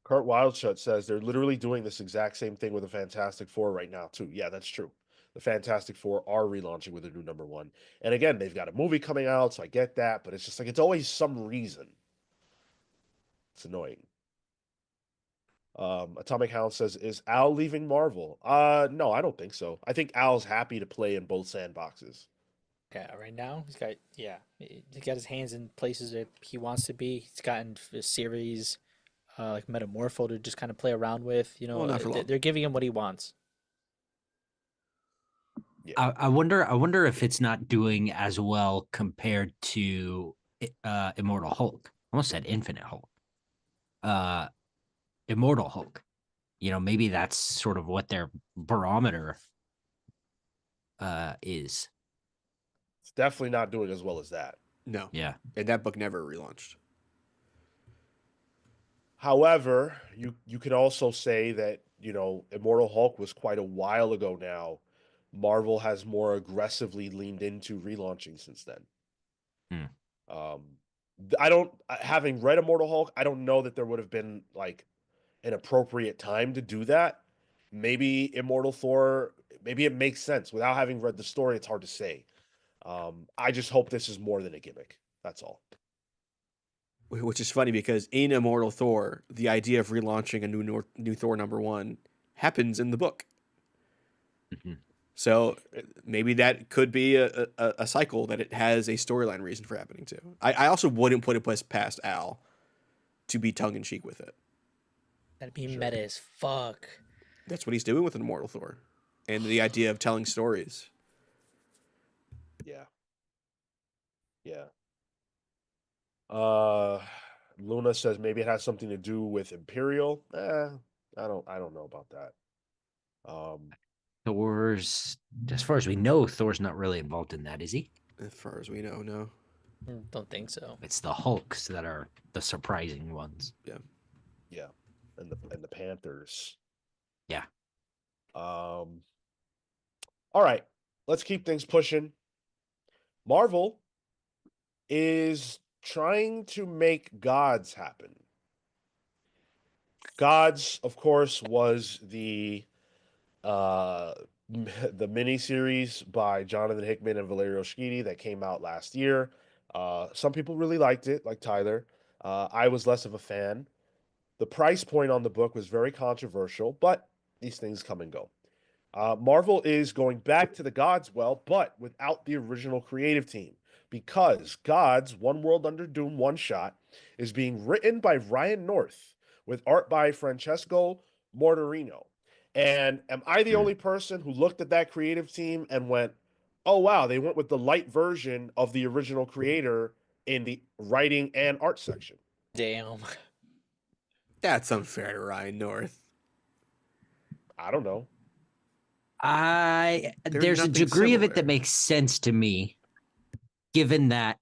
Kurt Wildshut says they're literally doing this exact same thing with the Fantastic Four right now, too. Yeah, that's true. The Fantastic Four are relaunching with a new number one. And again, they've got a movie coming out, so I get that, but it's just like it's always some reason. It's annoying. Atomic Hound says, is Al leaving Marvel? No, I don't think so. I think Al's happy to play in both sandboxes. Yeah, right now he's got his hands in places that he wants to be. He's gotten a series like Metamorpho to just kind of play around with. You know, Well, not for long. they're giving him what he wants. Yeah. I wonder if it's not doing as well compared to Immortal Hulk. I almost said Infinite Hulk. Immortal Hulk. You know, maybe that's sort of what their barometer is. It's definitely not doing as well as that. No. Yeah. And that book never relaunched. However, you could also say that, you know, Immortal Hulk was quite a while ago now. Marvel has more aggressively leaned into relaunching since then. I don't, having read Immortal Hulk, I don't know that there would have been like an appropriate time to do that. Maybe Immortal Thor, maybe it makes sense. Without having read the story, it's hard to say. I just hope this is more than a gimmick. That's all. Which is funny because in Immortal Thor, the idea of relaunching a new Thor number one happens in the book. Mm-hmm. So maybe that could be a cycle that it has a storyline reason for happening too. I also wouldn't put it past Al to be tongue in cheek with it. That'd be meta as fuck. That's what he's doing with Immortal Thor, and the idea of telling stories. Yeah. Yeah. Luna says maybe it has something to do with Imperial. I don't know about that. Thor's, as far as we know, Thor's not really involved in that, is he? As far as we know, no. Don't think so. It's the Hulks that are the surprising ones. Yeah. Yeah. And the Panthers. Yeah. All right. Let's keep things pushing. Marvel is trying to make Gods happen. Gods, of course, was the miniseries by Jonathan Hickman and Valerio Schiti that came out last year. Some people really liked it, like Tyler. I was less of a fan. The price point on the book was very controversial, but these things come and go. Marvel is going back to the Gods well, but without the original creative team, because Gods, One World Under Doom One Shot, is being written by Ryan North with art by Francesco Mortarino. And am I the only person who looked at that creative team and went, oh, wow, they went with the light version of the original creator in the writing and art section? Damn. That's unfair to Ryan North. I don't know. There's a degree of it that makes sense to me, given that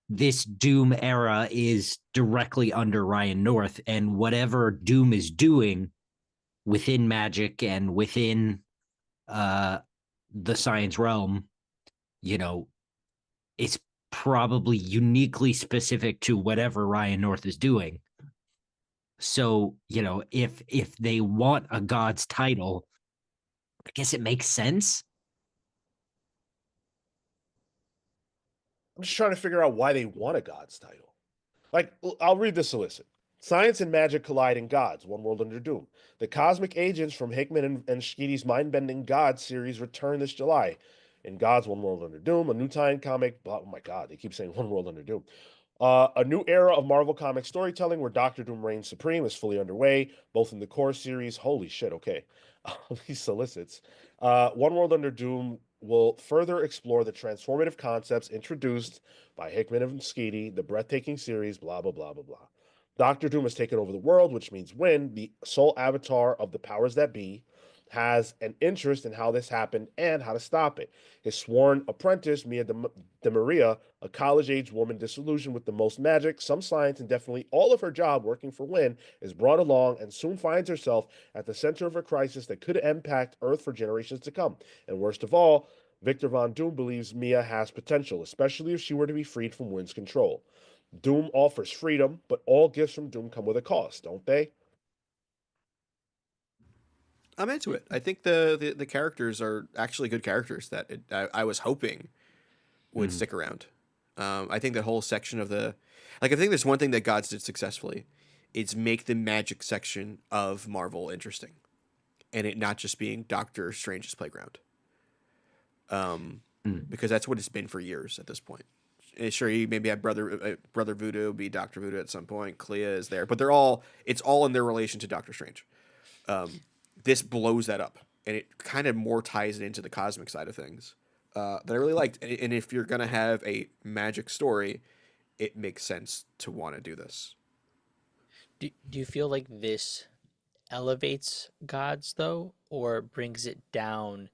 this Doom era is directly under Ryan North, and whatever Doom is doing within Magic and within the science realm, it's probably uniquely specific to whatever Ryan North is doing. So, if they want a god's title, I guess it makes sense. I'm just trying to figure out why they want a god's title. Like, I'll read the solicit. Science and magic collide in gods, one world under doom. The cosmic agents from Hickman and Schkede's mind-bending gods series return this July. In Gods, One World Under Doom, a new tie-in comic. Oh my god, they keep saying One World Under Doom. A new era of Marvel comic storytelling where Doctor Doom reigns supreme is fully underway, both in the core series. Holy shit, okay. These solicits. One World Under Doom will further explore the transformative concepts introduced by Hickman and Skede, the breathtaking series, blah, blah, blah, blah, blah. Doctor Doom has taken over the world, which means Wynn, the sole avatar of the powers that be, has an interest in how this happened and how to stop it. His sworn apprentice, Mia de Maria, a college-age woman disillusioned with the most magic, some science, and definitely all of her job working for Wynn, is brought along and soon finds herself at the center of a crisis that could impact Earth for generations to come. And worst of all, Victor Von Doom believes Mia has potential, especially if she were to be freed from Wynn's control. Doom offers freedom, but all gifts from Doom come with a cost, don't they? I'm into it. I think the characters are actually good characters that I was hoping would stick around. I think the whole section of I think there's one thing that Gods did successfully. It's make the magic section of Marvel interesting, and it not just being Doctor Strange's playground. Because that's what it's been for years at this point. Sure, you maybe have Brother Voodoo be Doctor Voodoo at some point. Clea is there, but it's all in their relation to Doctor Strange. This blows that up, and it kind of more ties it into the cosmic side of things that I really liked. And if you're gonna have a magic story, it makes sense to want to do this. Do you feel like this elevates gods though, or brings it down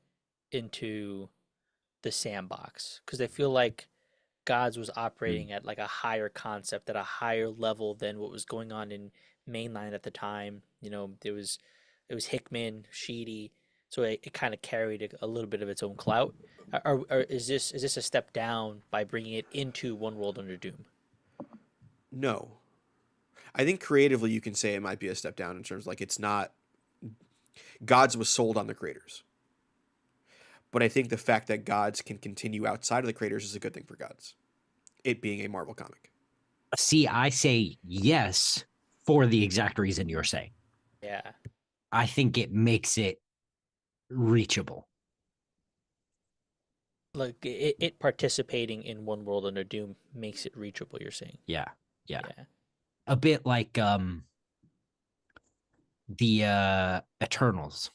into the sandbox? Because I feel like gods was operating at like a higher concept, at a higher level than what was going on in mainline at the time. It was Hickman, Sheedy, so it kind of carried a little bit of its own clout. Or is this a step down by bringing it into One World Under Doom? No, I think creatively you can say it might be a step down in terms of, like, it's not Gods was sold on the creators. But I think the fact that Gods can continue outside of the creators is a good thing for Gods. It being a Marvel comic. See, I say yes for the exact reason you're saying. Yeah. I think it makes it reachable. Like it participating in One World Under Doom makes it reachable, you're saying. Yeah. Yeah. A bit like the Eternals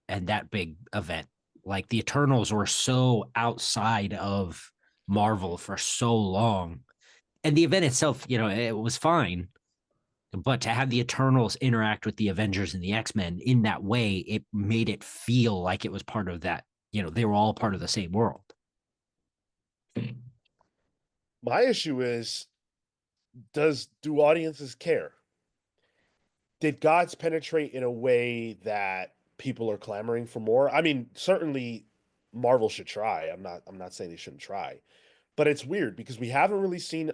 and that big event. Like the Eternals were so outside of Marvel for so long. And the event itself, it was fine. But to have the Eternals interact with the Avengers and the X-Men in that way, it made it feel like it was part of that. They were all part of the same world. My issue is, do audiences care? Did gods penetrate in a way that people are clamoring for more? I mean, certainly Marvel should try. I'm not saying they shouldn't try. But it's weird because we haven't really seen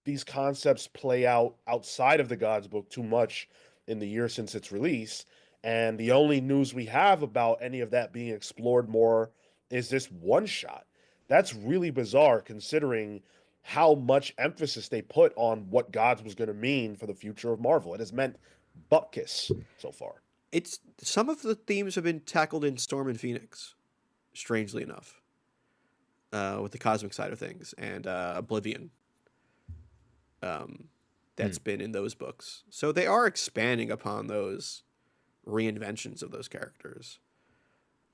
these concepts play out outside of the Gods book too much in the year since its release. And the only news we have about any of that being explored more is this one shot. That's really bizarre considering how much emphasis they put on what Gods was going to mean for the future of Marvel. It has meant bupkis so far. It's some of the themes have been tackled in Storm and Phoenix, strangely enough, with the cosmic side of things and Oblivion. That's been in those books, so they are expanding upon those reinventions of those characters.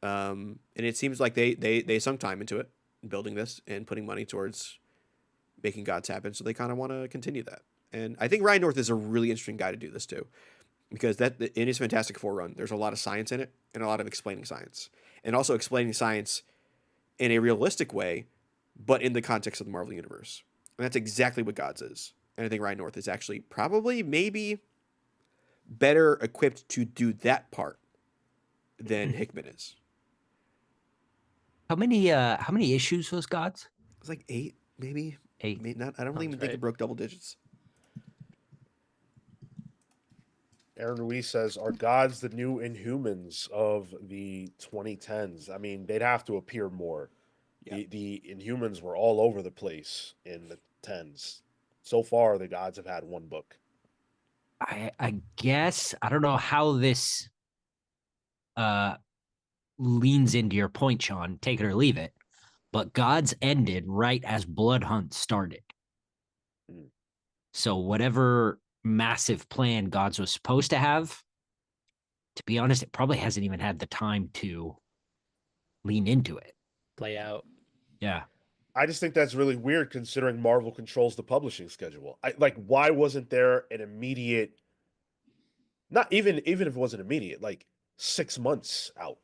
And it seems like they sunk time into it, building this and putting money towards making gods happen. So they kind of want to continue that. And I think Ryan North is a really interesting guy to do this too, because that in his Fantastic Four run, there's a lot of science in it and a lot of explaining science, and also explaining science in a realistic way, but in the context of the Marvel Universe. And that's exactly what Gods is. And I think Ryan North is actually probably maybe better equipped to do that part than Hickman is. How many issues was Gods? It's like 8, maybe. 8. Maybe not. I don't Sounds even think it right. broke double digits. Aaron Ruiz says, "Are gods the new Inhumans of the 2010s?" I mean, they'd have to appear more. Yeah. The Inhumans were all over the place in the tens. So far, the gods have had one book. I guess I don't know how this uh leans into your point, Sean. Take it or leave it. But Gods ended right as Blood Hunt started. Mm. So whatever massive plan Gods was supposed to have, to be honest, it probably hasn't even had the time to lean into it. Play out. Yeah. I just think that's really weird considering Marvel controls the publishing schedule. Like, why wasn't there an immediate, not even if it wasn't immediate, like 6 months out,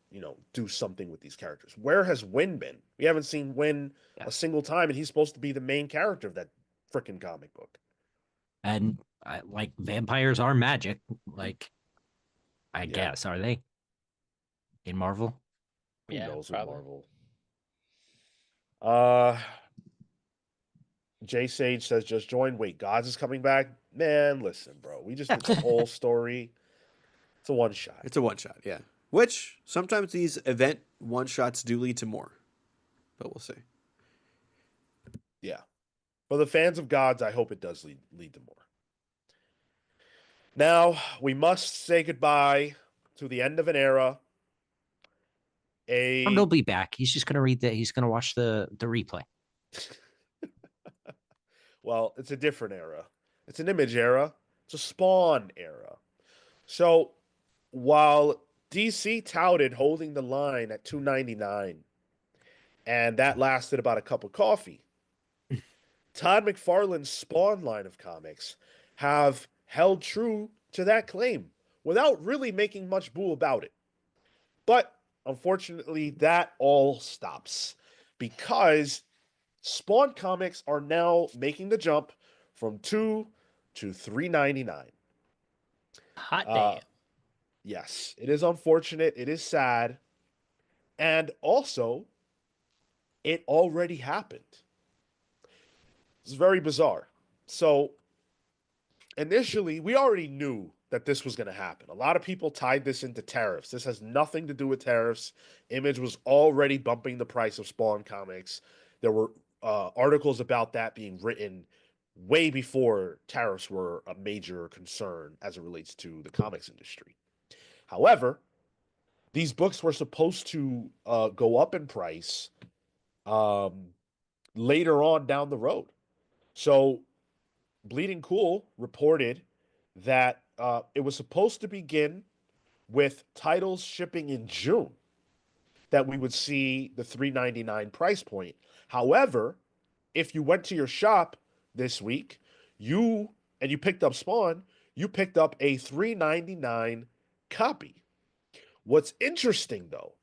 do something with these characters? Where has Win been? We haven't seen Win Yeah. a single time, and he's supposed to be the main character of that freaking comic book. And like vampires are magic. Like, I Yeah. guess, are they in Marvel? Who Yeah, knows with probably. Marvel? Jay Sage says, "Just join. Wait, Gods is coming back." Man, listen, bro. We just did the whole story. It's a one shot. It's a one shot, yeah. Which sometimes these event one shots do lead to more, but we'll see. Yeah. For the fans of Gods, I hope it does lead to more. Now, we must say goodbye to the end of an era. He'll be back. He's just gonna read that. He's gonna watch the replay. Well, it's a different era. It's an Image era. It's a Spawn era. So, while DC touted holding the line at $2.99, and that lasted about a cup of coffee, Todd McFarlane's Spawn line of comics have held true to that claim without really making much boo about it. But unfortunately, that all stops because Spawn comics are now making the jump from $2 to $3.99. Hot damn. Yes, it is unfortunate. It is sad. And also, it already happened. It's very bizarre. So, initially, we already knew that this was going to happen. A lot of people tied this into tariffs. This has nothing to do with tariffs. Image was already bumping the price of Spawn comics. There were articles about that being written way before tariffs were a major concern as it relates to the comics industry. However, these books were supposed to go up in price later on down the road. So Bleeding Cool reported that it was supposed to begin with titles shipping in June, that we would see the $3.99 price point. However, if you went to your shop this week, you picked up Spawn, you picked up a $3.99 copy. What's interesting though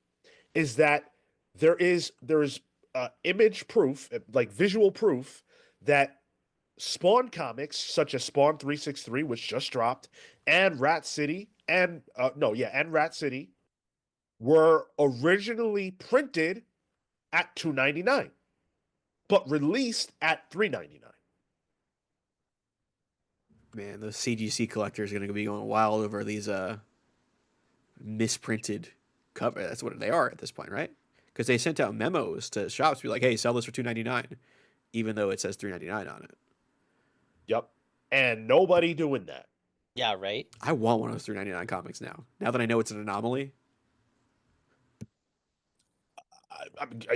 is that there is image proof, like visual proof, that Spawn comics such as Spawn 363, which just dropped, and Rat City, and Rat City were originally printed at $2.99, but released at $3.99. Man, those CGC collectors are going to be going wild over these misprinted cover. That's what they are at this point, right? Because they sent out memos to shops to be like, "Hey, sell this for $2.99," even though it says $3.99 on it. Yep, and nobody doing that. Yeah, right? I want one of those $3.99 comics now. Now that I know it's an anomaly.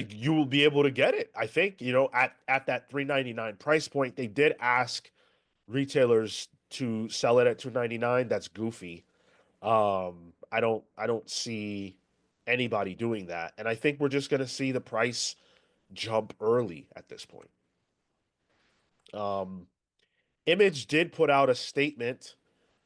You will be able to get it. I think at that $3.99 price point, they did ask retailers to sell it at $2.99. That's goofy. I don't see anybody doing that, and I think we're just going to see the price jump early at this point. Image did put out a statement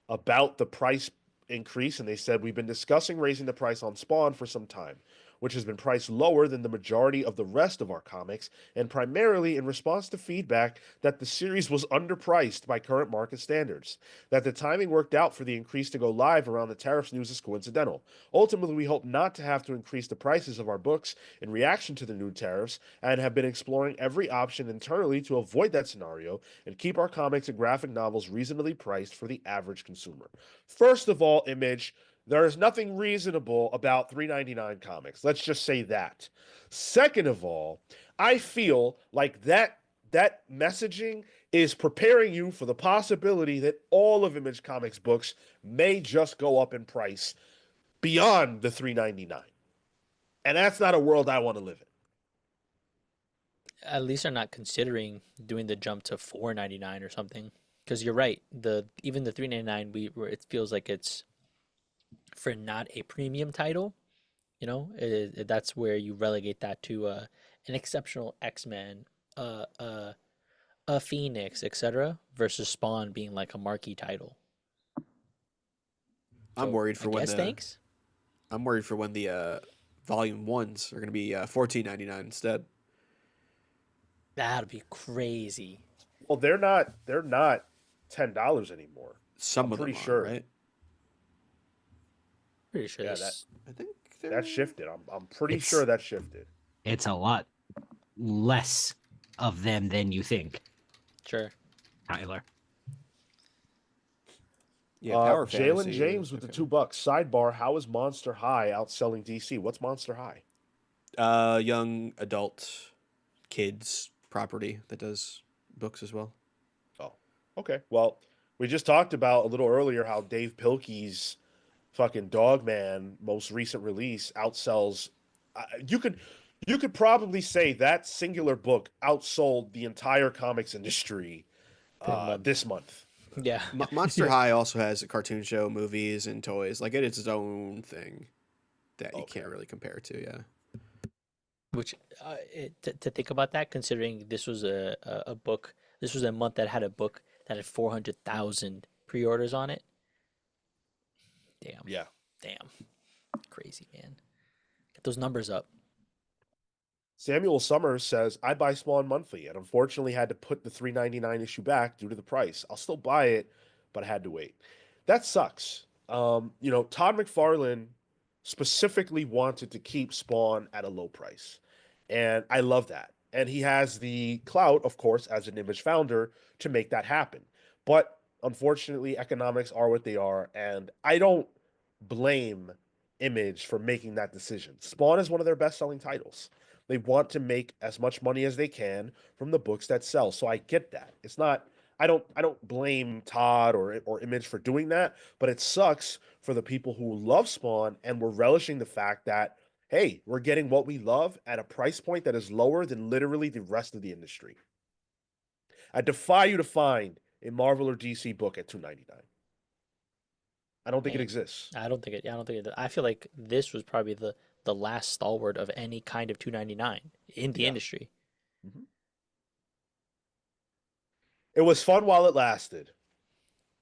about the price increase, and they said, "We've been discussing raising the price on Spawn for some time. which has been priced lower than the majority of the rest of our comics, and primarily in response to feedback that the series was underpriced by current market standards. That the timing worked out for the increase to go live around the tariffs news is coincidental. Ultimately, we hope not to have to increase the prices of our books in reaction to the new tariffs and have been exploring every option internally to avoid that scenario and keep our comics and graphic novels reasonably priced for the average consumer. First of all, Image, there is nothing reasonable about $3.99 comics. Let's just say that. Second of all, I feel like that messaging is preparing you for the possibility that all of Image Comics books may just go up in price beyond the $3.99. And that's not a world I want to live in. At least they're not considering doing the jump to $4.99 or something. Because you're right, even the $3.99, it feels like it's for not a premium title. That's where you relegate that to an exceptional X-Men, a Phoenix, etc., versus Spawn being like a marquee title. I'm So worried I for when guess the thanks. I'm worried for when the volume ones are going to be $14.99 instead. That'd be crazy. Well, they're not $10 anymore. Some I'm of them pretty are, sure. right? Pretty sure Yeah, they. I think that shifted. I'm pretty It's sure that shifted. it's a lot less of them than you think, Sure. Tyler. Yeah, Power Jalen Fantasy. James with the $2. Sidebar: How is Monster High outselling DC? What's Monster High? Young adult kids property that does books as well. Oh, okay. Well, we just talked about a little earlier how Dave Pilkey's fucking Dogman most recent release outsells. You could probably say that singular book outsold the entire comics industry Per month. this month. Yeah. Monster High also has a cartoon show, movies, and toys. Like it's its own thing that you can't really compare to. Yeah. Which to think about that, considering this was a book, this was a month that had a book that had 400,000 pre-orders on it. Damn. Yeah. Damn. Crazy, man. Get those numbers up. Samuel Summers says, I buy Spawn monthly and unfortunately had to put the $3.99 issue back due to the price. I'll still buy it, but I had to wait. That sucks. Todd McFarlane specifically wanted to keep Spawn at a low price. And I love that. And he has the clout, of course, as an Image founder to make that happen. But unfortunately, economics are what they are. And I don't blame Image for making that decision. Spawn is one of their best selling titles. They want to make as much money as they can from the books that sell. So I get that. It's not I don't blame Todd or Image for doing that, but it sucks for the people who love Spawn and were relishing the fact that hey, we're getting what we love at a price point that is lower than literally the rest of the industry. I defy you to find a Marvel or DC book at $2.99. I don't think it Dang. exists. I don't think it. I don't think it. I feel like this was probably the last stalwart of any kind of 2.99 in the Yeah. industry. Mhm. It was fun while it lasted.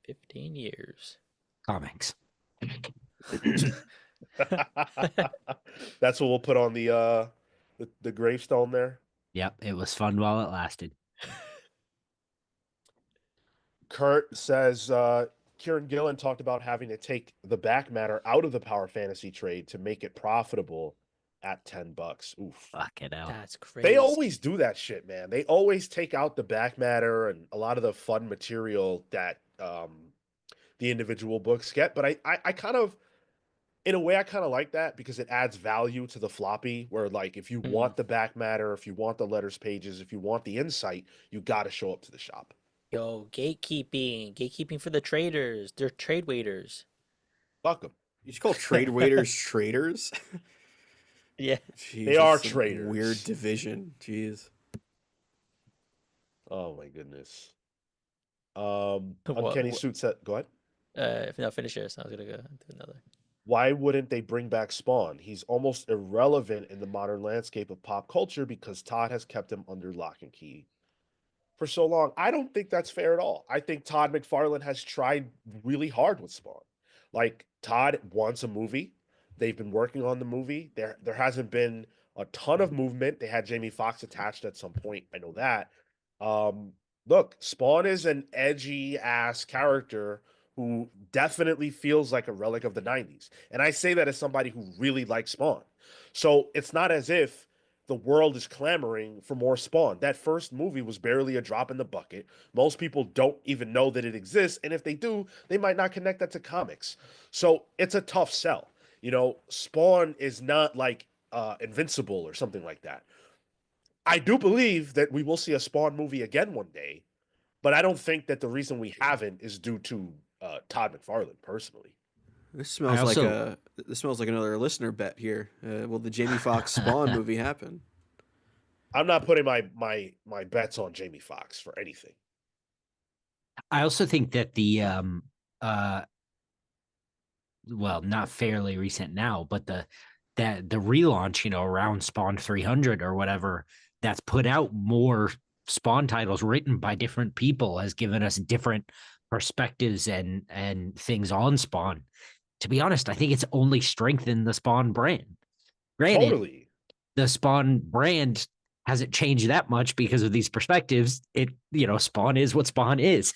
15 years. Comics. That's what we'll put on the gravestone there. Yep, it was fun while it lasted. Kurt says Kieran Gillen talked about having to take the back matter out of the Power Fantasy trade to make it profitable at $10. Oof. Fuck it out. That's crazy. They always do that shit, man. They always take out the back matter and a lot of the fun material that the individual books get. But I kind of, in a way, I kind of like that because it adds value to the floppy. Where like, if you want the back matter, if you want the letters pages, if you want the insight, you got to show up to the shop. Yo, gatekeeping for the traders. They're trade waiters. Fuck them. You should call trade waiters traders. Yeah. Jeez, They are that's some traders. Weird division. Jeez. Oh my goodness. What- Uncanny what- Suit said, go ahead. No, finish yours. I was gonna go do another. Why wouldn't they bring back Spawn? He's almost irrelevant in the modern landscape of pop culture because Todd has kept him under lock and key for so long. I don't think that's fair at all. I think Todd McFarlane has tried really hard with Spawn. Like, Todd wants a movie. They've been working on the movie. There hasn't been a ton of movement. They had Jamie Foxx attached at some point. I know that. Um, Look, Spawn is an edgy ass character who definitely feels like a relic of the 90s. And I say that as somebody who really likes Spawn. So it's not as if the world is clamoring for more Spawn. That first movie was barely a drop in the bucket. Most people don't even know that it exists. And if they do, they might not connect that to comics. So it's a tough sell. Spawn is not like Invincible or something like that. I do believe that we will see a Spawn movie again one day, but I don't think that the reason we haven't is due to Todd McFarlane personally. This I smells like also a this smells like another listener bet here. Will the Jamie Foxx Spawn movie happen? I'm not putting my bets on Jamie Foxx for anything. I also think that the uh well, not fairly recent now, but the relaunch, around Spawn 300 or whatever, that's put out more Spawn titles written by different people, has given us different perspectives and things on Spawn. To be honest, I think it's only strengthened the Spawn brand. Granted, Totally. the Spawn brand hasn't changed that much because of these perspectives. Spawn is what Spawn is.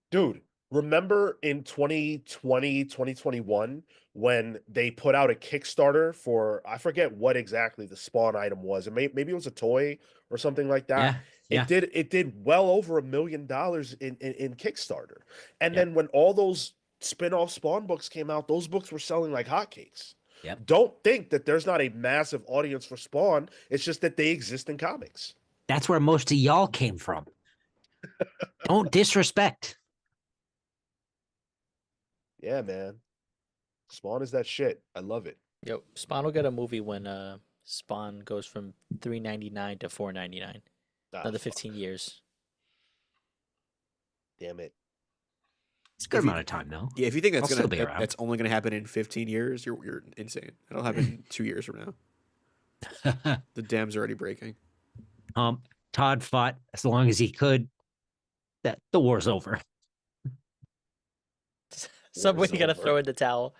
Dude, remember in 2020, 2021, when they put out a Kickstarter for, I forget what exactly the Spawn item was. Maybe it was a toy or something like that. Yeah, yeah, It did well over $1 million in Kickstarter. And yep, then when all those spin-off Spawn books came out, those books were selling like hotcakes. yep. Don't think that there's not a massive audience for Spawn. It's just that they exist in comics. That's where most of y'all came from. Don't disrespect. Yeah, man. Spawn is that shit. I love it. Yo, Spawn will get a movie when Spawn goes from $3.99 to $4.99. Ah, Another fuck. 15 years. Damn it. It's a good amount of time, though. Yeah, if you think I'll still be around. that's only gonna happen in 15 years, you're insane. That'll happen 2 years from now. The dam's already breaking. Todd fought as long as he could. That the war's over. Somebody got to over. throw in the towel.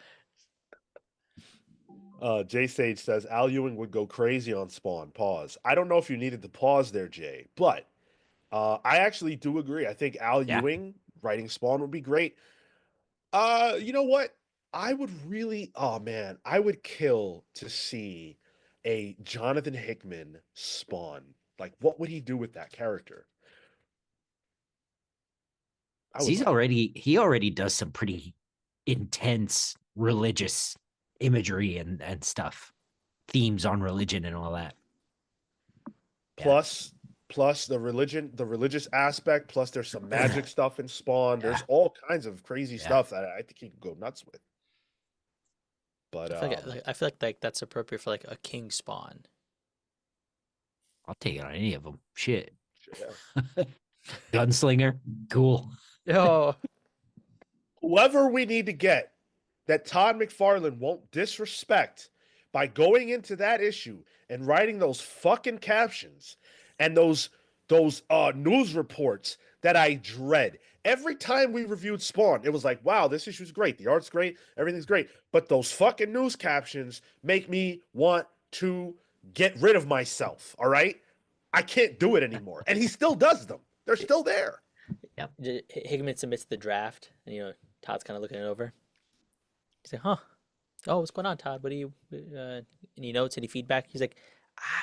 Jay Sage says Al Ewing would go crazy on Spawn. Pause. I don't know if you needed the pause there, Jay, but I actually do agree. I think Al Yeah. Ewing writing Spawn would be great. You know what? I would really, oh man, I would kill to see a Jonathan Hickman Spawn. Like, what would he do with that character? I would love it. He already does some pretty intense religious imagery and stuff, themes on religion and all that. Yeah. Plus the religious aspect, plus there's some magic stuff in Spawn. Yeah. There's all kinds of crazy Yeah. stuff that I think he could go nuts with. But I feel like that's appropriate for like a King Spawn. I'll take it on any of them. Shit. yeah. Gunslinger, cool. Oh, Whoever we need to get that Todd McFarlane won't disrespect by going into that issue and writing those fucking captions and those news reports that I dread. Every time we reviewed Spawn, it was like, wow, this issue's great. The art's great. Everything's great. But those fucking news captions make me want to get rid of myself. All right. I can't do it anymore. And he still does them. They're still there. Hickman submits the draft, and Todd's kind of looking it over. He's like, "Huh? Oh, what's going on, Todd? What do you? Any notes? Any feedback?" He's like,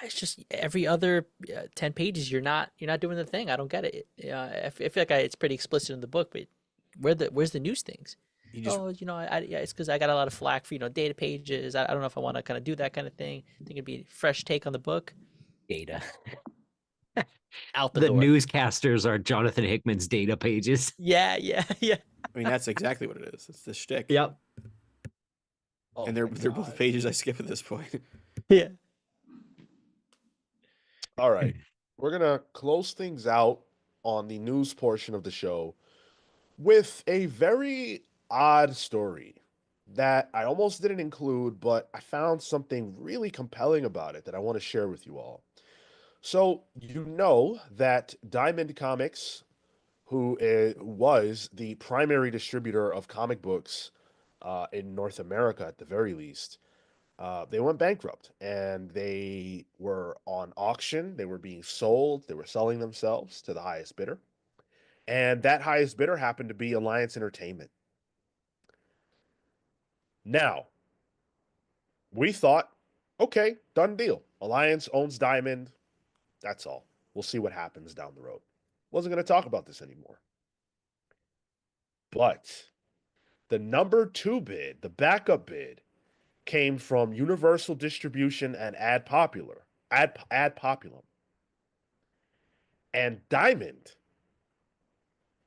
"It's just every other 10 pages, you're not doing the thing. I don't get it. I feel like it's pretty explicit in the book, but where's the news things? You just It's because I got a lot of flack for data pages. I don't know if I want to kind of do that kind of thing. I think it'd be a fresh take on the book. Data. Out the The door. newscasters are Jonathan Hickman's data pages. Yeah. I mean, that's exactly what it is. It's the shtick. Yep. Oh And they're my both God. pages I skip at this point. Yeah. All right. We're going to close things out on the news portion of the show with a very odd story that I almost didn't include, but I found something really compelling about it that I want to share with you all. So, you know that Diamond Comics, who was the primary distributor of comic books in North America at the very least, They went bankrupt, and they were on auction. They were being sold. They were selling themselves to the highest bidder. And that highest bidder happened to be Alliance Entertainment. Now, we thought, okay, done deal. Alliance owns Diamond. That's all. We'll see what happens down the road. Wasn't going to talk about this anymore. But the number 2 bid, the backup bid, came from Universal Distribution and Ad Populum. And Diamond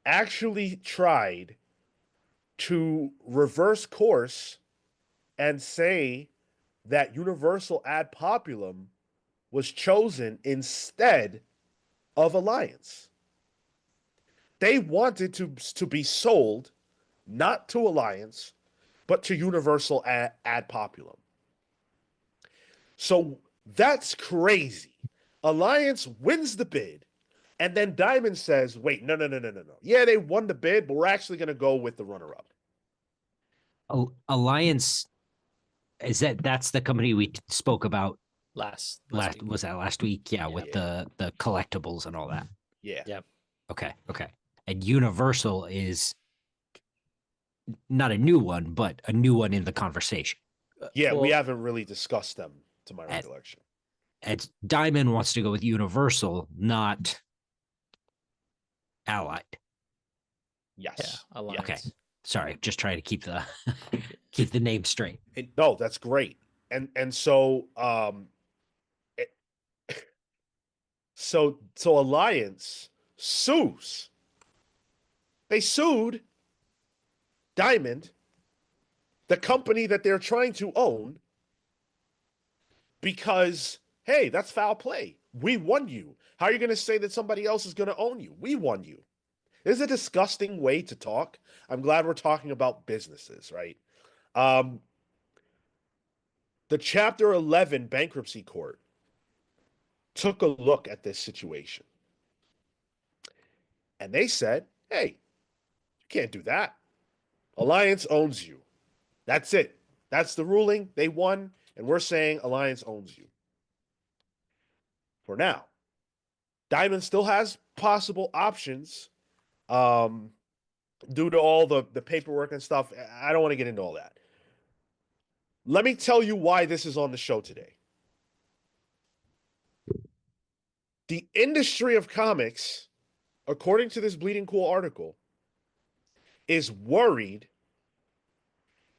actually tried to reverse course and say that Universal Ad Populum was chosen instead of Alliance. They wanted to be sold not to Alliance, but to Universal Ad Populum. So that's crazy. Alliance wins the bid, and then Diamond says, wait, no. Yeah, they won the bid, but we're actually going to go with the runner-up. Alliance, that's the company we spoke about last last week. was that last week? Yeah, with the collectibles and all that. Yeah. Okay. And Universal is not a new one, but a new one in the conversation. Yeah, we Well, haven't really discussed them, to my recollection. And Diamond wants to go with Universal, not Allied. Yes. Alliance. Okay. Sorry, just trying to keep the keep the name straight. No, that's great. And so so Alliance sues. They sued Diamond, the company that they're trying to own, because, hey, that's foul play. We won you. How are you going to say that somebody else is going to own you? We won you. This is a disgusting way to talk. I'm glad we're talking about businesses, right? The Chapter 11 bankruptcy court took a look at this situation. And they said, hey, you can't do that. Alliance owns you. That's it. That's the ruling. They won, and we're saying Alliance owns you. For now. Diamond still has possible options due to all the paperwork and stuff. I don't want to get into all that. Let me tell you why this is on the show today. The industry of comics, according to this Bleeding Cool article, is worried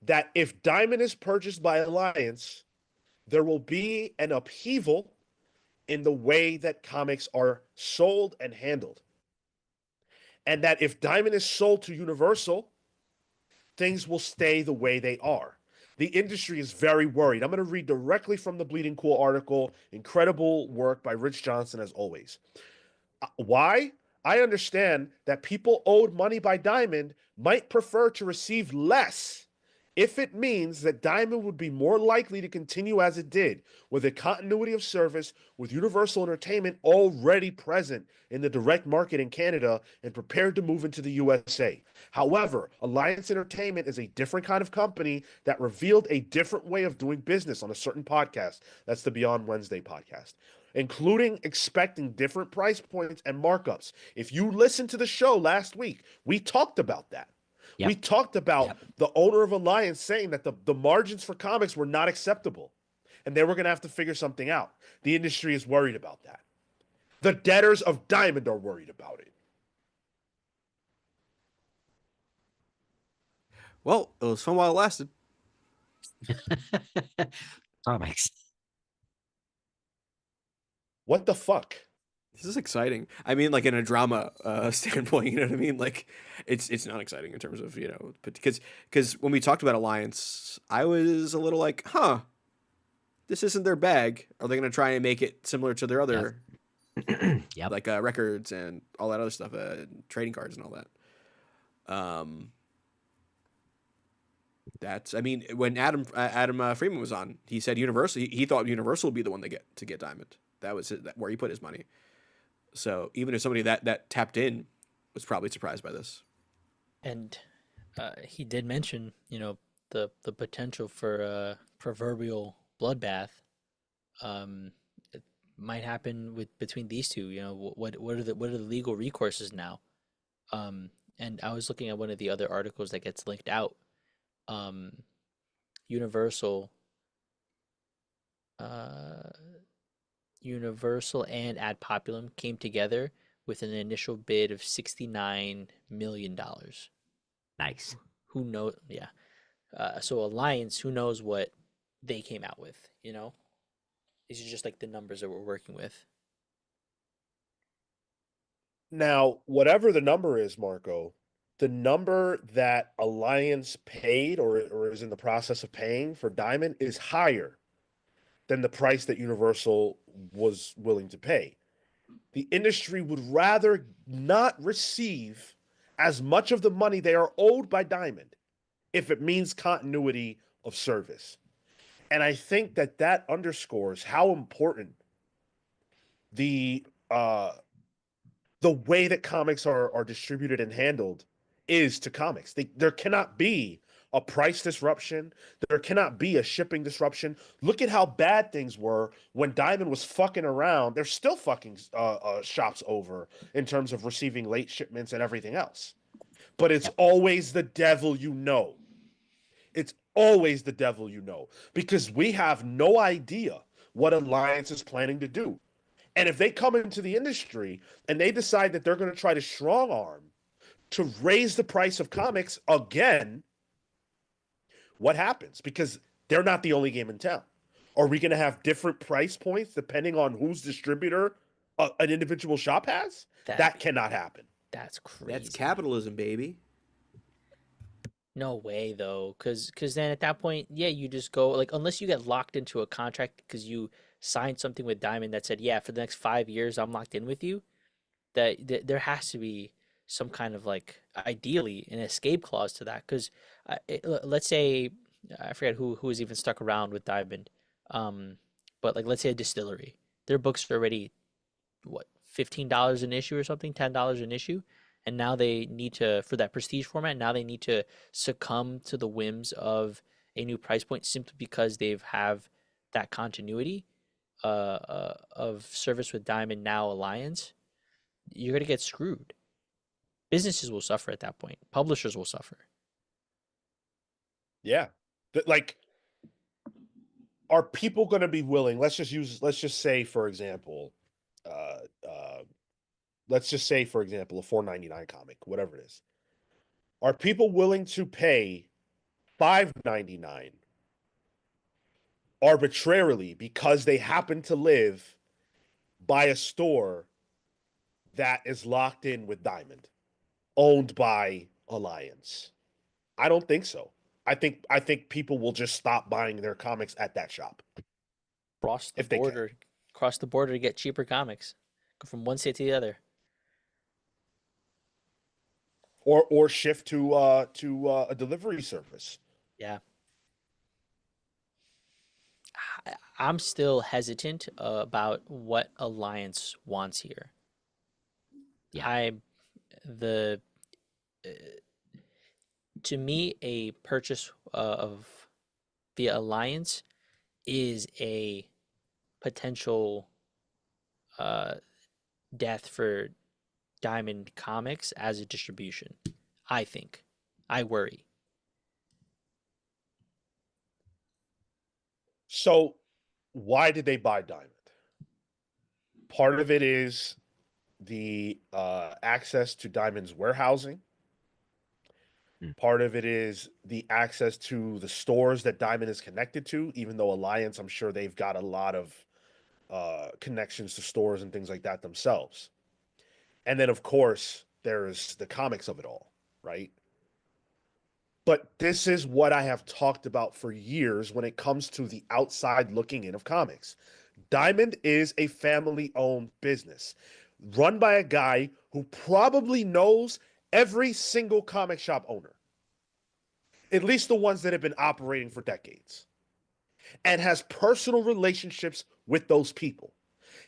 that if Diamond is purchased by Alliance, there will be an upheaval in the way that comics are sold and handled. And that if Diamond is sold to Universal, things will stay the way they are. The industry is very worried. I'm going to read directly from the Bleeding Cool article. Incredible work by Rich Johnson, as always. Why? I understand that people owed money by Diamond might prefer to receive less if it means that Diamond would be more likely to continue as it did, with a continuity of service with Universal Entertainment already present in the direct market in Canada and prepared to move into the USA. However, Alliance Entertainment is a different kind of company that revealed a different way of doing business on a certain podcast. That's the Beyond Wednesday podcast, including expecting different price points and markups. If you listened to the show last week, we talked about that. Yep. We talked about the owner of Alliance saying that the margins for comics were not acceptable, and they were going to have to figure something out. The industry is worried about that. The debtors of Diamond are worried about it. Well, it was fun while it lasted. Comics. What the fuck? This is exciting. I mean, like in a drama standpoint, you know what I mean? Like, it's not exciting in terms of, you know, because when we talked about Alliance, I was a little like, huh, this isn't their bag. Are they going to try and make it similar to their other, like records and all that other stuff, trading cards and all that? That's, I mean, when Adam Freeman was on, he said Universal. He thought Universal would be the one to get Diamond. That was where he put his money. So even if somebody that tapped in was probably surprised by this. And he did mention, you know, the potential for proverbial bloodbath. It might happen with between these two. What are the legal recourses now? And I was looking at one of the other articles that gets linked out. Um, Universal, uh, Universal and Ad Populum came together with an initial bid of $69 million. Nice. Who knows? Yeah. So Alliance, who knows what they came out with? These are just like the numbers that we're working with. Now, whatever the number is, Marco, the number that Alliance paid or is in the process of paying for Diamond is higher than the price that Universal was willing to pay. The industry would rather not receive as much of the money they are owed by Diamond if it means continuity of service. And I think that underscores how important the the way that comics are distributed and handled is to comics. There cannot be a price disruption. There cannot be a shipping disruption. Look at how bad things were when Diamond was fucking around. They're still fucking shops over in terms of receiving late shipments and everything else. But it's Yep. always the devil you know. It's always the devil you know because we have no idea what Alliance is planning to do. And if they come into the industry and they decide that they're going to try to strong arm to raise the price of comics again, what happens? Because they're not the only game in town. Are we going to have different price points depending on whose distributor an individual shop has? That cannot happen. That's crazy. That's capitalism, baby. No way though, because then at that point, yeah, you just go like unless you get locked into a contract because you signed something with Diamond that said, yeah, for the next 5 years I'm locked in with you. That there has to be some kind of like ideally an escape clause to that because let's say I forget who was even stuck around with Diamond, but like let's say a distillery, their books are already what $15 an issue or something, $10 an issue, and now they need to for that prestige format. Now they need to succumb to the whims of a new price point simply because they've have that continuity of service with Diamond now Alliance. You're gonna get screwed. Businesses will suffer at that point. Publishers will suffer. Yeah. Like, are people going to be willing? Let's just say, for example, uh, uh, let's just say, for example, a $4.99 comic, whatever it is. Are people willing to pay $5.99 arbitrarily because they happen to live by a store that is locked in with Diamond, owned by Alliance? I don't think so. I think people will just stop buying their comics at that shop Cross the if they can, border, cross the border to get cheaper comics. Go from one state to the other. or shift to a delivery service. Yeah. I'm still hesitant about what Alliance wants here. Yeah. I the to me a purchase of via Alliance is a potential death for Diamond Comics as a distribution. I think. I worry. So, why did they buy Diamond? Part of it is the access to Diamond's warehousing. Part of it is the access to the stores that Diamond is connected to, even though Alliance, I'm sure they've got a lot of connections to stores and things like that themselves. And then, of course, there's the comics of it all, right? But this is what I have talked about for years when it comes to the outside looking in of comics. Diamond is a family owned business run by a guy who probably knows every single comic shop owner, at least the ones that have been operating for decades, and has personal relationships with those people.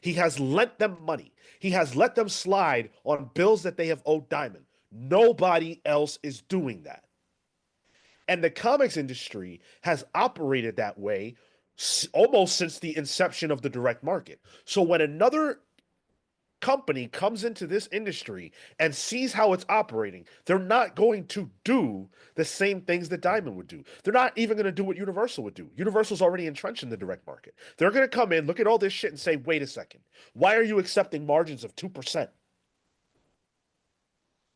He has lent them money. He has let them slide on bills that they have owed Diamond. Nobody else is doing that. And the comics industry has operated that way almost since the inception of the direct market. So when another company comes into this industry and sees how it's operating, they're not going to do the same things that Diamond would do. They're not even going to do what Universal would do. Universal's already entrenched in the direct market. They're going to come in, look at all this shit, and say, wait a second, why are you accepting margins of 2%?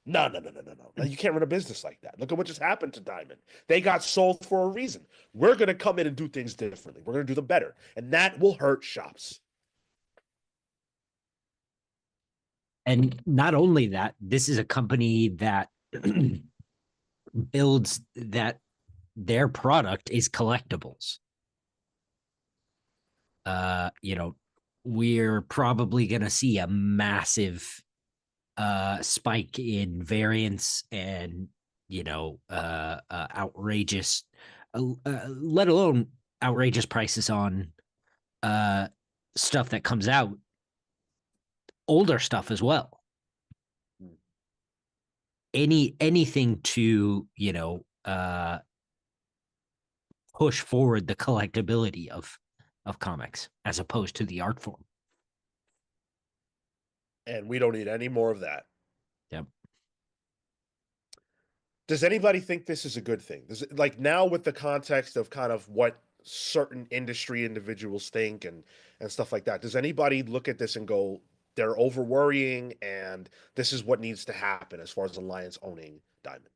No, no, no, no, no, no. You can't run a business like that. Look at what just happened to Diamond. They got sold for a reason. We're going to come in and do things differently. We're going to do them better. And that will hurt shops. And not only that, this is a company that builds that their product is collectibles. You know, we're probably going to see a massive spike in variance and, you know, outrageous, let alone outrageous prices on stuff that comes out, older stuff as well. Anything to, you know, push forward the collectability of comics as opposed to the art form. And we don't need any more of that. Yep. Does anybody think this is a good thing? Like now with the context of kind of what certain industry individuals think and stuff like that, does anybody look at this and go, they're over worrying and this is what needs to happen as far as Alliance owning Diamond?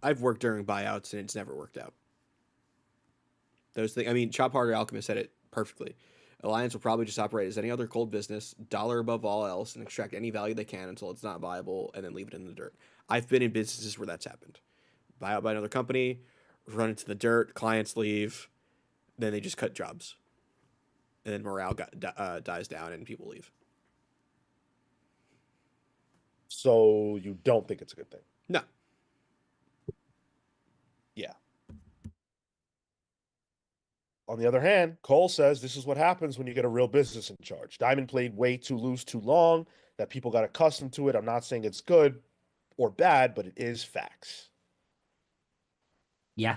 I've worked during buyouts and it's never worked out. Those things. I mean, Chop Harder Alchemist said it perfectly. Alliance will probably just operate as any other cold business, dollar above all else, and extract any value they can until it's not viable, and then leave it in the dirt. I've been in businesses where that's happened. Buy out by another company, run into the dirt, clients leave, then they just cut jobs, and then morale dies down and people leave. So you don't think it's a good thing? No. Yeah. On the other hand, Cole says this is what happens when you get a real business in charge. Diamond played way too loose too long, that people got accustomed to it. I'm not saying it's good or bad, but it is facts. Yeah.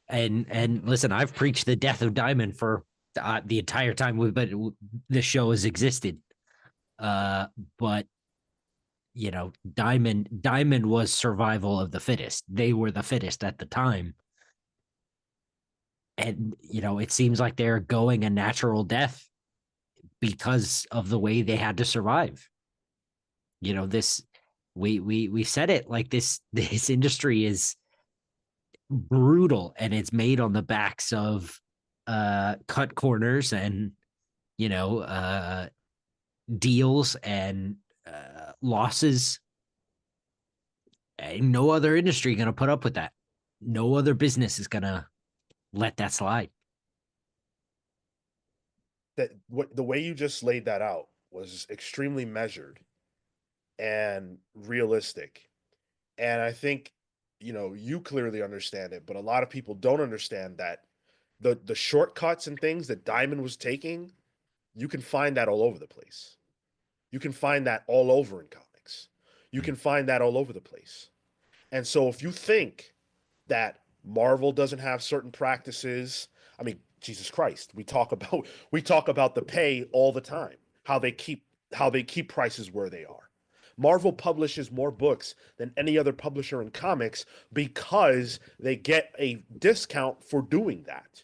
And listen, I've preached the death of Diamond for the entire time the show has existed. But you know, Diamond was survival of the fittest. They were the fittest at the time. And you know, it seems like they're going a natural death because of the way they had to survive. You know, this we said it, like this industry is brutal and it's made on the backs of cut corners and, you know, deals and losses. Ain't no other industry gonna put up with that. No other business is gonna let that slide. That the way you just laid that out was extremely measured and realistic. And I think, you know, you clearly understand it, but a lot of people don't understand that the shortcuts and things that Diamond was taking, you can find that all over the place. You can find that all over in comics. You can find that all over the place. And so if you think that Marvel doesn't have certain practices, I mean, Jesus Christ, we talk about the pay all the time, how they keep prices where they are. Marvel publishes more books than any other publisher in comics because they get a discount for doing that.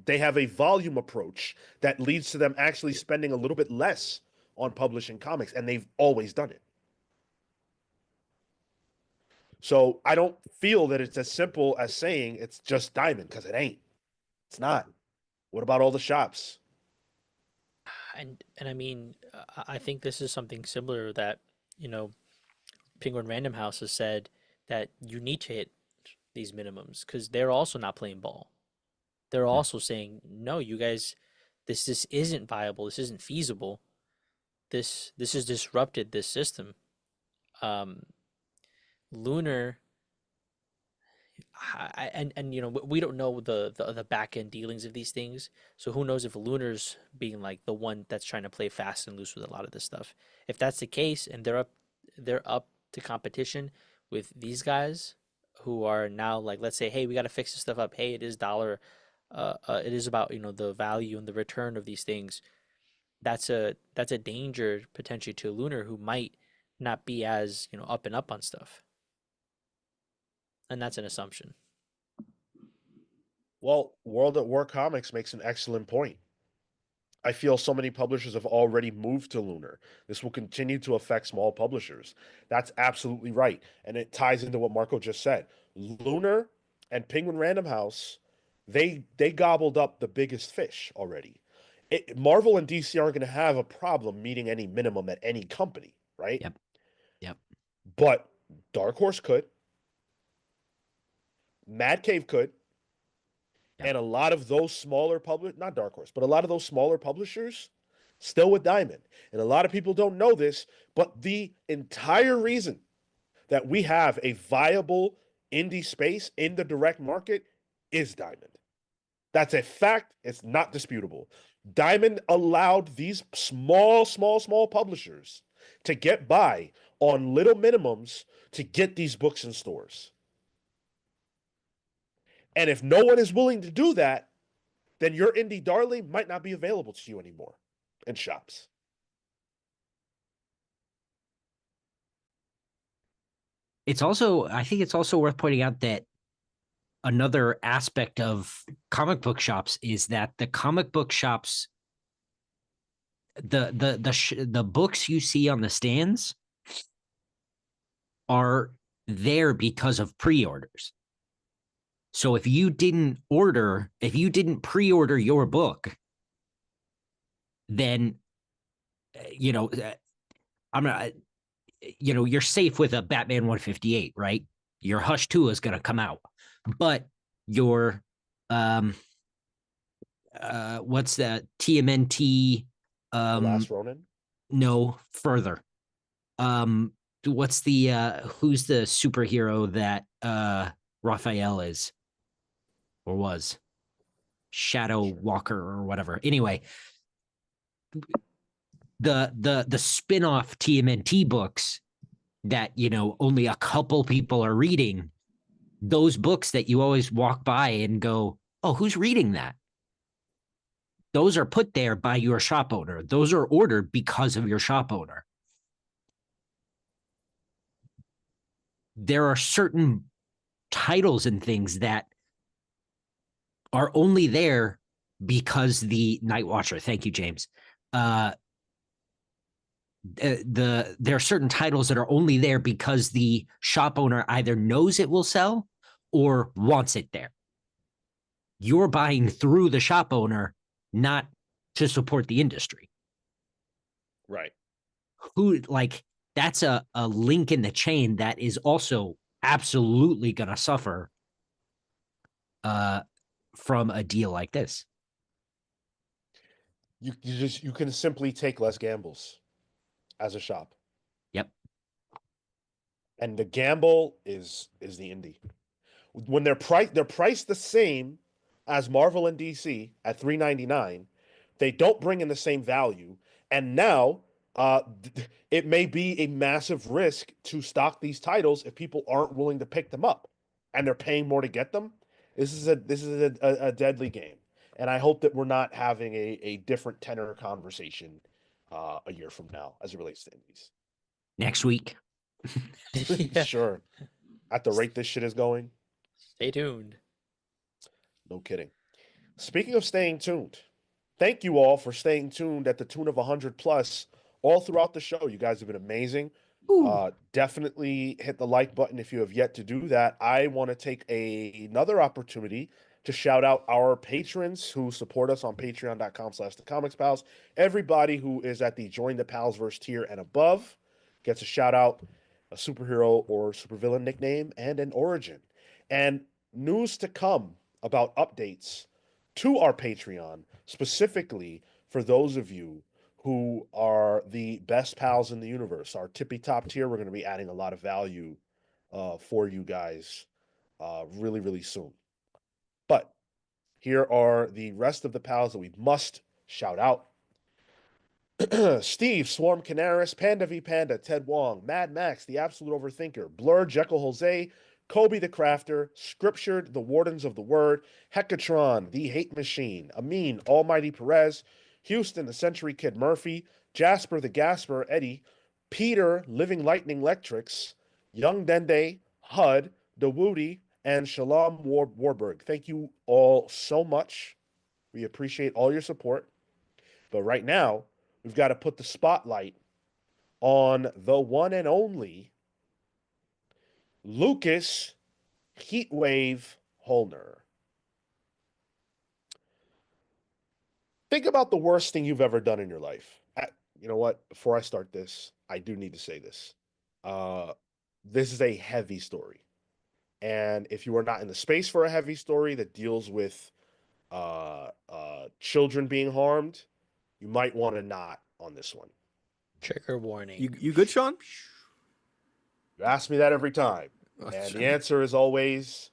They have a volume approach that leads to them actually spending a little bit less on publishing comics, and they've always done it. So I don't feel that it's as simple as saying it's just Diamond, because it ain't. It's not. What about all the shops? And I mean, I think this is something similar that, you know, Penguin Random House has said that you need to hit these minimums because they're also not playing ball. They're also saying, no, you guys, this isn't viable. This isn't feasible. This has disrupted this system. Lunar, and you know, we don't know the back end dealings of these things. So who knows if Lunar's being like the one that's trying to play fast and loose with a lot of this stuff. If that's the case, and they're up to competition with these guys who are now like, let's say, hey, we got to fix this stuff up. Hey, it is dollar it is about, the value and the return of these things. That's a danger potentially to Lunar, who might not be as, up and up on stuff. And that's an assumption. Well, World at War Comics makes an excellent point. I feel so many publishers have already moved to Lunar. This will continue to affect small publishers. That's absolutely right. And it ties into what Marco just said. Lunar and Penguin Random House, they gobbled up the biggest fish already. Marvel and DC aren't going to have a problem meeting any minimum at any company, right? Yep. Yep. But Dark Horse could, Mad Cave could, Yep. and a lot of those smaller not Dark Horse, but a lot of those smaller publishers still with Diamond. And a lot of people don't know this, but the entire reason that we have a viable indie space in the direct market is Diamond. That's a fact. It's not disputable. Diamond allowed these small publishers to get by on little minimums to get these books in stores. And if no one is willing to do that, then your indie darling might not be available to you anymore in shops. I think it's also worth pointing out that another aspect of comic book shops is that the comic book shops, the books you see on the stands are there because of pre-orders. So if you didn't pre-order your book, then I'm not, you're safe with a Batman 158, right? Your Hush 2 is going to come out, but your what's that, TMNT, The Last Ronin? no, further. What's the who's the superhero that Raphael is or was? Shadow Walker or whatever. Anyway, the spin-off TMNT books that only a couple people are reading, those books that you always walk by and go, oh, who's reading that? Those are put there by your shop owner. Those are ordered because of your shop owner. There are certain titles and things that are only there because the Night Watcher, thank you, James. There are certain titles that are only there because the shop owner either knows it will sell or wants it there. You're buying through the shop owner, not to support the industry. Right. That's a link in the chain that is also absolutely going to suffer from a deal like this. You can simply take less gambles as a shop. Yep. And the gamble is the indie. When they're priced the same as Marvel and DC at $3.99, they don't bring in the same value. And now it may be a massive risk to stock these titles if people aren't willing to pick them up and they're paying more to get them. This is a deadly game. And I hope that we're not having a different tenor conversation a year from now as it relates to indies. Next week. Yeah. Sure. At the rate this shit is going. Stay tuned. No kidding. Speaking of staying tuned, thank you all for staying tuned at the tune of 100 plus all throughout the show. You guys have been amazing. Definitely hit the like button if you have yet to do that. I want to take another opportunity to shout out our patrons who support us on patreon.com/thecomicspals. Everybody who is at the Join the Palsverse tier and above gets a shout out, a superhero or supervillain nickname, and an origin. And news to come about updates to our Patreon, specifically for those of you who are the best pals in the universe. Our tippy top tier, we're going to be adding a lot of value for you guys really, really soon. But here are the rest of the pals that we must shout out. Steve, Swarm Canaris, Panda v Panda, Ted Wong, Mad Max, The Absolute Overthinker, Blur, Jekyll Jose, Kobe the Crafter, Scriptured the Wardens of the Word, Hecatron the Hate Machine, Amin Almighty Perez, Houston the Century Kid Murphy, Jasper the Gasper Eddie, Peter Living Lightning Electrics, Young Dende, Hud, Dawoody, and Shalom Warburg. Thank you all so much. We appreciate all your support. But right now, we've got to put the spotlight on the one and only Lucas Heatwave Holner. Think about the worst thing you've ever done in your life. You know what? Before I start this, I do need to say this. This is a heavy story. And if you are not in the space for a heavy story that deals with children being harmed, you might want to not on this one. Trigger warning. You good, Sean? You ask me that every time. Oh, And shit. the answer is always,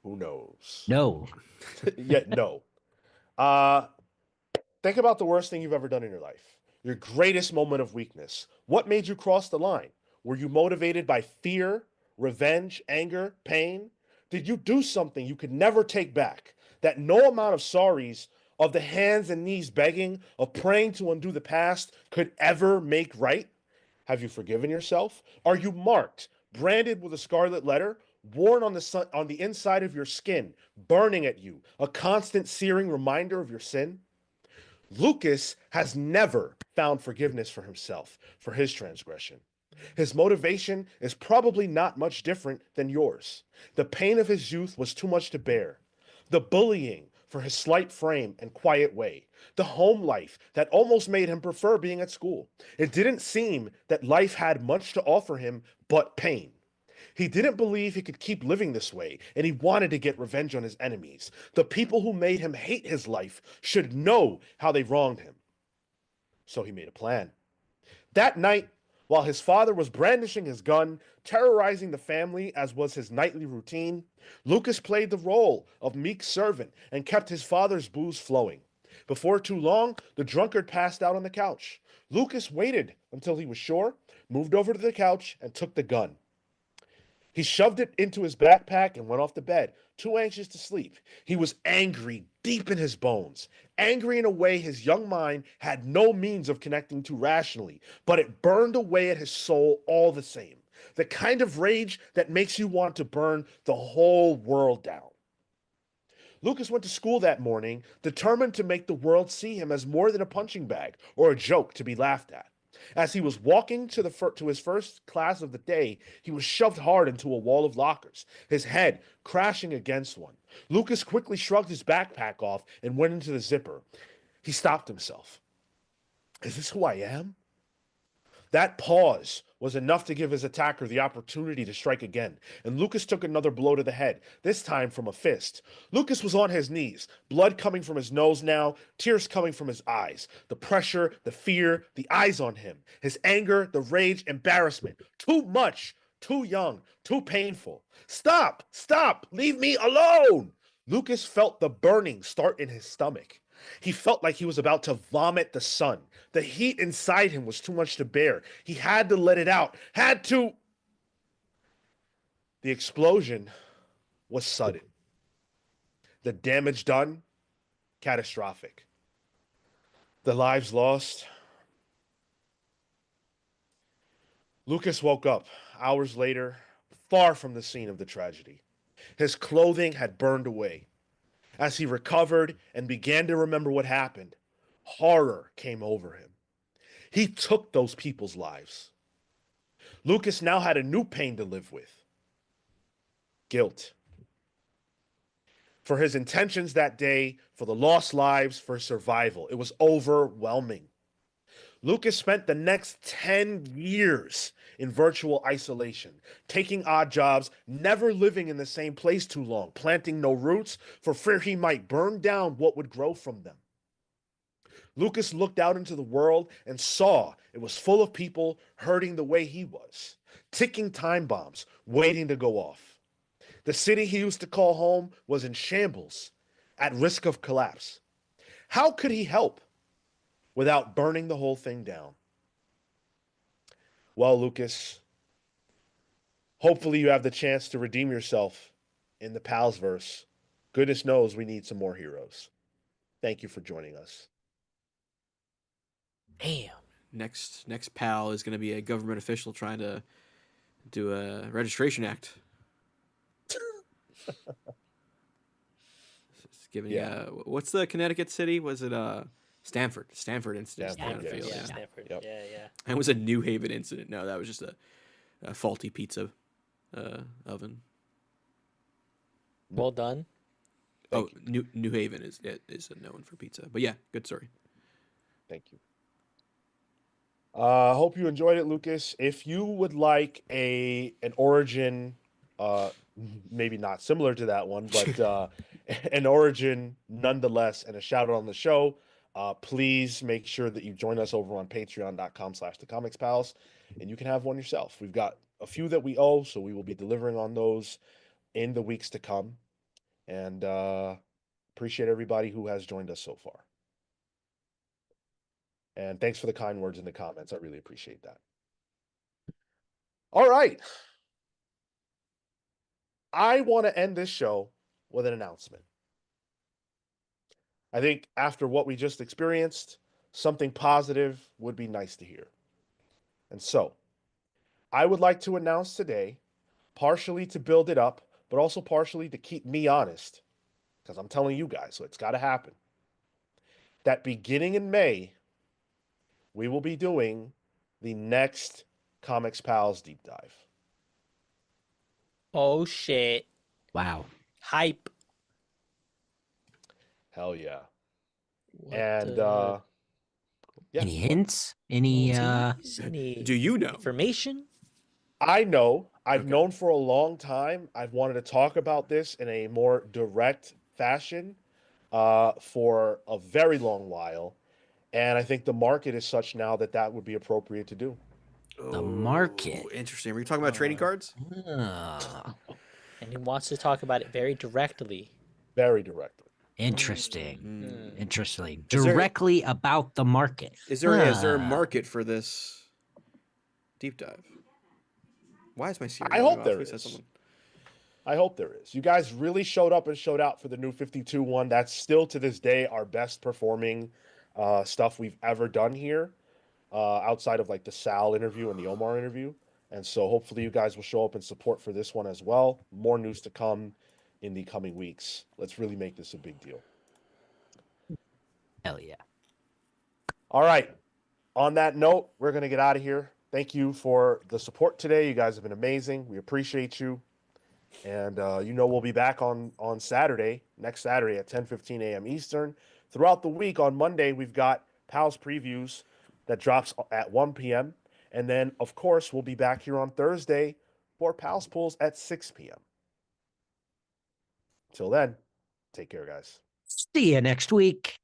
who knows? No. Yeah, no. Think about the worst thing you've ever done in your life. Your greatest moment of weakness. What made you cross the line? Were you motivated by fear, revenge, anger, pain? Did you do something you could never take back? That no amount of sorries, of the hands and knees begging, of praying to undo the past could ever make right? Have you forgiven yourself? Are you marked, branded with a scarlet letter, worn on the inside of your skin, burning at you, a constant searing reminder of your sin? Lucas has never found forgiveness for himself for his transgression. His motivation is probably not much different than yours. The pain of his youth was too much to bear. The bullying for his slight frame and quiet way. The home life that almost made him prefer being at school. It didn't seem that life had much to offer him but pain. He didn't believe he could keep living this way, and he wanted to get revenge on his enemies. The people who made him hate his life should know how they wronged him. So he made a plan. That night, while his father was brandishing his gun, terrorizing the family as was his nightly routine, Lucas played the role of meek servant and kept his father's booze flowing. Before too long, the drunkard passed out on the couch. Lucas waited until he was sure, moved over to the couch, and took the gun. He shoved it into his backpack and went off to bed, too anxious to sleep. He was angry deep in his bones, angry in a way his young mind had no means of connecting to rationally, but it burned away at his soul all the same. The kind of rage that makes you want to burn the whole world down. Lucas went to school that morning, determined to make the world see him as more than a punching bag or a joke to be laughed at. As he was walking to his first class of the day, he was shoved hard into a wall of lockers, his head crashing against one. Lucas quickly shrugged his backpack off and went into the zipper. He stopped himself. Is this who I am? That pause was enough to give his attacker the opportunity to strike again, and Lucas took another blow to the head, this time from a fist. Lucas was on his knees, blood coming from his nose now, tears coming from his eyes. The pressure, the fear, the eyes on him, his anger, the rage, embarrassment. Too much, too young, too painful. Stop! Stop! Leave me alone! Lucas felt the burning start in his stomach. He felt like he was about to vomit the sun. The heat inside him was too much to bear. He had to let it out. Had to. The explosion was sudden. The damage done, catastrophic. The lives lost. Lucas woke up hours later, far from the scene of the tragedy. His clothing had burned away. As he recovered and began to remember what happened, horror came over him. He took those people's lives. Lucas now had a new pain to live with: guilt. For his intentions that day, for the lost lives, for survival. It was overwhelming. Lucas spent the next 10 years in virtual isolation, taking odd jobs, never living in the same place too long, planting no roots for fear he might burn down what would grow from them. Lucas looked out into the world and saw it was full of people hurting the way he was, ticking time bombs, waiting to go off. The city he used to call home was in shambles, at risk of collapse. How could he help without burning the whole thing down? Well, Lucas, hopefully you have the chance to redeem yourself in the Palsverse. Goodness knows we need some more heroes. Thank you for joining us. Damn. Next pal is going to be a government official trying to do a registration act. It's giving what's the Connecticut city? Was it Stanford? Stanford incident. Stanford, Kind of yes. feel, Yeah, yeah. Stanford. Yep. Yeah. It was a New Haven incident. No, that was just a faulty pizza oven. Well done. Thank you. New Haven is known for pizza. But yeah, good story. Thank you. Hope you enjoyed it, Lucas. If you would like an origin, maybe not similar to that one, but an origin nonetheless, and a shout out on the show, please make sure that you join us over on patreon.com/thecomicspals, and you can have one yourself. We've got a few that we owe, so we will be delivering on those in the weeks to come. And appreciate everybody who has joined us so far. And thanks for the kind words in the comments. I really appreciate that. All right. I want to end this show with an announcement. I think after what we just experienced, something positive would be nice to hear. And so, I would like to announce today, partially to build it up, but also partially to keep me honest, because I'm telling you guys, so it's got to happen, that beginning in May, we will be doing the next Comics Pals deep dive. Oh shit. Wow. Hype. Hell yeah. What And yeah. Any hints? Any any Do you know? information? I know. I've Okay. known for a long time. I've wanted to talk about this in a more direct fashion for a very long while. And I think the market is such now that that would be appropriate to do. The market. Interesting. Were you talking about trading cards? Ah, And he wants to talk about it very directly. Very directly. interesting. Interesting. Is there- Directly about the market. Is there a Ah. market for this deep dive? Why is my Siri? I going hope off? there Who said is. something? I hope there is. You guys really showed up and showed out for the new 52 one. That's still to this day our best performing stuff we've ever done here, outside of like the Sal interview and the Omar interview. And so hopefully you guys will show up and support for this one as well. More news to come in the coming weeks. Let's really make this a big deal. Hell yeah. All right. On that note, we're going to get out of here. Thank you for the support today. You guys have been amazing. We appreciate you. And we'll be back on Saturday, next Saturday at 10:15 a.m. Eastern. Throughout the week on Monday, we've got Pals Previews that drops at 1 p.m. And then, of course, we'll be back here on Thursday for Pals Pulls at 6 p.m. Till then, take care, guys. See you next week.